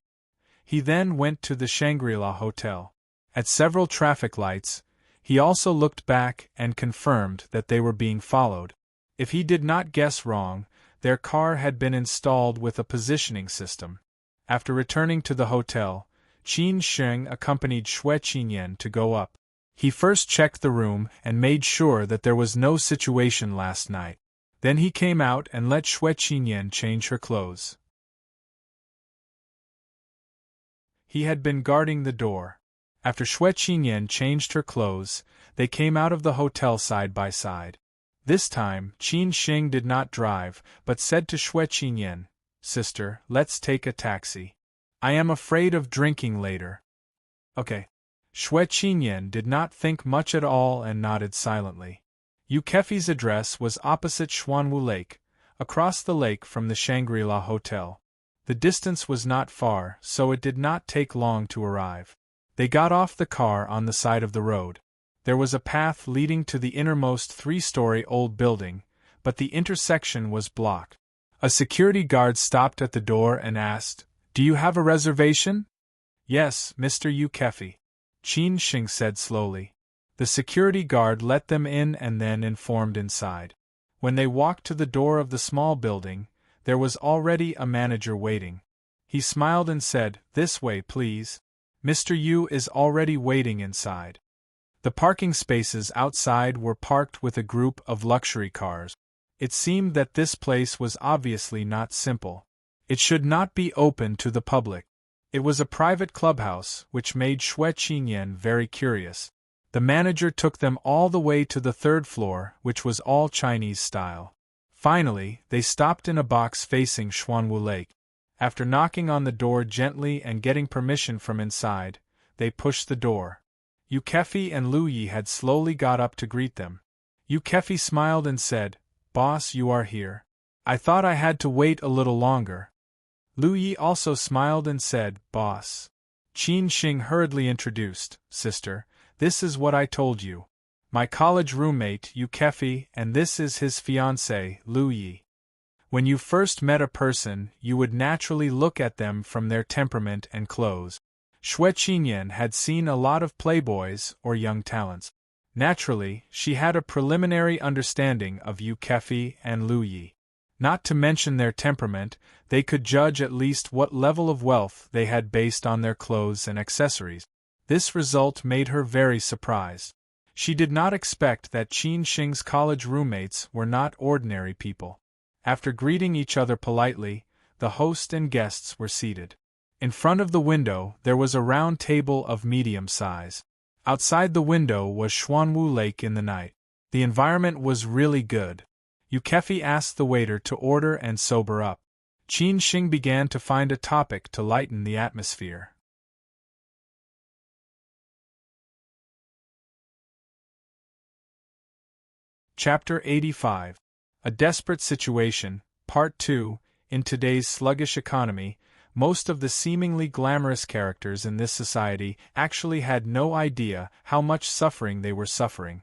[SPEAKER 1] He then went to the Shangri-La Hotel. At several traffic lights, he also looked back and confirmed that they were being followed. If he did not guess wrong, their car had been installed with a positioning system. After returning to the hotel, Qin Shing accompanied Xue Qinyan to go up. He first checked the room and made sure that there was no situation last night. Then he came out and let Xue Qinyan change her clothes. He had been guarding the door. After Xue Qinyan changed her clothes, they came out of the hotel side by side. This time, Qin Shing did not drive, but said to Xue Qinyan, "Sister, let's take a taxi. I am afraid of drinking later." "Okay." Xue Qinyan did not think much at all and nodded silently. Yu Kefi's address was opposite Xuanwu Lake, across the lake from the Shangri-La Hotel. The distance was not far, so it did not take long to arrive. They got off the car on the side of the road. There was a path leading to the innermost 3-story old building, but the intersection was blocked. A security guard stopped at the door and asked, "Do you have a reservation?" "Yes, Mr. Yu Kefi," Qin Shing said slowly. The security guard let them in and then informed inside. When they walked to the door of the small building, there was already a manager waiting. He smiled and said, "This way, please. Mr. Yu is already waiting inside." The parking spaces outside were parked with a group of luxury cars. It seemed that this place was obviously not simple. It should not be open to the public. It was a private clubhouse, which made Xue Qinyan very curious. The manager took them all the way to the 3rd floor, which was all Chinese style. Finally, they stopped in a box facing Xuanwu Lake. After knocking on the door gently and getting permission from inside, they pushed the door. Yu Kefi and Lu Yi had slowly got up to greet them. Yu Kefi smiled and said, "Boss, you are here. I thought I had to wait a little longer." Lu Yi also smiled and said, "Boss." Qin Xing hurriedly introduced, "Sister, this is what I told you. My college roommate, Yu Kefi, and this is his fiancée, Lu Yi. When you first met a person, you would naturally look at them from their temperament and clothes. Xue Qinyan had seen a lot of playboys or young talents. Naturally, she had a preliminary understanding of Yu Kefi and Lu Yi. Not to mention their temperament, they could judge at least what level of wealth they had based on their clothes and accessories. This result made her very surprised. She did not expect that Qin Xing's college roommates were not ordinary people. After greeting each other politely, the host and guests were seated. In front of the window there was a round table of medium size. Outside the window was Xuanwu Lake in the night. The environment was really good. Yu Kefi asked the waiter to order and sober up. Qin Xing began to find a topic to lighten the atmosphere. Chapter 85. A Desperate Situation, Part 2. In today's sluggish economy, most of the seemingly glamorous characters in this society actually had no idea how much suffering they were suffering.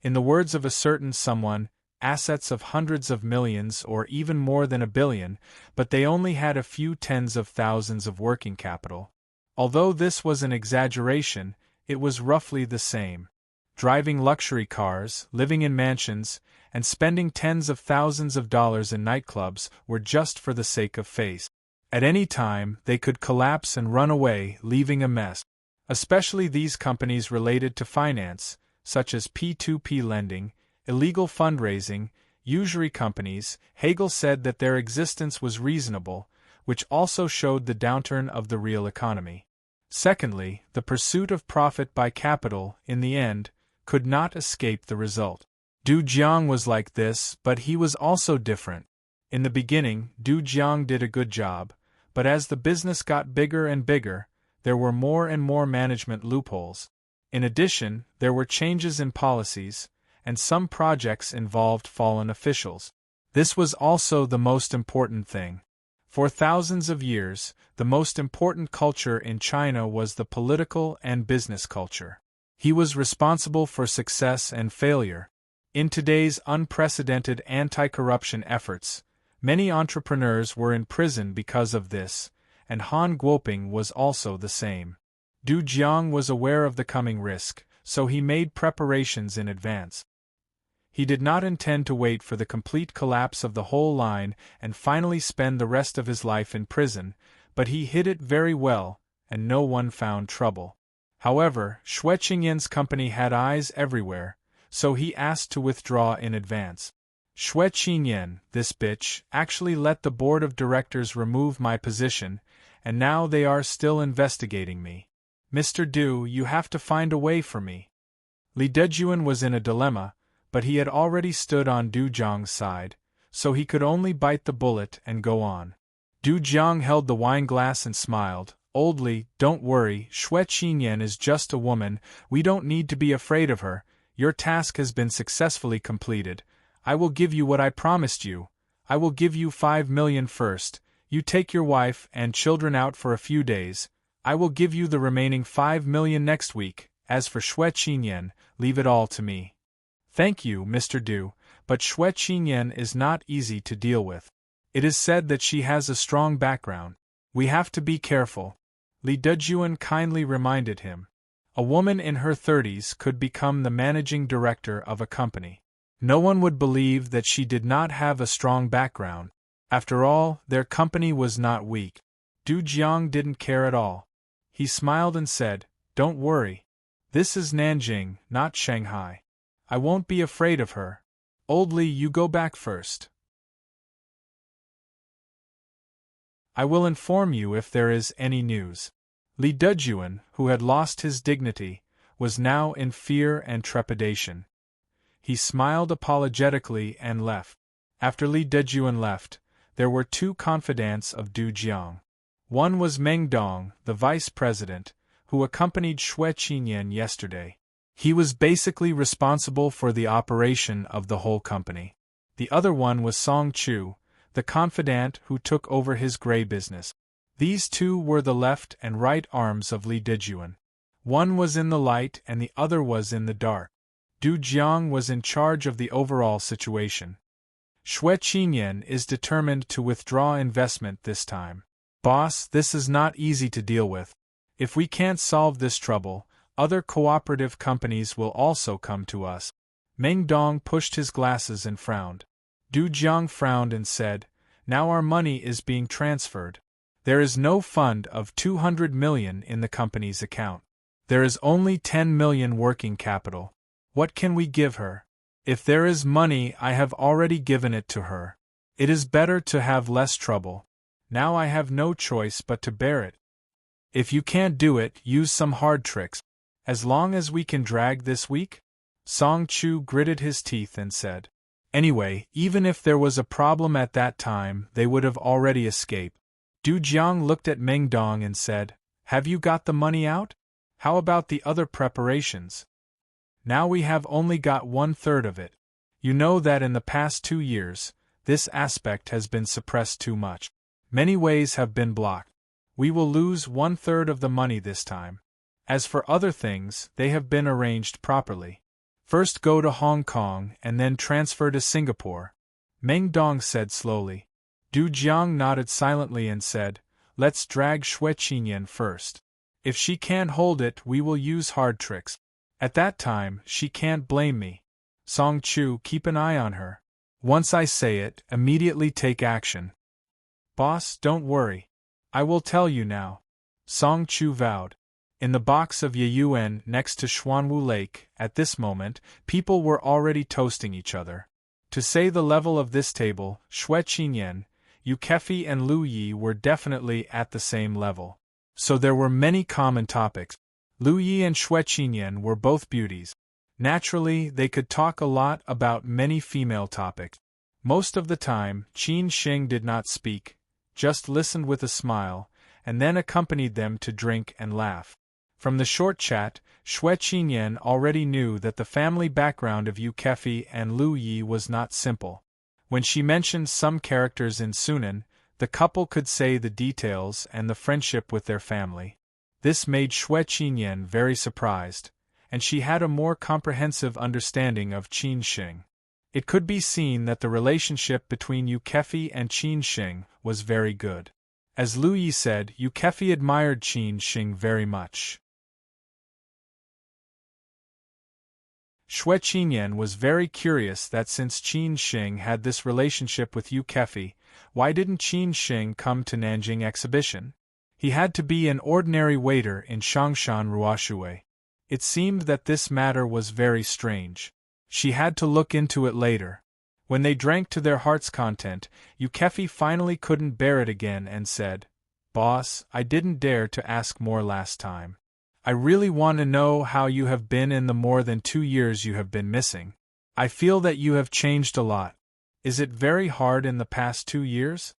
[SPEAKER 1] In the words of a certain someone, assets of hundreds of millions or even more than $1 billion, but they only had a few tens of thousands of working capital. Although this was an exaggeration, it was roughly the same. Driving luxury cars, living in mansions, and spending tens of thousands of dollars in nightclubs were just for the sake of face. At any time, they could collapse and run away, leaving a mess. Especially these companies related to finance, such as P2P lending, illegal fundraising, usury companies. Hegel said that their existence was reasonable, which also showed the downturn of the real economy. Secondly, the pursuit of profit by capital, in the end, could not escape the result. Du Jiang was like this, but he was also different. In the beginning, Du Jiang did a good job, but as the business got bigger and bigger, there were more and more management loopholes. In addition, there were changes in policies, and some projects involved fallen officials. This was also the most important thing. For thousands of years, the most important culture in China was the political and business culture. He was responsible for success and failure. In today's unprecedented anti-corruption efforts, many entrepreneurs were in prison because of this, and Han Guoping was also the same. Du Jiang was aware of the coming risk, so he made preparations in advance. He did not intend to wait for the complete collapse of the whole line and finally spend the rest of his life in prison, but he hid it very well, and no one found trouble. However, Xue Qingyan's company had eyes everywhere, so he asked to withdraw in advance. Xue Qingyan, this bitch, actually let the board of directors remove my position, and now they are still investigating me. Mr. Du, you have to find a way for me. Li Dejuan was in a dilemma, but he had already stood on Du Jiang's side, so he could only bite the bullet and go on. Du Jiang held the wine glass and smiled. "Old Li, don't worry, Xue Qingyan is just a woman, we don't need to be afraid of her. Your task has been successfully completed. I will give you what I promised you. I will give you 5 million first. You take your wife and children out for a few days. I will give you the remaining 5 million next week. As for Xue Qingyan, leave it all to me." "Thank you, Mr. Du, but Xue Qingyan is not easy to deal with. It is said that she has a strong background. We have to be careful." Li Dejuan kindly reminded him. A woman in her 30s could become the managing director of a company. No one would believe that she did not have a strong background. After all, their company was not weak. Du Jiang didn't care at all. He smiled and said, "Don't worry. This is Nanjing, not Shanghai. I won't be afraid of her. Old Li, you go back first. I will inform you if there is any news." Li Dejuan, who had lost his dignity, was now in fear and trepidation. He smiled apologetically and left. After Li Dejuan left, there were 2 confidants of Du Jiang. One was Meng Dong, the vice president, who accompanied Xue Qinyan yesterday. He was basically responsible for the operation of the whole company. The other one was Song Chu, the confidant who took over his gray business. These two were the left and right arms of Li Dijuan. One was in the light and the other was in the dark. Du Jiang was in charge of the overall situation. Xue Qinyan is determined to withdraw investment this time. Boss, this is not easy to deal with. If we can't solve this trouble, other cooperative companies will also come to us. Meng Dong pushed his glasses and frowned. Du Jiang frowned and said, now our money is being transferred. There is no fund of 200 million in the company's account. There is only 10 million working capital. What can we give her? If there is money, I have already given it to her. It is better to have less trouble. Now I have no choice but to bear it. If you can't do it, use some hard tricks. As long as we can drag this week? Song Chu gritted his teeth and said. Anyway, even if there was a problem at that time, they would have already escaped. Du Jiang looked at Meng Dong and said, have you got the money out? How about the other preparations? Now we have only got 1/3 of it. You know that in the past 2 years, this aspect has been suppressed too much. Many ways have been blocked. We will lose 1/3 of the money this time. As for other things, they have been arranged properly. First go to Hong Kong and then transfer to Singapore. Meng Dong said slowly. Du Jiang nodded silently and said, let's drag Xue Qinyan first. If she can't hold it, we will use hard tricks. At that time, she can't blame me. Song Chu, keep an eye on her. Once I say it, immediately take action. Boss, don't worry. I will tell you now. Song Chu vowed. In the box of Yeyuan next to Xuanwu Lake, at this moment, people were already toasting each other. To say the level of this table, Xue Qinyan, Yu Kefi and Lu Yi were definitely at the same level. So there were many common topics. Lu Yi and Xue Qinyan were both beauties. Naturally, they could talk a lot about many female topics. Most of the time, Qin Xing did not speak, just listened with a smile, and then accompanied them to drink and laugh. From the short chat, Xue Qinyan already knew that the family background of Yu Kefi and Lu Yi was not simple. When she mentioned some characters in Sunan, the couple could say the details and the friendship with their family. This made Xue Qinyan very surprised, and she had a more comprehensive understanding of Qin Xing. It could be seen that the relationship between Yu Kefi and Qin Xing was very good. As Lu Yi said, Yu Kefi admired Qin Xing very much. Xue Qinyan was very curious that since Qin Xing had this relationship with Yu Kefi, why didn't Qin Xing come to Nanjing exhibition? He had to be an ordinary waiter in Changshan Ruoshui. It seemed that this matter was very strange. She had to look into it later. When they drank to their heart's content, Yu Kefi finally couldn't bear it again and said, Boss, I didn't dare to ask more last time. I really want to know how you have been in the more than 2 years you have been missing. I feel that you have changed a lot. Is it very hard in the past 2 years?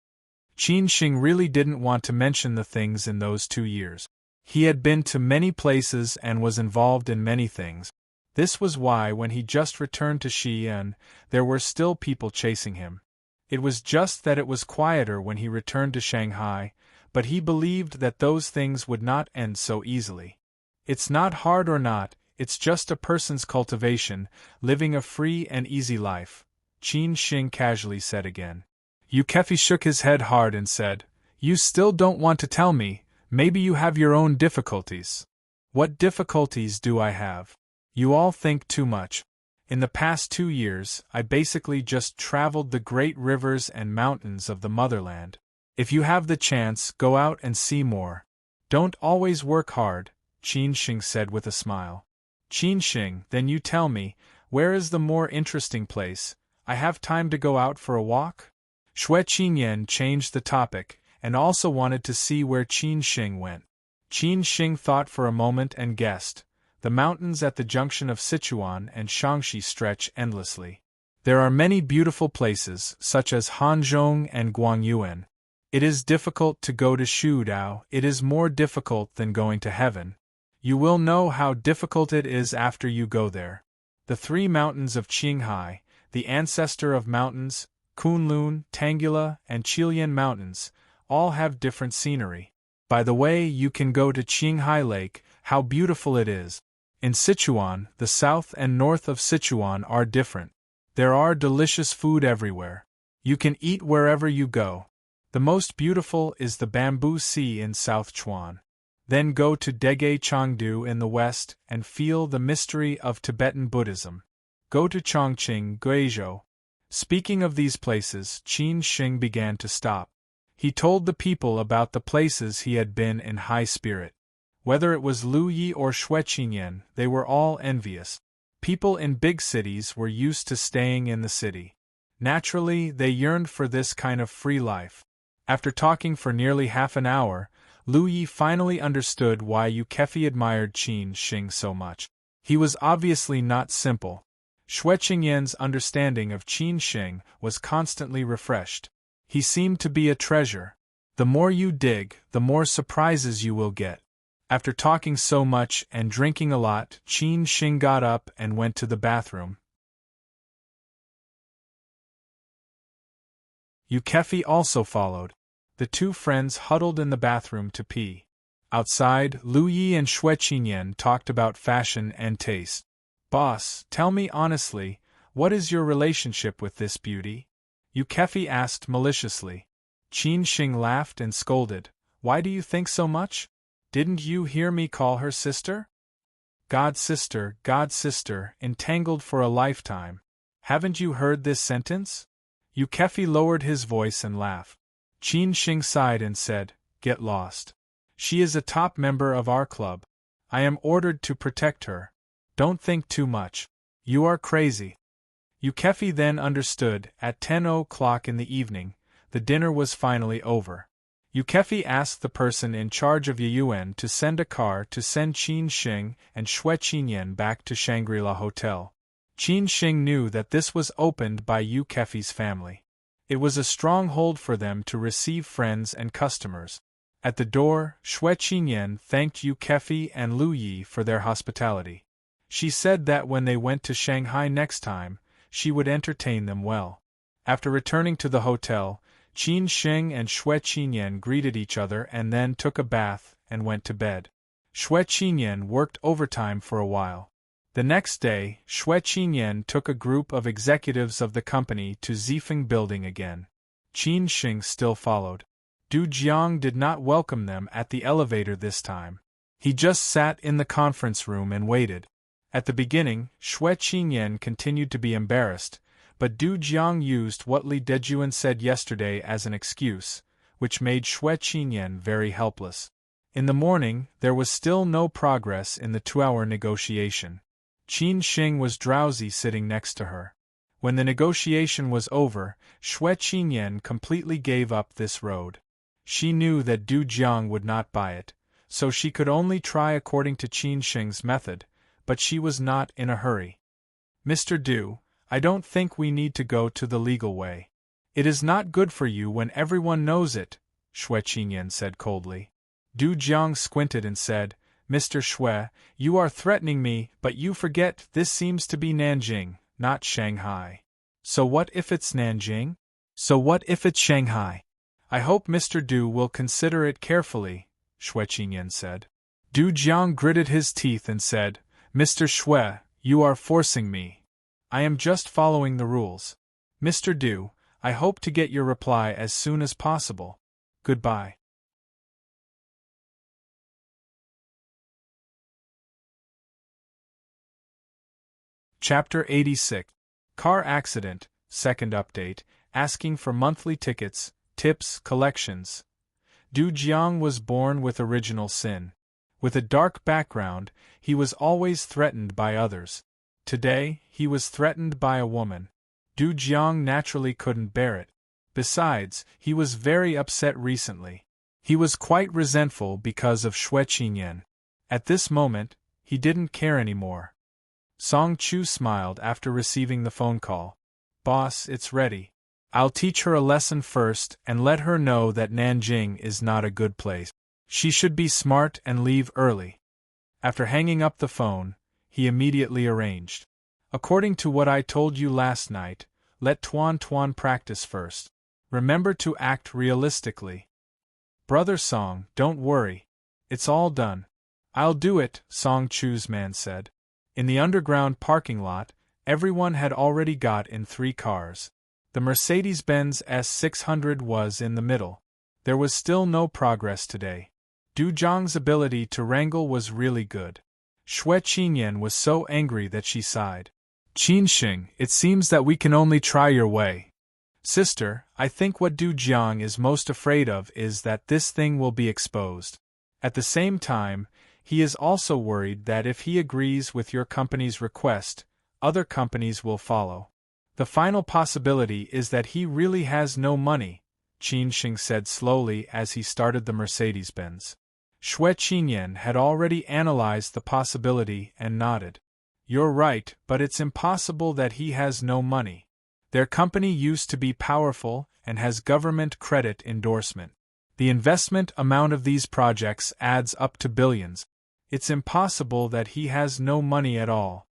[SPEAKER 1] Qin Xing really didn't want to mention the things in those 2 years. He had been to many places and was involved in many things. This was why when he just returned to Xi'an, there were still people chasing him. It was just that it was quieter when he returned to Shanghai, but he believed that those things would not end so easily. It's not hard or not, it's just a person's cultivation, living a free and easy life, Qin Xing casually said again. Yu Kefi shook his head hard and said, You still don't want to tell me, maybe you have your own difficulties. What difficulties do I have? You all think too much. In the past 2 years, I basically just traveled the great rivers and mountains of the motherland. If you have the chance, go out and see more. Don't always work hard, Qin Xing said with a smile. Qin Xing, then you tell me, where is the more interesting place? I have time to go out for a walk? Xue Qinyan changed the topic, and also wanted to see where Qin Xing went. Qin Xing thought for a moment and guessed. The mountains at the junction of Sichuan and Shaanxi stretch endlessly. There are many beautiful places, such as Hanzhong and Guangyuan. It is difficult to go to Shudao, it is more difficult than going to heaven. You will know how difficult it is after you go there. The three mountains of Qinghai, the ancestor of mountains, Kunlun, Tangula, and Qilian mountains, all have different scenery. By the way, you can go to Qinghai Lake, how beautiful it is. In Sichuan, the south and north of Sichuan are different. There are delicious food everywhere. You can eat wherever you go. The most beautiful is the Bamboo Sea in South Chuan. Then go to Dege Chengdu in the west and feel the mystery of Tibetan Buddhism. Go to Chongqing, Guizhou. Speaking of these places, Qin Shing began to stop. He told the people about the places he had been in high spirit. Whether it was Lu Yi or Shueqinyan, they were all envious. People in big cities were used to staying in the city. Naturally, they yearned for this kind of free life. After talking for nearly half an hour, Lu Yi finally understood why Yu Kefi admired Qin Shing so much. He was obviously not simple. Shueqingyan's understanding of Qin Shing was constantly refreshed. He seemed to be a treasure. The more you dig, the more surprises you will get. After talking so much and drinking a lot, Qin Shing got up and went to the bathroom. Yu Kefi also followed. The two friends huddled in the bathroom to pee. Outside, Lu Yi and Shueqingyan talked about fashion and taste. "Boss, tell me honestly, what is your relationship with this beauty?" Yu Kefi asked maliciously. Qin Shing laughed and scolded. "Why do you think so much? Didn't you hear me call her sister? God sister, entangled for a lifetime. Haven't you heard this sentence?" Yu Kefi lowered his voice and laughed. Qin Shing sighed and said, "Get lost. She is a top member of our club. I am ordered to protect her. Don't think too much. You are crazy." Yu Kefi then understood. At 10 o'clock in the evening, the dinner was finally over. Yu Kefi asked the person in charge of Yuyuan to send a car to send Qin Shing and Shueqingyan back to Shangri-La Hotel. Qin Shing knew that this was opened by Yu Kefi's family. It was a stronghold for them to receive friends and customers. At the door, Shueqingyan thanked Yu Kefi and Lu Yi for their hospitality. She said that when they went to Shanghai next time, she would entertain them well. After returning to the hotel, Qin Shing and Shueqingyan greeted each other and then took a bath and went to bed. Shueqingyan worked overtime for a while. The next day, Shueqingyan took a group of executives of the company to Zifeng Building again. Qin Shing still followed. Du Jiang did not welcome them at the elevator this time. He just sat in the conference room and waited. At the beginning, Shueqingyan continued to be embarrassed, but Du Jiang used what Li Dejuan said yesterday as an excuse, which made Shueqingyan very helpless. In the morning, there was still no progress in the 2-hour negotiation. Qin Shing was drowsy sitting next to her. When the negotiation was over, Shueqingyan completely gave up this road. She knew that Du Jiang would not buy it, so she could only try according to Qin Shing's method, but she was not in a hurry. "Mr. Du, I don't think we need to go to the legal way. It is not good for you when everyone knows it," Shueqingyan said coldly. Du Jiang squinted and said, "Mr. Shue, you are threatening me, but you forget this seems to be Nanjing, not Shanghai." "So what if it's Nanjing? So what if it's Shanghai?" "I hope Mr. Du will consider it carefully," Shueqingyan said. Du Jiang gritted his teeth and said, "Mr. Shue, you are forcing me. I am just following the rules. Mr. Du, I hope to get your reply as soon as possible. Goodbye." Chapter 86. Car Accident, Second Update, Asking for Monthly Tickets, Tips, Collections. Du Jiang was born with original sin. With a dark background, he was always threatened by others. Today, he was threatened by a woman. Du Jiang naturally couldn't bear it. Besides, he was very upset recently. He was quite resentful because of Shueqingyan. At this moment, he didn't care anymore. Song Chu smiled after receiving the phone call. "Boss, it's ready. I'll teach her a lesson first and let her know that Nanjing is not a good place. She should be smart and leave early." After hanging up the phone, he immediately arranged. According to what I told you last night, let Tuan Tuan practice first. Remember to act realistically. Brother Song, don't worry. It's all done. I'll do it, Song Chu's man said. In the underground parking lot, everyone had already got in 3 cars. The Mercedes-Benz S600 was in the middle. There was still no progress today. Du Zhang's ability to wrangle was really good. Xue Qinyan was so angry that she sighed. Qinxing, it seems that we can only try your way. Sister, I think what Du Jiang is most afraid of is that this thing will be exposed. At the same time, he is also worried that if he agrees with your company's request, other companies will follow. The final possibility is that he really has no money, Qinxing said slowly as he started the Mercedes-Benz. Xue Qinyan had already analyzed the possibility and nodded. You're right, but it's impossible that he has no money. Their company used to be powerful and has government credit endorsement. The investment amount of these projects adds up to billions. It's impossible that he has no money at all.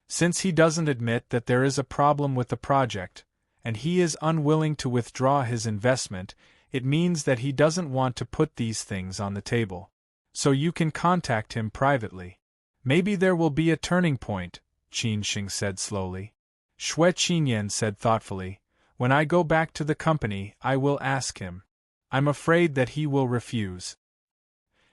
[SPEAKER 1] Since he doesn't admit that there is a problem with the project, and he is unwilling to withdraw his investment, it means that he doesn't want to put these things on the table. So you can contact him privately. Maybe there will be a turning point, Qinxing said slowly. Xue Qinyan said thoughtfully, when I go back to the company, I will ask him. I'm afraid that he will refuse.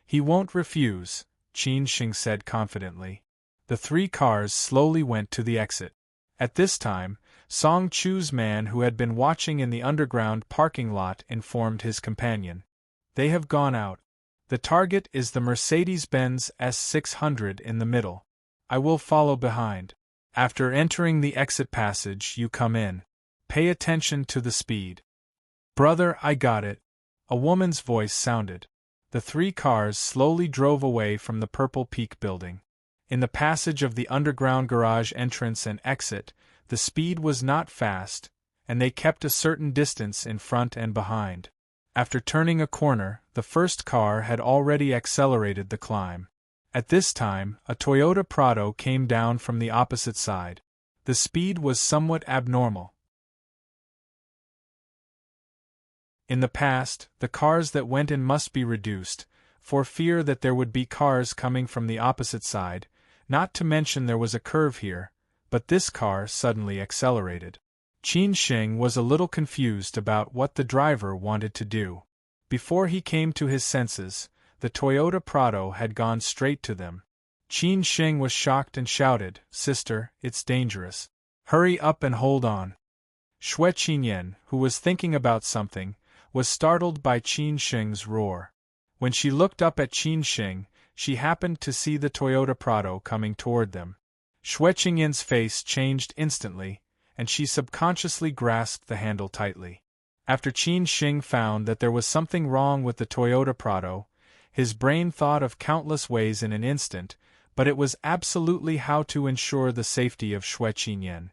[SPEAKER 1] He won't refuse, Qinxing said confidently. The 3 cars slowly went to the exit. At this time, Song Chu's man who had been watching in the underground parking lot informed his companion. They have gone out. The target is the Mercedes-Benz S600 in the middle. I will follow behind. After entering the exit passage, you come in. Pay attention to the speed. Brother, I got it. A woman's voice sounded. The 3 cars slowly drove away from the Purple Peak building. In the passage of the underground garage entrance and exit, the speed was not fast, and they kept a certain distance in front and behind. After turning a corner, the first car had already accelerated the climb. At this time, a Toyota Prado came down from the opposite side. The speed was somewhat abnormal. In the past, the cars that went in must be reduced, for fear that there would be cars coming from the opposite side, not to mention there was a curve here, but this car suddenly accelerated. Qinxing was a little confused about what the driver wanted to do. Before he came to his senses, the Toyota Prado had gone straight to them. Qinxing was shocked and shouted, Sister, it's dangerous. Hurry up and hold on. Xue Qinyan, who was thinking about something, was startled by Qinxing's roar. When she looked up at Qinxing, she happened to see the Toyota Prado coming toward them. Xue Qinyan's face changed instantly, and she subconsciously grasped the handle tightly. After Qinxing found that there was something wrong with the Toyota Prado, his brain thought of countless ways in an instant, but it was absolutely how to ensure the safety of Xue Qinyan.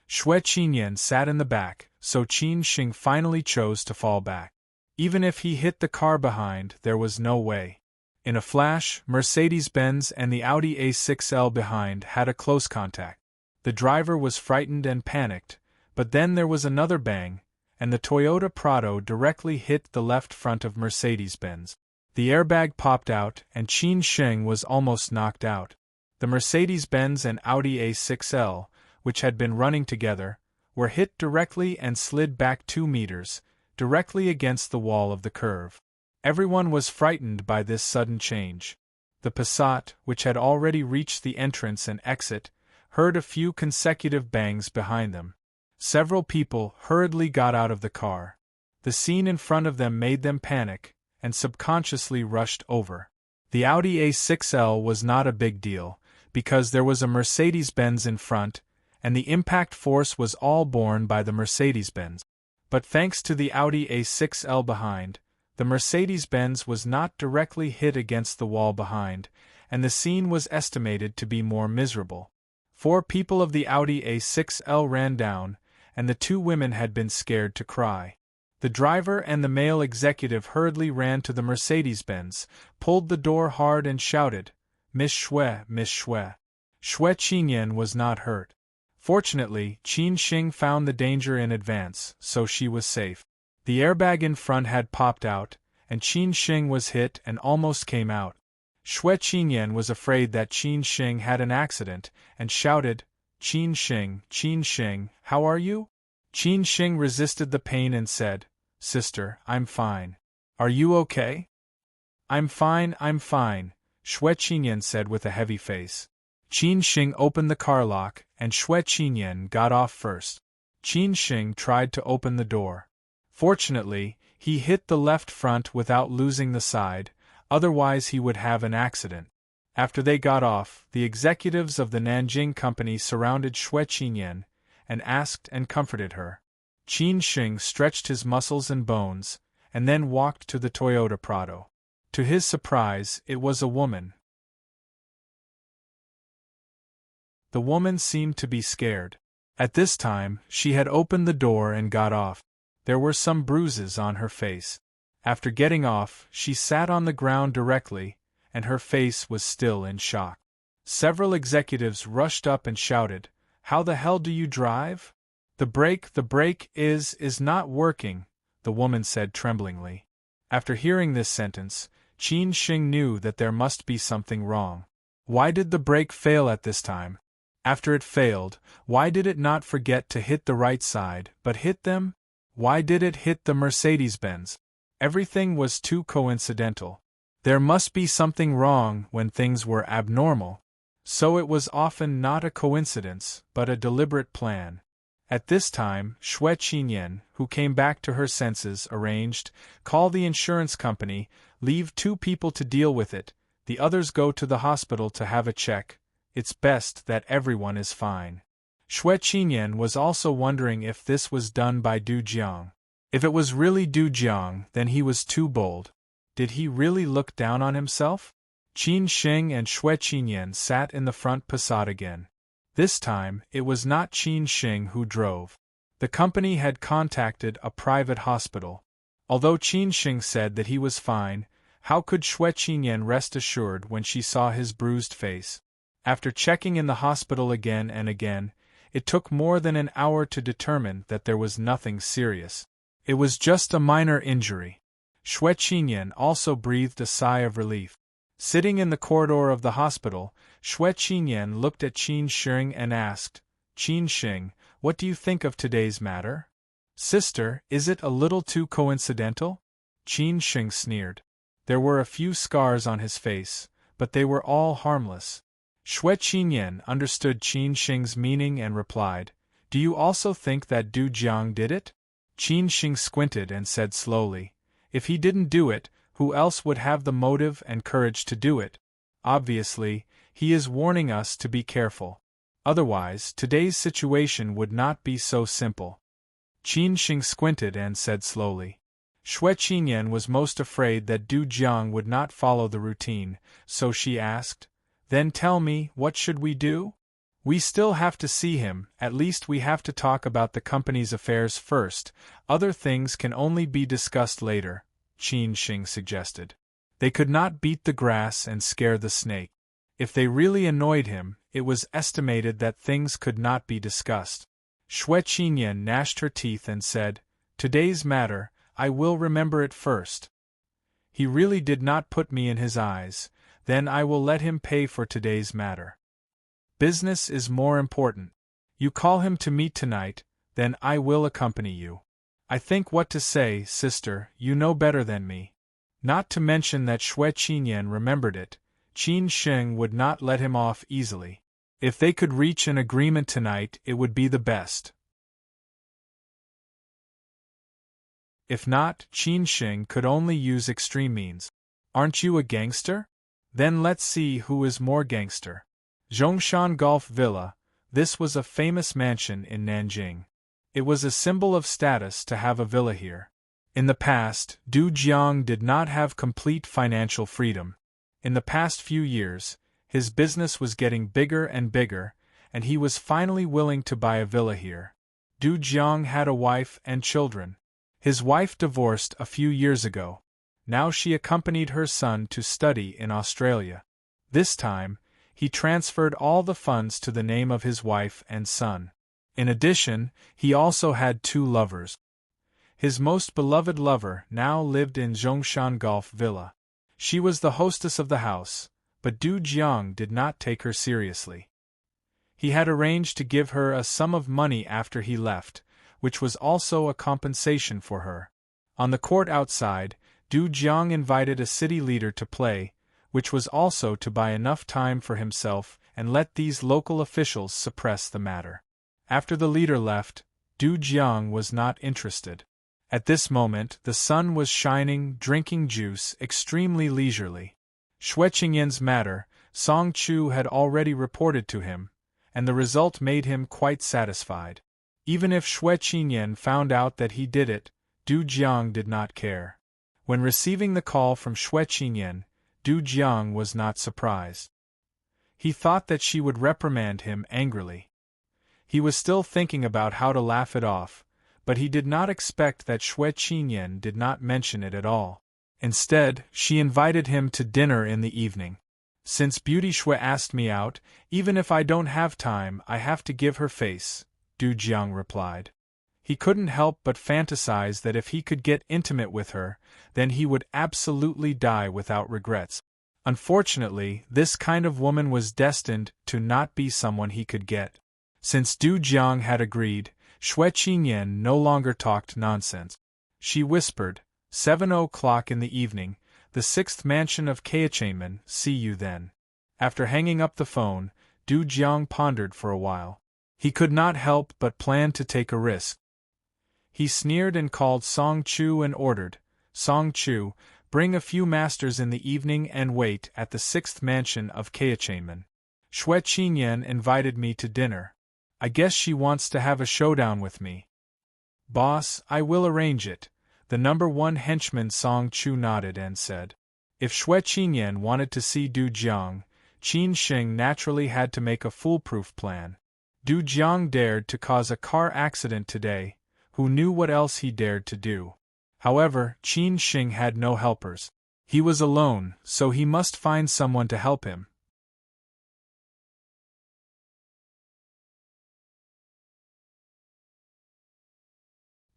[SPEAKER 1] Xue Qinyan sat in the back, so Qinxing finally chose to fall back. Even if he hit the car behind, there was no way. In a flash, Mercedes-Benz and the Audi A6L behind had a close contact. The driver was frightened and panicked, but then there was another bang, and the Toyota Prado directly hit the left front of Mercedes-Benz. The airbag popped out, and Qinxing was almost knocked out. The Mercedes-Benz and Audi A6L, which had been running together, were hit directly and slid back 2 meters, directly against the wall of the curve. Everyone was frightened by this sudden change. The Passat, which had already reached the entrance and exit, heard a few consecutive bangs behind them. Several people hurriedly got out of the car. The scene in front of them made them panic, and subconsciously rushed over. The Audi A6L was not a big deal, because there was a Mercedes-Benz in front, and the impact force was all borne by the Mercedes-Benz. But thanks to the Audi A6L behind, the Mercedes-Benz was not directly hit against the wall behind, and the scene was estimated to be more miserable. 4 people of the Audi A6L ran down, and the 2 women had been scared to cry. The driver and the male executive hurriedly ran to the Mercedes-Benz, pulled the door hard and shouted, Miss Shui, Miss Shui. Shui Qinyan was not hurt. Fortunately, Qin Shing found the danger in advance, so she was safe. The airbag in front had popped out, and Qin Shing was hit and almost came out. Shui Qinyan was afraid that Qin Shing had an accident, and shouted, Qin Shing, how are you? Qin Shing resisted the pain and said, Sister, I'm fine. Are you okay? I'm fine, Shui Qinyan said with a heavy face. Qin Shing opened the car lock, and Shui Qinyan got off first. Qin Shing tried to open the door. Fortunately, he hit the left front without losing the side, otherwise he would have an accident. After they got off, the executives of the Nanjing company surrounded Shui Qinyan and asked and comforted her. Qin Shing stretched his muscles and bones, and then walked to the Toyota Prado. To his surprise, it was a woman. The woman seemed to be scared. At this time, she had opened the door and got off. There were some bruises on her face. After getting off, she sat on the ground directly, and her face was still in shock. Several executives rushed up and shouted, How the hell do you drive? The brake is not working, the woman said tremblingly. After hearing this sentence, Qin Shing knew that there must be something wrong. Why did the brake fail at this time? After it failed, why did it not forget to hit the right side, but hit them? Why did it hit the Mercedes-Benz? Everything was too coincidental. There must be something wrong when things were abnormal. So it was often not a coincidence, but a deliberate plan. At this time, Shui Qinyan, who came back to her senses, arranged, call the insurance company, leave 2 people to deal with it, the others go to the hospital to have a check. It's best that everyone is fine. Shui Qinyan was also wondering if this was done by Du Jiang. If it was really Du Jiang, then he was too bold. Did he really look down on himself? Qin Shing and Shui Qinyan sat in the front Passat again. This time, it was not Qin Shing who drove. The company had contacted a private hospital. Although Qin Shing said that he was fine, how could Shui Qinyan rest assured when she saw his bruised face? After checking in the hospital again and again, it took more than an hour to determine that there was nothing serious. It was just a minor injury. Shui Qinyan also breathed a sigh of relief. Sitting in the corridor of the hospital, Shui Qinyan looked at Qin Shing and asked, Qin Shing, what do you think of today's matter? Sister, is it a little too coincidental? Qin Shing sneered. There were a few scars on his face, but they were all harmless. Shui Qinyan understood Qin Shing's meaning and replied, Do you also think that Du Jiang did it? Qin Shing squinted and said slowly, If he didn't do it, who else would have the motive and courage to do it? Obviously, he is warning us to be careful. Otherwise, today's situation would not be so simple. Qin Shing squinted and said slowly. Shui Qinyan was most afraid that Du Jiang would not follow the routine, so she asked, Then tell me, what should we do? We still have to see him, at least we have to talk about the company's affairs first, other things can only be discussed later, Qin Shing suggested. They could not beat the grass and scare the snake. If they really annoyed him, it was estimated that things could not be discussed. Shui Qinyan gnashed her teeth and said, Today's matter, I will remember it first. He really did not put me in his eyes, then I will let him pay for today's matter. Business is more important. You call him to meet tonight, then I will accompany you. I think what to say, sister, you know better than me. Not to mention that Shui Qinyan remembered it, Qin Shing would not let him off easily. If they could reach an agreement tonight, it would be the best. If not, Qin Shing could only use extreme means. Aren't you a gangster? Then let's see who is more gangster. Zhongshan Golf Villa, this was a famous mansion in Nanjing. It was a symbol of status to have a villa here. In the past, Du Jiang did not have complete financial freedom. In the past few years, his business was getting bigger and bigger, and he was finally willing to buy a villa here. Du Jiang had a wife and children. His wife divorced a few years ago. Now she accompanied her son to study in Australia. This time, he transferred all the funds to the name of his wife and son. In addition, he also had 2 lovers. His most beloved lover now lived in Zhongshan Golf Villa. She was the hostess of the house, but Du Jiang did not take her seriously. He had arranged to give her a sum of money after he left, which was also a compensation for her. On the court outside, Du Jiang invited a city leader to play, which was also to buy enough time for himself and let these local officials suppress the matter. After the leader left, Du Jiang was not interested. At this moment, the sun was shining, drinking juice, extremely leisurely. Xue Qingyan's matter, Song Chu had already reported to him, and the result made him quite satisfied. Even if Xue Qingyan found out that he did it, Du Jiang did not care. When receiving the call from Xue Qingyan, Du Jiang was not surprised. He thought that she would reprimand him angrily. He was still thinking about how to laugh it off, but he did not expect that Xue Qingyan did not mention it at all. Instead, she invited him to dinner in the evening. Since Beauty Xue asked me out, even if I don't have time, I have to give her face, Du Jiang replied. He couldn't help but fantasize that if he could get intimate with her, then he would absolutely die without regrets. Unfortunately, this kind of woman was destined to not be someone he could get. Since Du Jiang had agreed, Xue Qingyan no longer talked nonsense. She whispered, 7 o'clock in the evening, the 6th mansion of enchantment, see you then. After hanging up the phone, Du Jiang pondered for a while. He could not help but plan to take a risk. He sneered and called Song Chu and ordered, Song Chu, bring a few masters in the evening and wait at the 6th mansion of enchantment. Xue Qingyan invited me to dinner. I guess she wants to have a showdown with me. Boss, I will arrange it. The number 1 henchman Song Chu nodded and said. If Xue Qingyan wanted to see Du Jiang, Qin Sheng naturally had to make a foolproof plan. Du Jiang dared to cause a car accident today. Who knew what else he dared to do? However, Qin Sheng had no helpers. He was alone, so he must find someone to help him.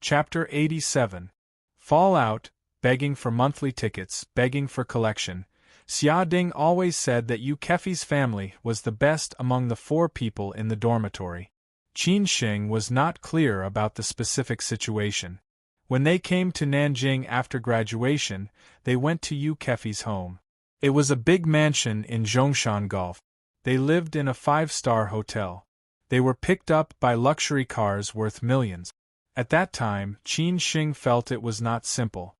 [SPEAKER 1] Chapter 87. Fallout, begging for monthly tickets, begging for collection. Xia Ding always said that Yu Kefi's family was the best among the 4 people in the dormitory. Qin Sheng was not clear about the specific situation. When they came to Nanjing after graduation, they went to Yu Kefi's home. It was a big mansion in Zhongshan Golf. They lived in a 5-star hotel. They were picked up by luxury cars worth millions. At that time, Qin Sheng felt it was not simple.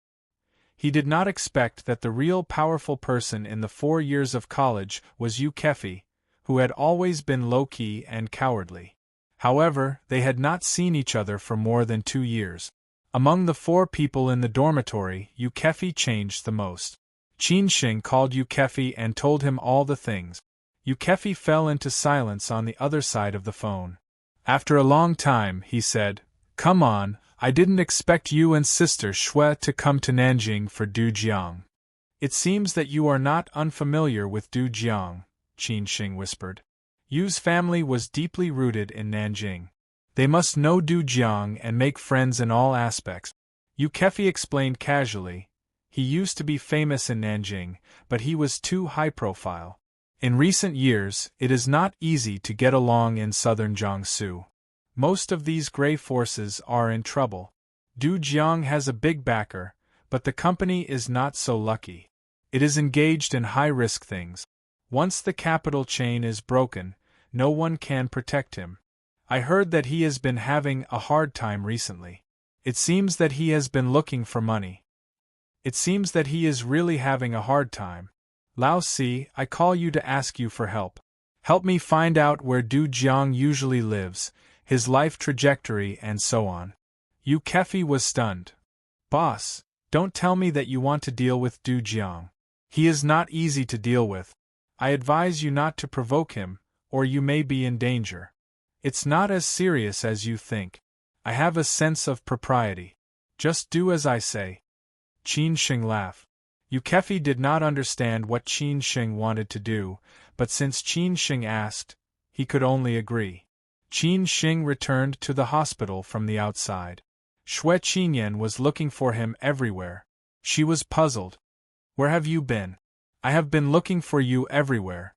[SPEAKER 1] He did not expect that the real powerful person in the 4 years of college was Yu Kefi, who had always been low-key and cowardly. However, they had not seen each other for more than 2 years. Among the 4 people in the dormitory, Yu Kefi changed the most. Qin Sheng called Yu Kefi and told him all the things. Yu Kefi fell into silence on the other side of the phone. After a long time, he said, Come on, I didn't expect you and Sister Xue to come to Nanjing for Du Jiang. It seems that you are not unfamiliar with Du Jiang, Qin Sheng whispered. Yu's family was deeply rooted in Nanjing. They must know Du Jiang and make friends in all aspects. Yu Kefi explained casually. He used to be famous in Nanjing, but he was too high-profile. In recent years, it is not easy to get along in southern Jiangsu. Most of these gray forces are in trouble. Du Jiang has a big backer, but the company is not so lucky. It is engaged in high-risk things. Once the capital chain is broken, no one can protect him. I heard that he has been having a hard time recently. It seems that he has been looking for money. It seems that he is really having a hard time. Lao Si, I call you to ask you for help. Help me find out where Du Jiang usually lives, his life trajectory and so on. Yu Kefi was stunned. Boss, don't tell me that you want to deal with Du Jiang. He is not easy to deal with. I advise you not to provoke him, or you may be in danger. It's not as serious as you think. I have a sense of propriety. Just do as I say. Qin Sheng laughed. Yukefi did not understand what Qin Sheng wanted to do, but since Qin Sheng asked, he could only agree. Qin Sheng returned to the hospital from the outside. Xue Qinyan was looking for him everywhere. She was puzzled. Where have you been? I have been looking for you everywhere.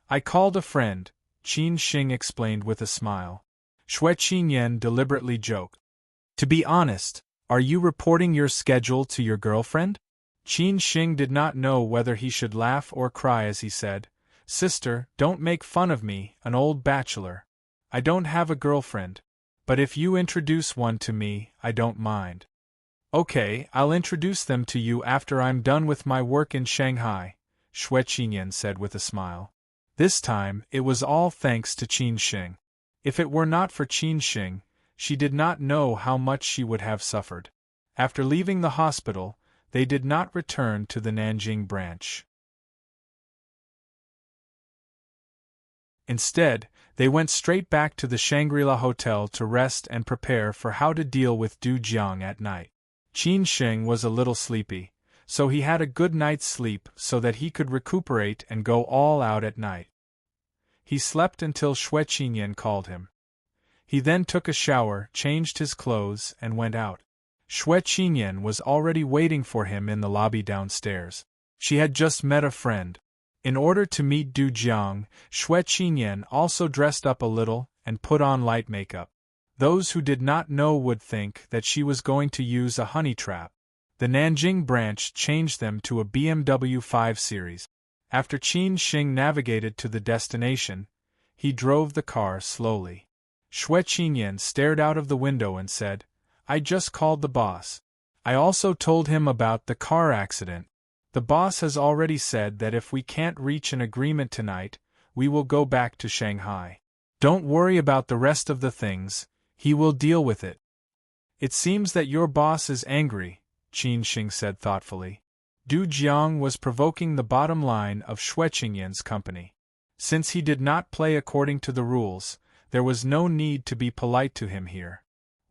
[SPEAKER 1] I called a friend, Qin Sheng explained with a smile. Xue Qinyan deliberately joked. To be honest, are you reporting your schedule to your girlfriend? Qin Sheng did not know whether he should laugh or cry as he said, Sister, don't make fun of me, an old bachelor. I don't have a girlfriend, but if you introduce one to me, I don't mind. Okay, I'll introduce them to you after I'm done with my work in Shanghai, Xue Qinyan said with a smile. This time, it was all thanks to Qin Sheng. If it were not for Qin Sheng, she did not know how much she would have suffered. After leaving the hospital, they did not return to the Nanjing branch. Instead, they went straight back to the Shangri-La Hotel to rest and prepare for how to deal with Du Jiang at night. Qin Sheng was a little sleepy, so he had a good night's sleep so that he could recuperate and go all out at night. He slept until Xue Qinyan called him. He then took a shower, changed his clothes, and went out. Xue Qinyan was already waiting for him in the lobby downstairs. She had just met a friend. In order to meet Du Jiang, Xue Qinyan also dressed up a little and put on light makeup. Those who did not know would think that she was going to use a honey trap. The Nanjing branch changed them to a BMW 5 Series. After Qin Sheng navigated to the destination, he drove the car slowly. Xue Qinyan stared out of the window and said, I just called the boss. I also told him about the car accident. The boss has already said that if we can't reach an agreement tonight, we will go back to Shanghai. Don't worry about the rest of the things, he will deal with it. It seems that your boss is angry, Qin Sheng said thoughtfully. Du Jiang was provoking the bottom line of Xue Qinyan's company. Since he did not play according to the rules, there was no need to be polite to him here.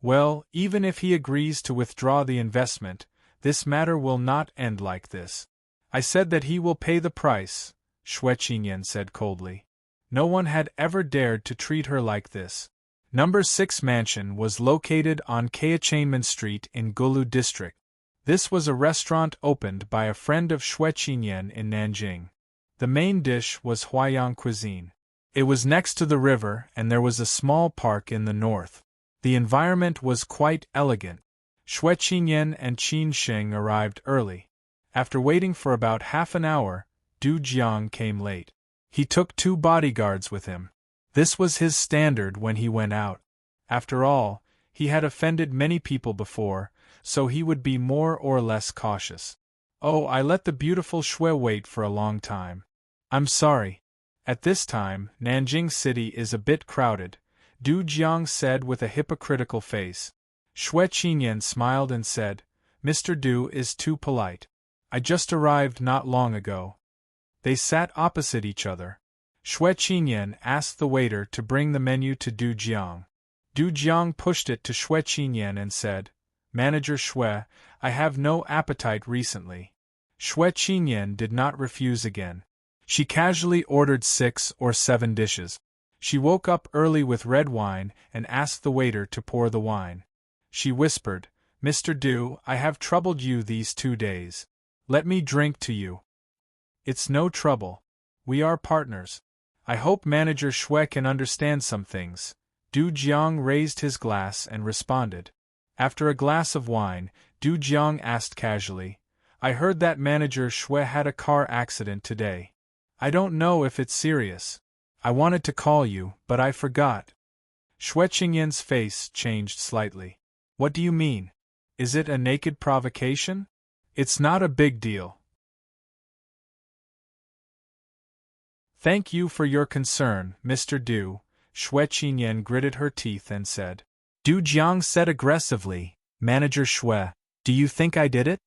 [SPEAKER 1] Well, even if he agrees to withdraw the investment, this matter will not end like this. I said that he will pay the price, Xue Qinyan said coldly. No one had ever dared to treat her like this. Number 6 mansion was located on Enchantment Street in Gulu district. This was a restaurant opened by a friend of Xue Qinyan in Nanjing. The main dish was Huaiyang cuisine. It was next to the river and there was a small park in the north. The environment was quite elegant. Xue Qinyan and Qin Sheng arrived early. After waiting for about half an hour, Du Jiang came late. He took 2 bodyguards with him. This was his standard when he went out. After all, he had offended many people before, so he would be more or less cautious. Oh, I let the beautiful Xue wait for a long time. I'm sorry. At this time, Nanjing City is a bit crowded, Du Jiang said with a hypocritical face. Xue Qinyan smiled and said, Mr. Du is too polite. I just arrived not long ago. They sat opposite each other. Xue Qinyan asked the waiter to bring the menu to Du Jiang. Du Jiang pushed it to Xue Qinyan and said, Manager Xue, I have no appetite recently. Xue Qinyan did not refuse again. She casually ordered 6 or 7 dishes. She woke up early with red wine and asked the waiter to pour the wine. She whispered, Mr. Du, I have troubled you these 2 days. Let me drink to you. It's no trouble. We are partners. I hope Manager Xue can understand some things. Du Jiang raised his glass and responded. After a glass of wine, Du Jiang asked casually, I heard that Manager Xue had a car accident today. I don't know if it's serious. I wanted to call you, but I forgot. Xue Qinyan's face changed slightly. What do you mean? Is it a naked provocation? It's not a big deal. Thank you for your concern, Mr. Du, Xue Qinyan gritted her teeth and said. Du Jiang said aggressively, Manager Xue, do you think I did it?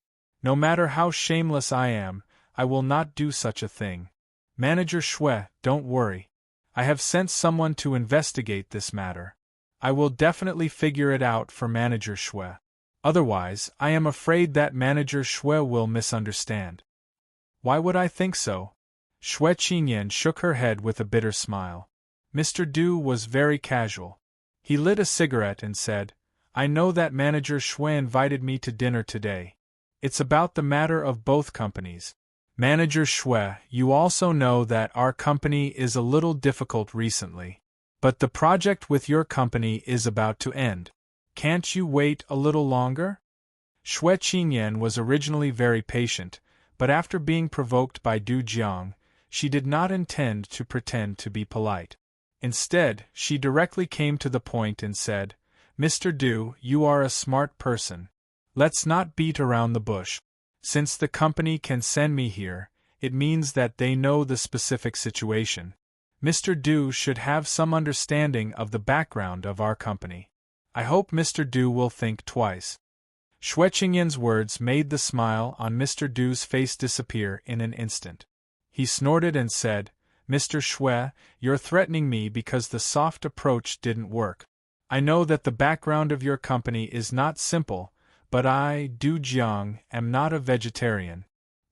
[SPEAKER 1] No matter how shameless I am, I will not do such a thing. Manager Xue, don't worry. I have sent someone to investigate this matter. I will definitely figure it out for Manager Xue. Otherwise, I am afraid that Manager Xue will misunderstand. Why would I think so? Xue Qingyan shook her head with a bitter smile. Mr. Du was very casual. He lit a cigarette and said, I know that Manager Xue invited me to dinner today. It's about the matter of both companies. Manager Xue, you also know that our company is a little difficult recently. But the project with your company is about to end. Can't you wait a little longer? Xue Qingyan was originally very patient, but after being provoked by Du Jiang, she did not intend to pretend to be polite. Instead, she directly came to the point and said, Mr. Du, you are a smart person. Let's not beat around the bush. Since the company can send me here, it means that they know the specific situation. Mr. Du should have some understanding of the background of our company. I hope Mr. Du will think twice. Xue Qingyan's words made the smile on Mr. Du's face disappear in an instant. He snorted and said, Mr. Xue, you're threatening me because the soft approach didn't work. I know that the background of your company is not simple, but I, Du Jiang, am not a vegetarian.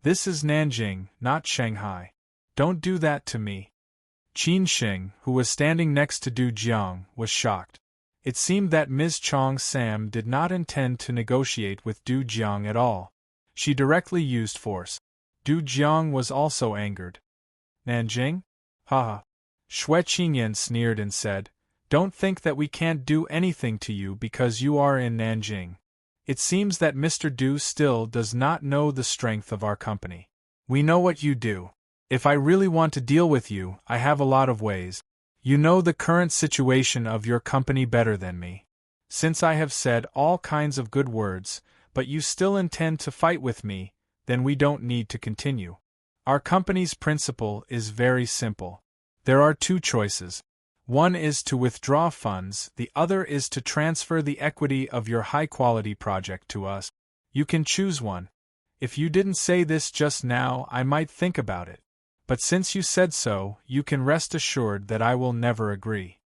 [SPEAKER 1] This is Nanjing, not Shanghai. Don't do that to me. Qin Xing, who was standing next to Du Jiang, was shocked. It seemed that Ms. Chong Sam did not intend to negotiate with Du Jiang at all. She directly used force. Du Jiang was also angered. Nanjing? Haha. Xue Qingyan sneered and said, Don't think that we can't do anything to you because you are in Nanjing. It seems that Mr. Du still does not know the strength of our company. We know what you do. If I really want to deal with you, I have a lot of ways. You know the current situation of your company better than me. Since I have said all kinds of good words, but you still intend to fight with me, then we don't need to continue. Our company's principle is very simple. There are two choices. One is to withdraw funds, the other is to transfer the equity of your high-quality project to us. You can choose one. If you didn't say this just now, I might think about it. But since you said so, you can rest assured that I will never agree.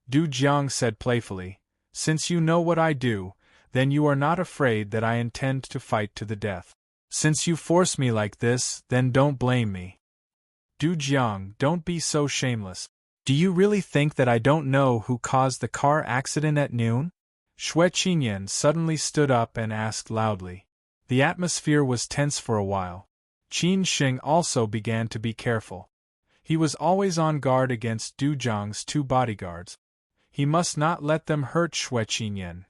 [SPEAKER 1] Du Jiang said playfully, Since you know what I do, then you are not afraid that I intend to fight to the death. Since you force me like this, then don't blame me. Du Jiang, don't be so shameless. Do you really think that I don't know who caused the car accident at noon? Xue Qingyan suddenly stood up and asked loudly. The atmosphere was tense for a while. Qin Xing also began to be careful. He was always on guard against Du Jiang's two bodyguards. He must not let them hurt Xue Qingyan.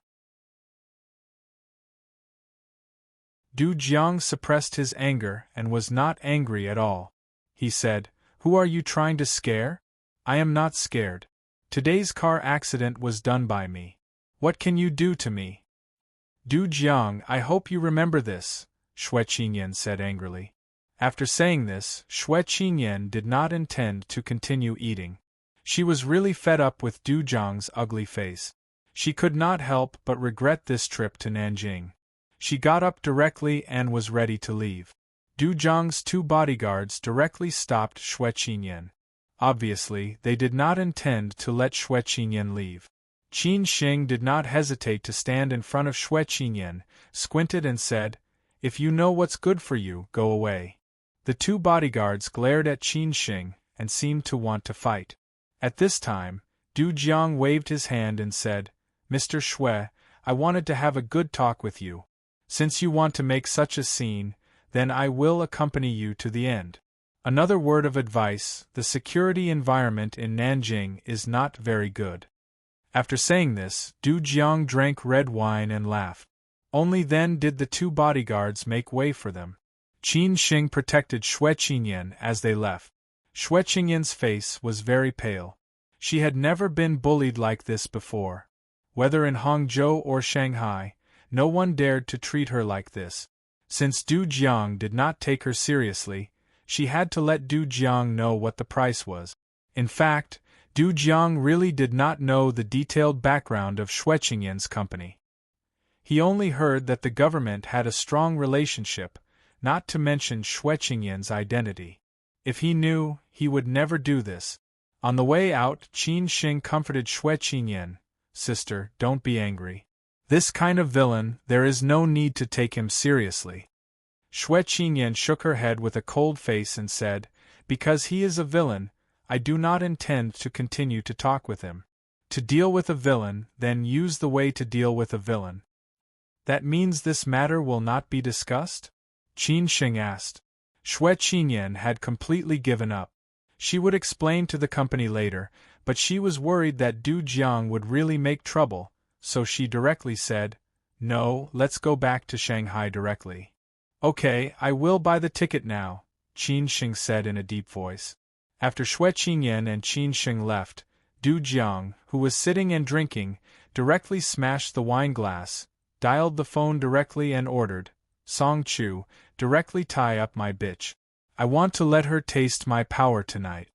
[SPEAKER 1] Du Jiang suppressed his anger and was not angry at all. He said, Who are you trying to scare? I am not scared. Today's car accident was done by me. What can you do to me? Du Jiang, I hope you remember this, Xue Qingyan said angrily. After saying this, Xue Qingyan did not intend to continue eating. She was really fed up with Du Jiang's ugly face. She could not help but regret this trip to Nanjing. She got up directly and was ready to leave. Du Jiang's two bodyguards directly stopped Xue Qingyan. Obviously, they did not intend to let Xue Qingyan leave. Qin Xing did not hesitate to stand in front of Xue Qingyan, squinted and said, If you know what's good for you, go away. The two bodyguards glared at Qin Xing and seemed to want to fight. At this time, Du Jiang waved his hand and said, Mr. Xue, I wanted to have a good talk with you. Since you want to make such a scene, then I will accompany you to the end. Another word of advice, the security environment in Nanjing is not very good. After saying this, Du Jiang drank red wine and laughed. Only then did the two bodyguards make way for them. Qin Xing protected Xue Qingyan as they left. Xue Qingyan's face was very pale. She had never been bullied like this before. Whether in Hangzhou or Shanghai, no one dared to treat her like this. Since Du Jiang did not take her seriously, she had to let Du Jiang know what the price was. In fact, Du Jiang really did not know the detailed background of Xue Qingyan's company. He only heard that the government had a strong relationship, not to mention Xue Qingyan's identity. If he knew, he would never do this. On the way out, Qin Xing comforted Xue Qingyan, Sister, don't be angry. This kind of villain, there is no need to take him seriously. Xue Qingyan shook her head with a cold face and said, "Because he is a villain, I do not intend to continue to talk with him. To deal with a villain, then use the way to deal with a villain." "That means this matter will not be discussed?" Qin Sheng asked. Xue Qingyan had completely given up. She would explain to the company later, but she was worried that Du Jiang would really make trouble, so she directly said, "No, let's go back to Shanghai directly." "Okay, I will buy the ticket now," Qin Sheng said in a deep voice. After Xue Qingyan and Qin Sheng left, Du Jiang, who was sitting and drinking, directly smashed the wine glass, dialed the phone directly and ordered, "Song Chu, directly tie up my bitch. I want to let her taste my power tonight."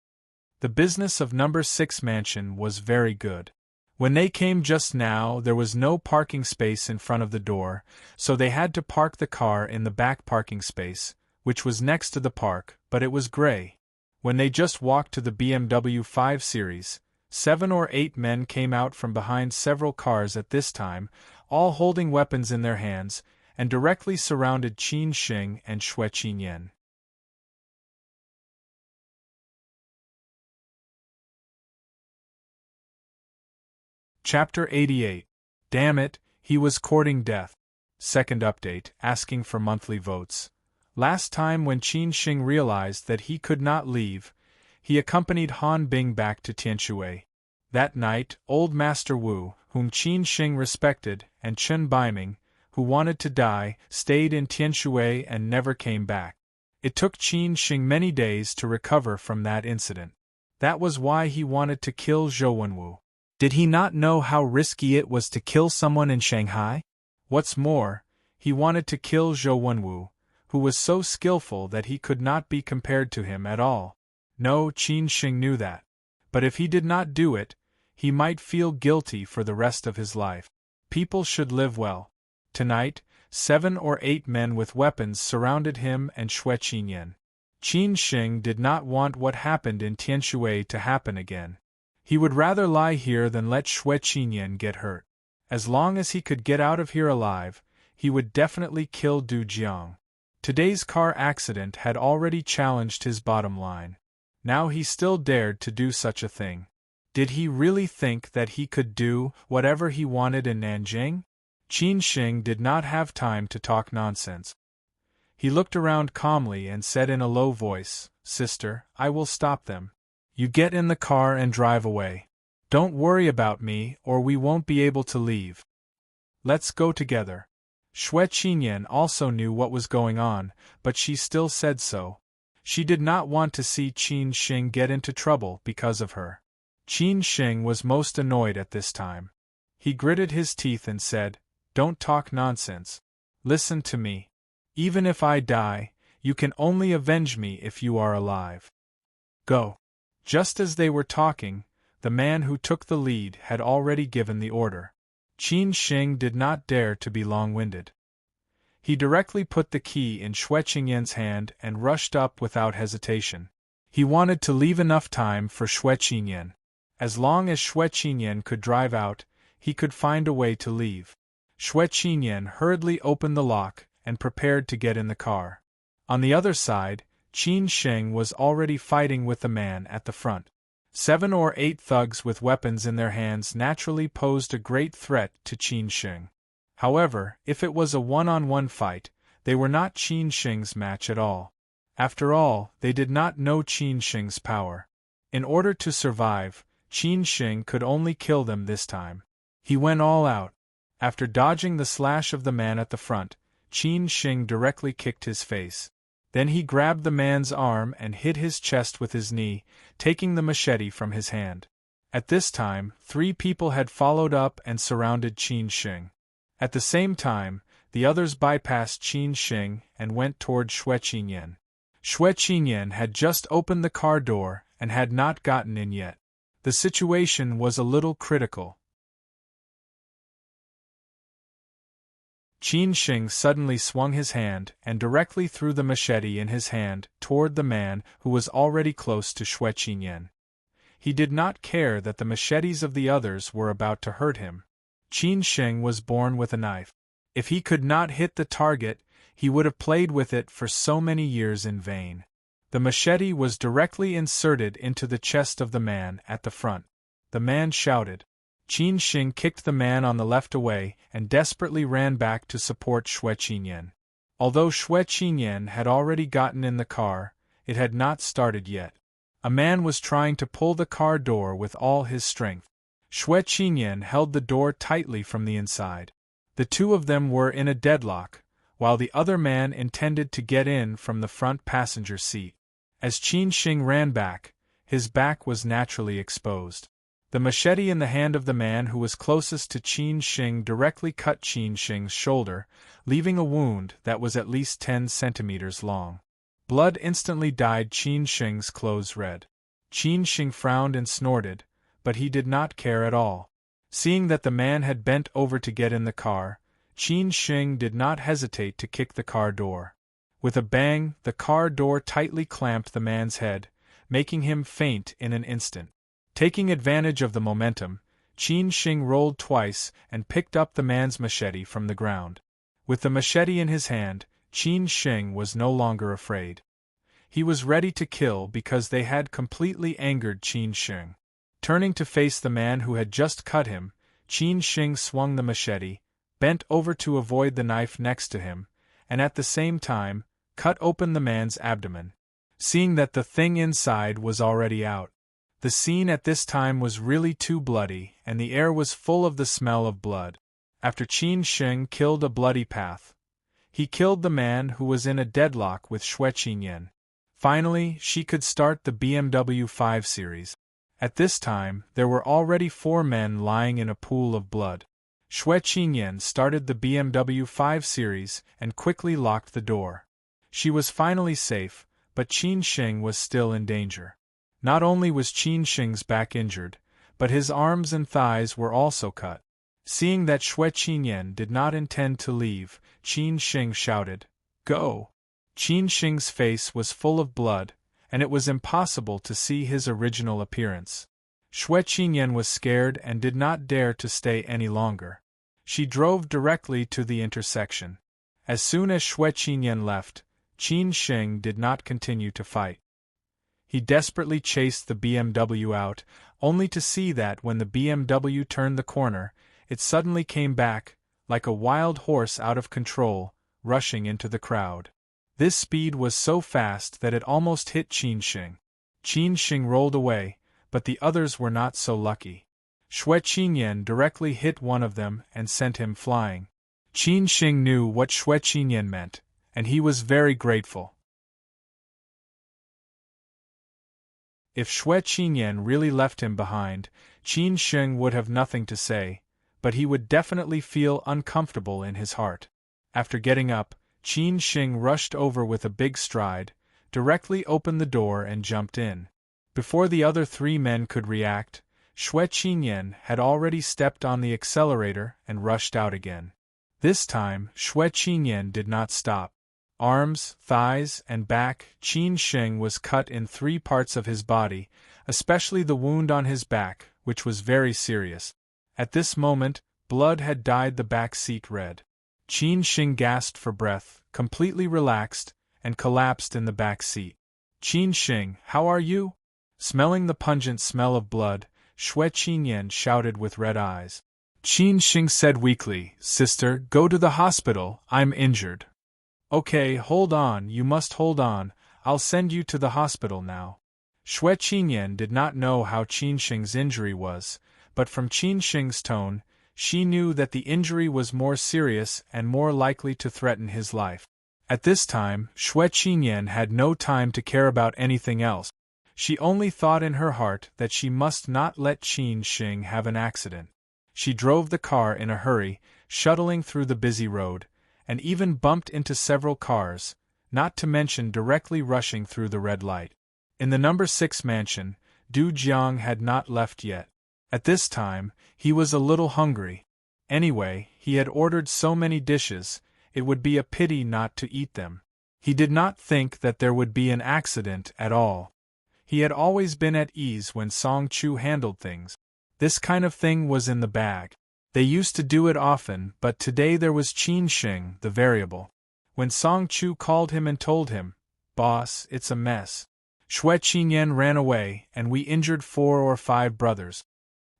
[SPEAKER 1] The business of number 6 mansion was very good. When they came just now, there was no parking space in front of the door, so they had to park the car in the back parking space, which was next to the park, but it was gray. When they just walked to the BMW 5 Series, 7 or 8 men came out from behind several cars at this time, all holding weapons in their hands, and directly surrounded Qin Sheng and Xue Qingyan. Chapter 88. Damn it, he was courting death. Second update, asking for monthly votes. Last time when Qin Sheng realized that he could not leave, he accompanied Han Bing back to Tianshui. That night, old Master Wu, whom Qin Sheng respected, and Chen Baiming, who wanted to die, stayed in Tianshui and never came back. It took Qin Sheng many days to recover from that incident. That was why he wanted to kill Zhou Wenwu. Did he not know how risky it was to kill someone in Shanghai? What's more, he wanted to kill Zhou Wenwu, who was so skillful that he could not be compared to him at all. No, Qin Sheng knew that. But if he did not do it, he might feel guilty for the rest of his life. People should live well. Tonight, 7 or 8 men with weapons surrounded him and Xue Qingyan. Qin Sheng did not want what happened in Tianshui to happen again. He would rather lie here than let Xue Qingyan get hurt. As long as he could get out of here alive, he would definitely kill Du Jiang. Today's car accident had already challenged his bottom line. Now he still dared to do such a thing. Did he really think that he could do whatever he wanted in Nanjing? Qin Sheng did not have time to talk nonsense. He looked around calmly and said in a low voice, "Sister, I will stop them. You get in the car and drive away. Don't worry about me or we won't be able to leave. Let's go together." Xue Qingyan also knew what was going on, but she still said so. She did not want to see Qin Sheng get into trouble because of her. Qin Sheng was most annoyed at this time. He gritted his teeth and said, "Don't talk nonsense. Listen to me. Even if I die, you can only avenge me if you are alive. Go." Just as they were talking, the man who took the lead had already given the order. Qin Sheng did not dare to be long-winded. He directly put the key in Xue Qingyan's hand and rushed up without hesitation. He wanted to leave enough time for Xue Qingyan. As long as Xue Qingyan could drive out, he could find a way to leave. Xue Qingyan hurriedly opened the lock and prepared to get in the car. On the other side, Qin Sheng was already fighting with the man at the front. 7 or 8 thugs with weapons in their hands naturally posed a great threat to Qin Sheng. However, if it was a one-on-one fight, they were not Qin Sheng's match at all. After all, they did not know Qin Sheng's power. In order to survive, Qin Sheng could only kill them this time. He went all out. After dodging the slash of the man at the front, Qin Sheng directly kicked his face. Then he grabbed the man's arm and hit his chest with his knee, taking the machete from his hand. At this time, 3 people had followed up and surrounded Qin Sheng. At the same time, the others bypassed Qin Sheng and went toward Xue Qingyan. Xue Qingyan had just opened the car door and had not gotten in yet. The situation was a little critical. Qin Sheng suddenly swung his hand and directly threw the machete in his hand toward the man who was already close to Xue Qingyan. He did not care that the machetes of the others were about to hurt him. Qin Sheng was born with a knife. If he could not hit the target, He would have played with it for so many years in vain. The machete was directly inserted into the chest of the man at the front. The man shouted. Qin Shing kicked the man on the left away and desperately ran back to support Xue Qinyan. Although Xue Qinyan had already gotten in the car, it had not started yet. A man was trying to pull the car door with all his strength. Xue Qinyan held the door tightly from the inside. The two of them were in a deadlock, while the other man intended to get in from the front passenger seat. As Qin Shing ran back, his back was naturally exposed. The machete in the hand of the man who was closest to Qin Shing directly cut Qin Shing's shoulder, leaving a wound that was at least 10 centimeters long. Blood instantly dyed Qin Shing's clothes red. Qin Shing frowned and snorted, but he did not care at all. Seeing that the man had bent over to get in the car, Qin Shing did not hesitate to kick the car door. With a bang, the car door tightly clamped the man's head, making him faint in an instant. Taking advantage of the momentum, Qin Shing rolled twice and picked up the man's machete from the ground. With the machete in his hand, Qin Shing was no longer afraid. He was ready to kill because they had completely angered Qin Shing. Turning to face the man who had just cut him, Qin Shing swung the machete, bent over to avoid the knife next to him, and at the same time, cut open the man's abdomen. Seeing that the thing inside was already out. The scene at this time was really too bloody, and the air was full of the smell of blood. After Qin Shing killed a bloody path, he killed the man who was in a deadlock with Xue Qinyan. Finally, she could start the BMW 5 Series. At this time, there were already 4 men lying in a pool of blood. Xue Qinyan started the BMW 5 Series and quickly locked the door. She was finally safe, but Qin Shing was still in danger. Not only was Qin Shing's back injured, but his arms and thighs were also cut. Seeing that Xue Qinyan did not intend to leave, Qin Shing shouted, "Go!" Qin Shing's face was full of blood, and it was impossible to see his original appearance. Xue Qinyan was scared and did not dare to stay any longer. She drove directly to the intersection. As soon as Xue Qinyan left, Qin Shing did not continue to fight. He desperately chased the BMW out, only to see that when the BMW turned the corner, it suddenly came back, like a wild horse out of control, rushing into the crowd. This speed was so fast that it almost hit Qin Shing. Qin Shing rolled away, but the others were not so lucky. Xue Qinyan directly hit one of them and sent him flying. Qin Shing knew what Xue Qinyan meant, and he was very grateful. If Xue Qinyan really left him behind, Qin Shing would have nothing to say, but he would definitely feel uncomfortable in his heart. After getting up, Qin Shing rushed over with a big stride, directly opened the door and jumped in. Before the other 3 men could react, Xue Qinyan had already stepped on the accelerator and rushed out again. This time, Xue Qinyan did not stop. Arms, thighs, and back, Qin Shing was cut in 3 parts of his body, especially the wound on his back, which was very serious. At this moment, blood had dyed the back seat red. Qin Shing gasped for breath, completely relaxed, and collapsed in the back seat. "Qin Shing, how are you?" Smelling the pungent smell of blood, Xue Qinyan shouted with red eyes. Qin Shing said weakly, "Sister, go to the hospital, I'm injured." "Okay, hold on, you must hold on, I'll send you to the hospital now." Xue Qinyan did not know how Qin Shing's injury was, but from Qin Shing's tone, she knew that the injury was more serious and more likely to threaten his life. At this time, Xue Qinyan had no time to care about anything else. She only thought in her heart that she must not let Qin Shing have an accident. She drove the car in a hurry, shuttling through the busy road, and even bumped into several cars, not to mention directly rushing through the red light. In the number 6 mansion, Du Jiang had not left yet. At this time, he was a little hungry. Anyway, he had ordered so many dishes, it would be a pity not to eat them. He did not think that there would be an accident at all. He had always been at ease when Song Chu handled things. This kind of thing was in the bag. They used to do it often, but today there was Qin Shing, the variable. When Song Chu called him and told him, "Boss, it's a mess. Xue Qinyan ran away, and we injured 4 or 5 brothers."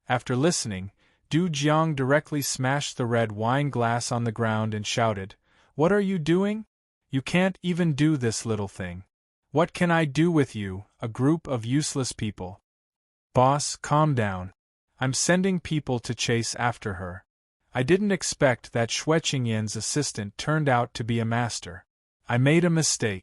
[SPEAKER 1] After listening, Du Jiang directly smashed the red wine glass on the ground and shouted, "What are you doing? You can't even do this little thing. What can I do with you, a group of useless people?" "Boss, calm down. I'm sending people to chase after her. I didn't expect that Xue Qingyan's assistant turned out to be a master. I made a mistake.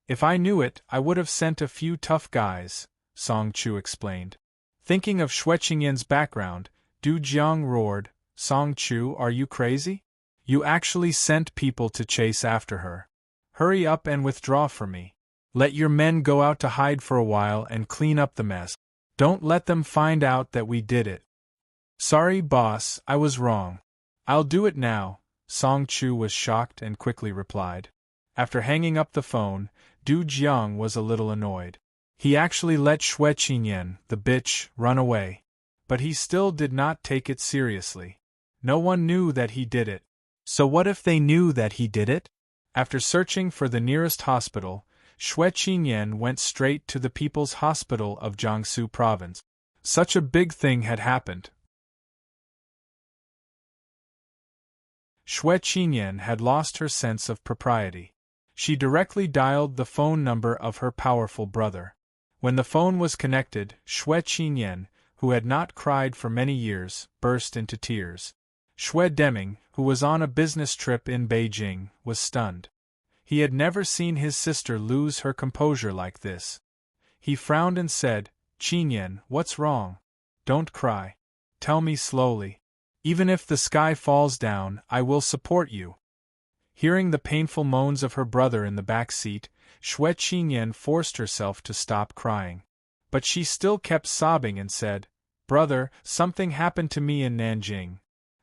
[SPEAKER 1] If I knew it, I would have sent a few tough guys," Song Chu explained. Thinking of Xue Qingyan's background, Du Jiang roared, "Song Chu, are you crazy? You actually sent people to chase after her. Hurry up and withdraw from me. Let your men go out to hide for a while and clean up the mess. Don't let them find out that we did it." "Sorry, boss, I was wrong. I'll do it now," Song Chu was shocked and quickly replied. After hanging up the phone, Du Jiang was a little annoyed. He actually let Xue Qinyan, the bitch, run away. But he still did not take it seriously. No one knew that he did it. So what if they knew that he did it? After searching for the nearest hospital, Xue Qinyan went straight to the People's Hospital of Jiangsu Province. Such a big thing had happened. Xue Qinyan had lost her sense of propriety. She directly dialed the phone number of her powerful brother. When the phone was connected, Xue Qinyan, who had not cried for many years, burst into tears. Xue Deming, who was on a business trip in Beijing, was stunned. He had never seen his sister lose her composure like this. He frowned and said, "Qinyan, what's wrong? Don't cry. Tell me slowly. Even if the sky falls down, I will support you." Hearing the painful moans of her brother in the back seat, Xue Qinyan forced herself to stop crying. But she still kept sobbing and said, "Brother, something happened to me in Nanjing."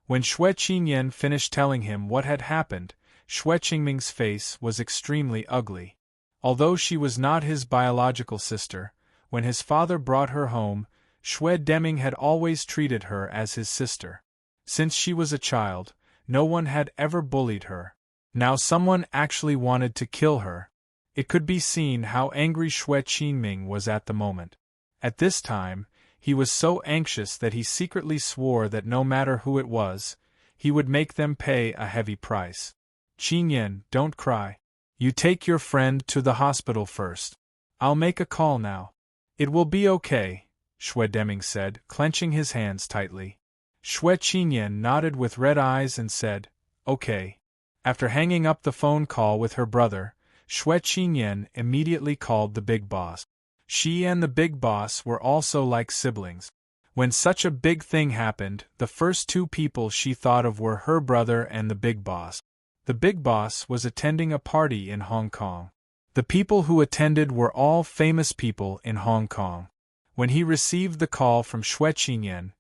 [SPEAKER 1] When Xue Qinyan finished telling him what had happened, Xue Qingming's face was extremely ugly. Although she was not his biological sister, when his father brought her home, Xue Deming had always treated her as his sister. Since she was a child, no one had ever bullied her. Now someone actually wanted to kill her. It could be seen how angry Xue Qingming was at the moment. At this time, he was so anxious that he secretly swore that no matter who it was, he would make them pay a heavy price. "Qinyan, don't cry. You take your friend to the hospital first. I'll make a call now." "It will be okay," Xue Deming said, clenching his hands tightly. Xue Qinyan nodded with red eyes and said, "Okay." After hanging up the phone call with her brother, Xue Qinyan immediately called the big boss. She and the big boss were also like siblings. When such a big thing happened, the first 2 people she thought of were her brother and the big boss. The big boss was attending a party in Hong Kong. The people who attended were all famous people in Hong Kong. When he received the call from Xue Qinyan,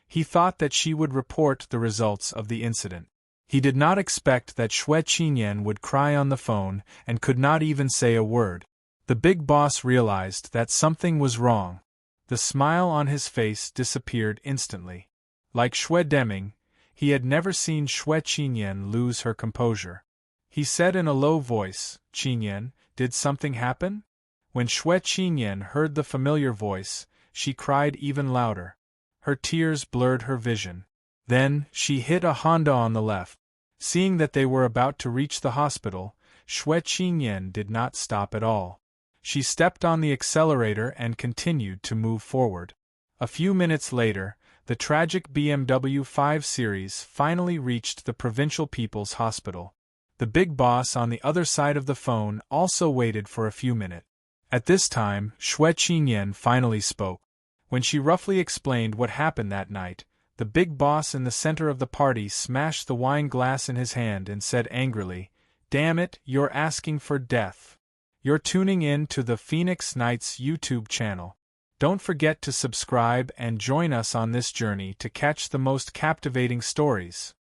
[SPEAKER 1] he thought that she would report the results of the incident. He did not expect that Xue Qinyan would cry on the phone and could not even say a word. The big boss realized that something was wrong. The smile on his face disappeared instantly. Like Xue Deming, he had never seen Xue Qinyan lose her composure. He said in a low voice, "Qinyan, did something happen?" When Xue Qinyan heard the familiar voice, she cried even louder. Her tears blurred her vision. Then, she hit a Honda on the left. Seeing that they were about to reach the hospital, Xue Qinyan did not stop at all. She stepped on the accelerator and continued to move forward. A few minutes later, the tragic BMW 5 Series finally reached the Provincial People's Hospital. The big boss on the other side of the phone also waited for a few minutes. At this time, Xue Qinyan finally spoke. When she roughly explained what happened that night, the big boss in the center of the party smashed the wine glass in his hand and said angrily, "Damn it, you're asking for death. You're tuning in to the Phoenix Nights YouTube channel. Don't forget to subscribe and join us on this journey to catch the most captivating stories."